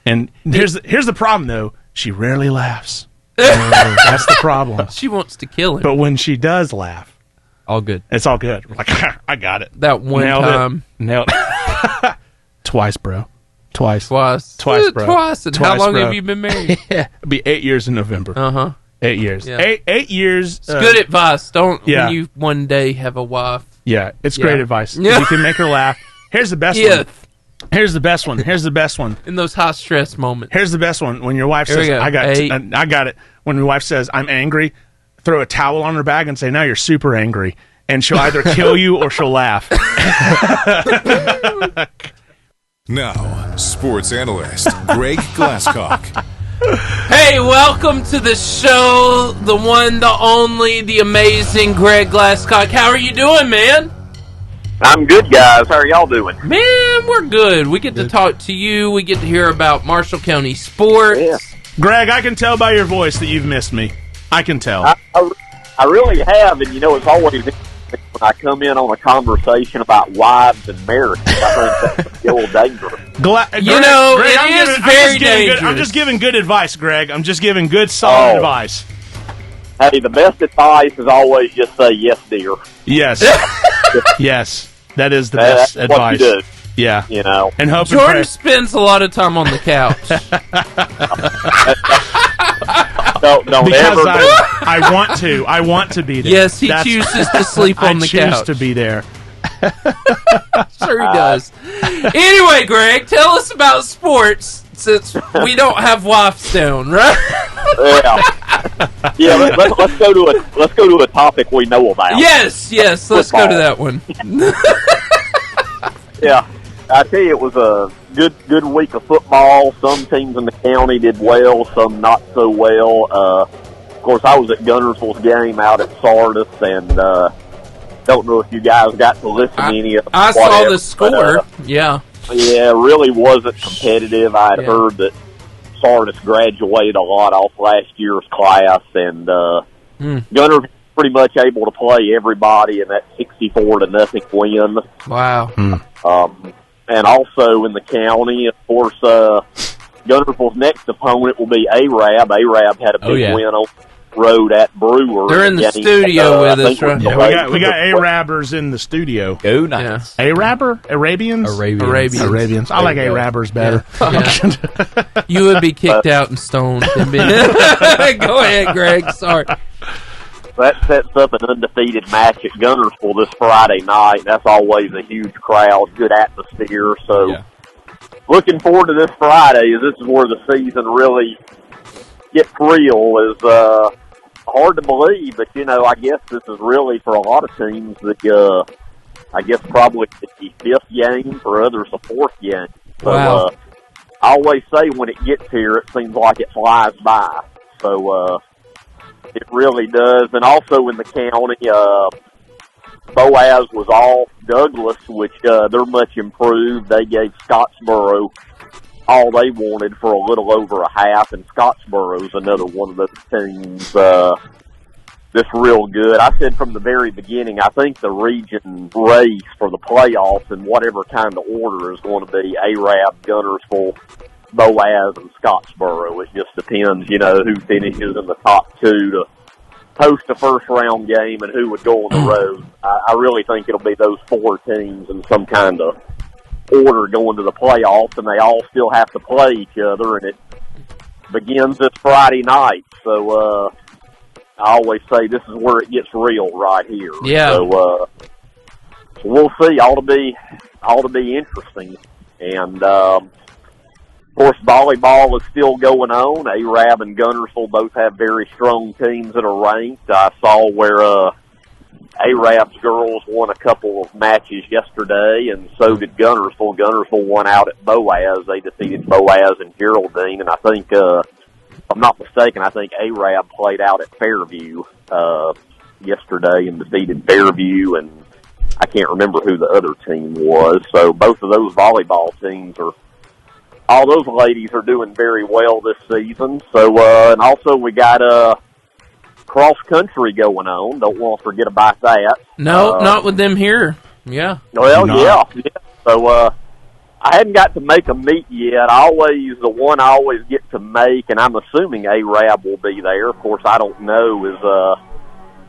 And here's the problem, though. She rarely laughs. That's the problem. She wants to kill him. But when she does laugh, all good. It's all good. We're like, I got it. That one time. Nailed it. Twice, bro. Twice, bro. Twice. And how long have you been married? It'll be 8 years in November. 8 years. Yeah. 8 years. It's good advice. Don't when you one day have a wife. Yeah, it's great advice. If you can make her laugh. Here's the best one. Here's the best one. In those high stress moments. Here's the best one. When your wife says, I got it. When your wife says, I'm angry, throw a towel on her back and say, now you're super angry. And she'll either kill you or she'll laugh. Now, sports analyst Greg Glasscock. Hey, welcome to the show. The one, the only, the amazing Greg Glasscock. How are you doing, man? I'm good, guys. How are y'all doing? Man, we're good. We get to talk to you. We get to hear about Marshall County sports. Yeah. Greg, I can tell by your voice that you've missed me. I can tell. I really have, and it's always interesting when I come in on a conversation about wives and marriage. I think that's a little dangerous. Greg, it is very dangerous. I'm just giving good advice, Greg. I'm just giving good, solid advice. Hey, the best advice is always just say yes, dear. Yes. Yes. That is the best that's advice. What you do. Yeah. And hope Jordan spends a lot of time on the couch. Don't because ever. I want to be there. Yes, he chooses to sleep on the couch. I choose to be there. Sure he does. Anyway, Greg, tell us about sports since we don't have wives down, right? Yeah. Let's go to a topic we know about. Yes. Let's go to that one. Yeah, I tell you, it was a good week of football. Some teams in the county did well, some not so well. Of course, I was at Gunnersville's game out at Sardis, and don't know if you guys got to listen to any of it. I saw the score. Yeah, really wasn't competitive. I had heard that Sardis graduated a lot off last year's class, and Gunnersville pretty much able to play everybody in that 64-0 win. Wow. And also in the county, of course, Gunnersville's next opponent will be Arab. Arab had a big win on the road at Brewer. They're in the studio with us, right? Yeah, we got Arabbers in the studio. Go nice. Arabians? Arabians. I like Arabbers better. Yeah. You would be kicked out and stoned. And go ahead, Greg. Sorry. That sets up an undefeated match at Gunnersville this Friday night. That's always a huge crowd, good atmosphere. So looking forward to this Friday, as this is where the season really gets real. Is hard to believe, but, I guess this is really, for a lot of teams, I guess probably the fifth game, for others the fourth game. So I always say when it gets here, it seems like it flies by. So it really does. And also in the county, Boaz was off. Douglas, which they're much improved. They gave Scottsboro all they wanted for a little over a half, and Scottsboro's another one of those teams that's real good. I said from the very beginning, I think the region race for the playoffs in whatever kind of order is going to be Arab, Gunnersville, Boaz, and Scottsboro. It just depends, who finishes in the top two to host a first-round game and who would go on the road. I really think it'll be those four teams in some kind of order going to the playoffs, and they all still have to play each other, and it begins this Friday night. So I always say this is where it gets real right here. Yeah. So we'll see. Ought to be interesting. And of course, volleyball is still going on. Arab and Gunnersville both have very strong teams that are ranked. I saw where Arab's girls won a couple of matches yesterday, and so did Gunnersville. Gunnersville won out at Boaz. They defeated Boaz and Geraldine, and I think, if I'm not mistaken, I think Arab played out at Fairview yesterday and defeated Fairview, and I can't remember who the other team was. So both of those volleyball teams all those ladies are doing very well this season. So, and also we got cross country going on. Don't want to forget about that. No, not with them here. Yeah. Well, yeah. So I hadn't got to make a meet yet. The one I always get to make, and I'm assuming Arab will be there. Of course, I don't know.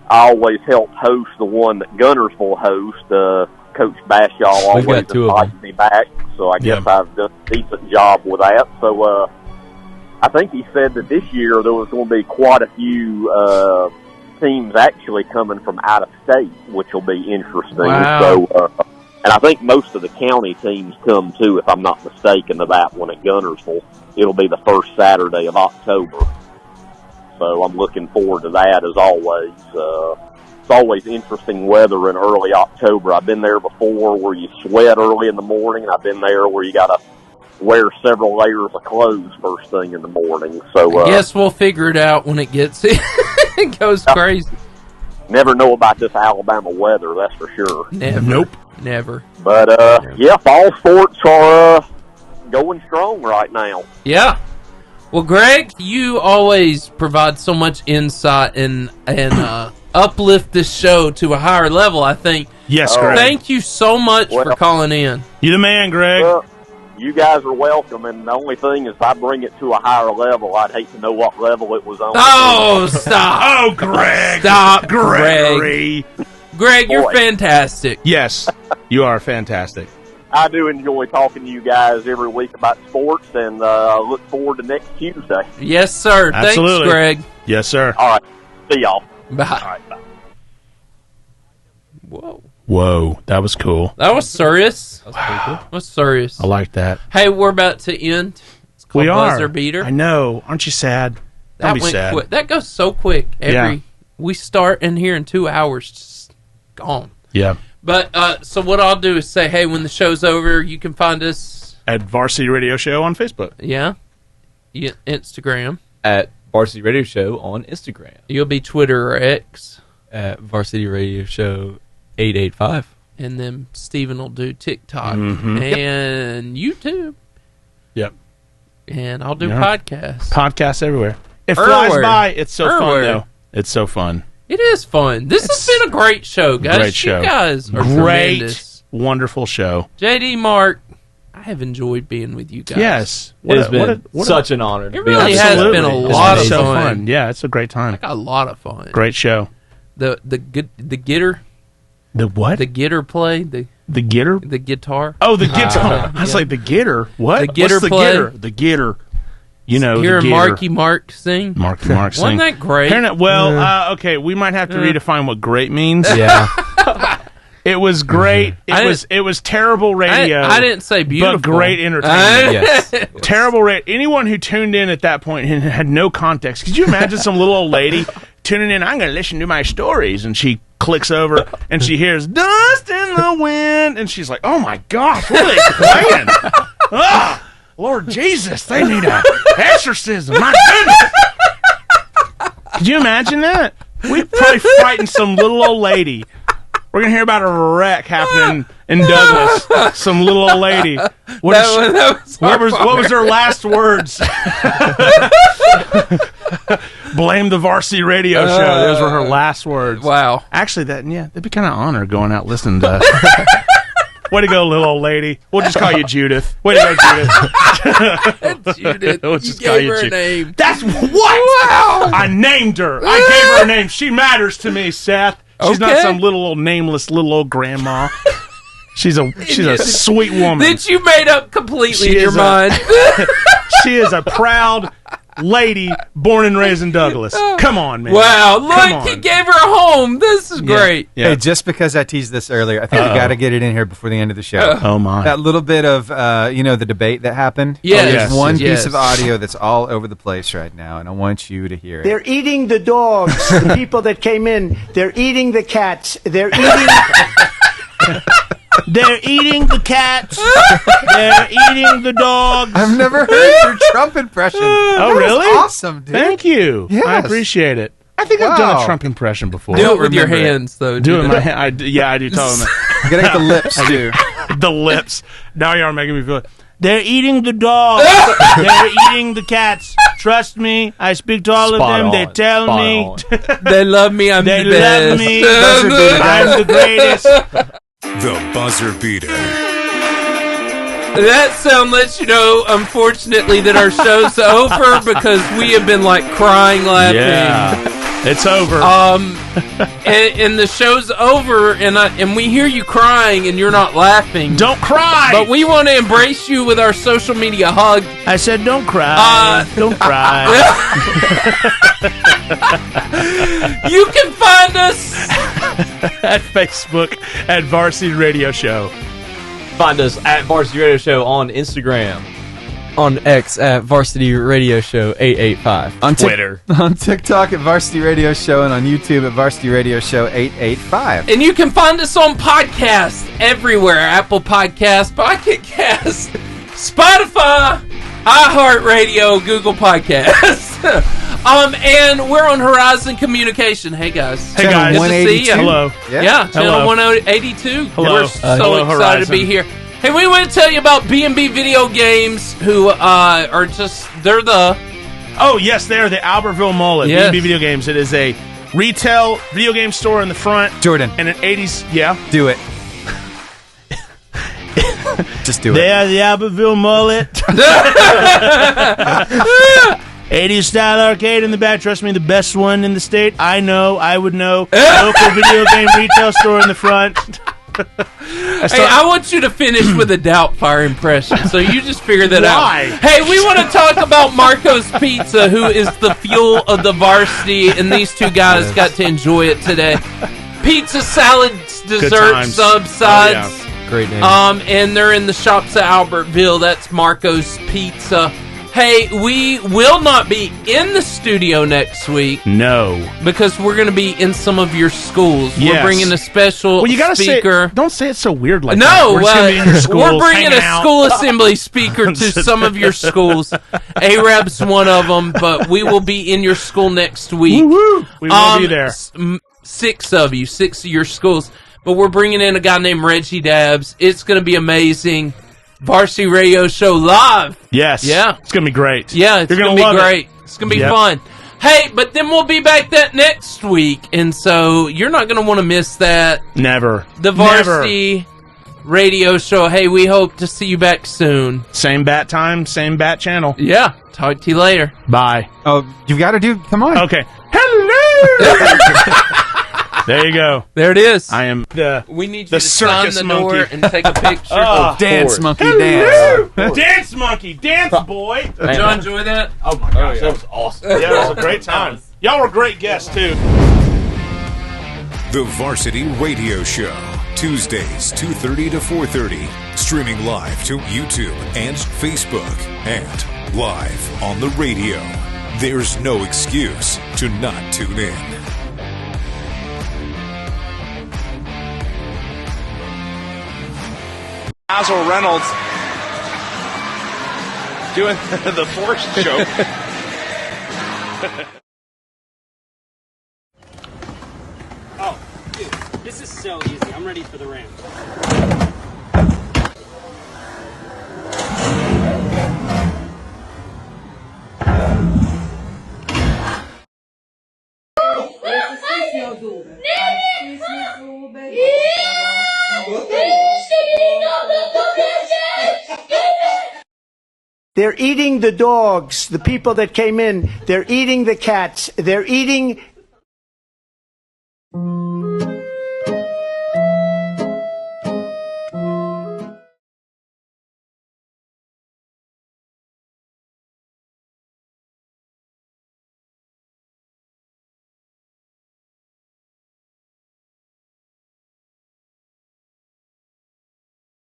I always help host the one that Gunnersville hosts. Coach Bashaw always invites me back, so I guess I've done a decent job with that. So I think he said that this year there was going to be quite a few teams actually coming from out of state, which will be interesting. Wow. So, and I think most of the county teams come too, if I'm not mistaken, to that one at Gunnersville. It'll be the first Saturday of October. So I'm looking forward to that as always. It's always interesting weather in early October. I've been there before where you sweat early in the morning, and I've been there where you got to wear several layers of clothes first thing in the morning. So I guess we'll figure it out when it gets it goes crazy. Never know about this Alabama weather, that's for sure. Never. Never. But fall sports are going strong right now. Yeah. Well, Greg, you always provide so much insight and uplift this show to a higher level, I think. Yes, Greg. Thank you so much for calling in. You the man, Greg. You guys are welcome, and the only thing is if I bring it to a higher level, I'd hate to know what level it was on. Oh, stop. Oh, Greg. Stop, Gregory. Greg, you're fantastic. Yes, you are fantastic. I do enjoy talking to you guys every week about sports, and look forward to next Tuesday. Yes, sir. Absolutely. Thanks, Greg. Yes, sir. All right. See y'all. Bye. All right, bye. Whoa, that was cool. That was serious. That was serious. I like that. Hey, we're about to end. It's called We are. Buzzer Beater. I know. Aren't you sad? Don't be sad. Quick. That goes so quick. We start in here in 2 hours, just gone. Yeah. But so what I'll do is say, hey, when the show's over, you can find us at Varsity Radio Show on Facebook. Yeah. Instagram. At Varsity Radio Show on Instagram. You'll be Twitter or X. At Varsity Radio Show 885. And then Steven will do TikTok and YouTube. Yep. And I'll do podcasts. Podcasts everywhere. It flies by. It's so fun, though. It's so fun. It is fun. This has been a great show, guys. Great show. You guys are great, tremendous. Wonderful show. JD, Mark, I have enjoyed being with you guys. Yes. It's been such an honor. It really has been a lot of fun. Yeah, it's a great time. I got a lot of fun. Great show. The getter. The what? The getter play. The getter? The guitar. Oh, the guitar. I was like, the getter? What? The getter What's the play? getter? The getter. You know, hearing the Marky Mark sing. Marky Mark sing. Wasn't that great? Okay, we might have to redefine what great means. Yeah. It was great. It was terrible radio. I didn't say beautiful. But great entertainment. Yes. Terrible radio. Anyone who tuned in at that point and had no context. Could you imagine some little old lady tuning in? I'm going to listen to my stories. And she clicks over and she hears dust in the wind. And she's like, oh my gosh, what are they playing? Lord Jesus, they need an exorcism. My goodness. Could you imagine that? We'd probably frighten some little old lady. We're going to hear about a wreck happening in Douglas. Some little old lady. What was her last words? Blame the Varsity Radio Show. Those were her last words. Wow. Actually, that'd be kind of honor going out listening to way to go, little old lady. We'll just call you Judith. Way to go, Judith. Judith. We'll just call gave you her a Judith. name. That's what? Wow. I named her. I gave her a name. She matters to me, Seth. She's not some little old nameless little old grandma. She's a sweet woman that you made up completely in your mind. She is a proud lady born and raised in Douglas. Come on, man. Wow, look, he gave her a home. This is great. Yeah. Hey, just because I teased this earlier, I think we got to get it in here before the end of the show. Oh my! That little bit of the debate that happened. Yes. There's one piece of audio that's all over the place right now, and I want you to hear it. They're eating the dogs. The people that came in. They're eating the cats. They're eating. They're eating the cats. They're eating the dogs. I've never heard your Trump impression. Oh, really? Awesome, dude. Thank you. Yes. I appreciate it. I think I've done a Trump impression before. Do it with your hands, though. Do it with my hand. I do tell them that. You gotta get the lips, too. The lips. Now you are making me feel it. They're eating the dogs. They're eating the cats. Trust me. I speak to all of them. They tell me. They love me. I'm the best. They love me. I'm the greatest. The Buzzer Beater. That sound lets you know, unfortunately, that our show's over because we have been crying laughing. Yeah, it's over. And the show's over, and we hear you crying, and you're not laughing. Don't cry. But we want to embrace you with our social media hug. I said, don't cry. Don't cry. You can find us at Facebook at Varsity Radio Show. Find us at Varsity Radio Show on Instagram. On X at Varsity Radio Show 885. On Twitter. On TikTok at Varsity Radio Show and on YouTube at Varsity Radio Show 885. And you can find us on podcasts everywhere. Apple Podcasts, Pocket Cast, Spotify, iHeartRadio, Google Podcasts. And we're on Horizon Communication. Hey, guys. Hey, guys. Good to see you. Hello. Yeah, channel 182. Hello. We're so excited Horizon. to be here. Hey, we want to tell you about B&B Video Games, who are just, they're the... Oh, yes, they're the Albertville Mullet. Yes. B&B Video Games. It is a retail video game store in the front. Jordan. And an 80s, yeah. Do it. Just do it. They are the Albertville Mullet. 80s style arcade in the back. Trust me, the best one in the state. I know. I would know. Local video game retail store in the front. I want you to finish with a Doubtfire impression, so you just figure that Why? out. Hey, we want to talk about Marco's Pizza, who is the fuel of the varsity, and these two guys got to enjoy it today. Pizza, salads, desserts, sub sides. Oh, yeah. Great name. And they're in the shops at Albertville. That's Marco's Pizza. Hey, we will not be in the studio next week. No. Because we're going to be in some of your schools. Yes. We're bringing a special Well, you gotta speaker. don't say it so weird like that. No, We're just gonna be in your schools, we're bringing hanging a out. school assembly speaker to some of your schools. Arab's one of them, but we will be in your school next week. Woo-hoo. We will be there. 6 of your schools. But we're bringing in a guy named Reggie Dabbs. It's going to be amazing. Varsity Radio Show live. Yes. Yeah. It's going to be great. Yeah, it's going to be great. It's going to be fun. Hey, but then we'll be back that next week, and so you're not going to want to miss that. Never. The Varsity Radio Show. Hey, we hope to see you back soon. Same bat time, same bat channel. Yeah. Talk to you later. Bye. Oh, you got to do. Come on. Okay. Hello. There you go. There it is. I am We need you the to sign circus the monkey. door and take a picture. Dance, monkey, Hello. dance. Dance, monkey, dance, boy. Did y'all enjoy that? Oh my gosh, that was awesome. Yeah, it was a great time. Y'all were great guests too. The Varsity Radio Show. Tuesdays, 2:30 to 4:30. Streaming live to YouTube and Facebook. And live on the radio. There's no excuse to not tune in. Basil Reynolds doing the forced joke. Oh, dude, this is so easy. I'm ready for the Rams. They're eating the dogs, the people that came in. They're eating the cats. They're eating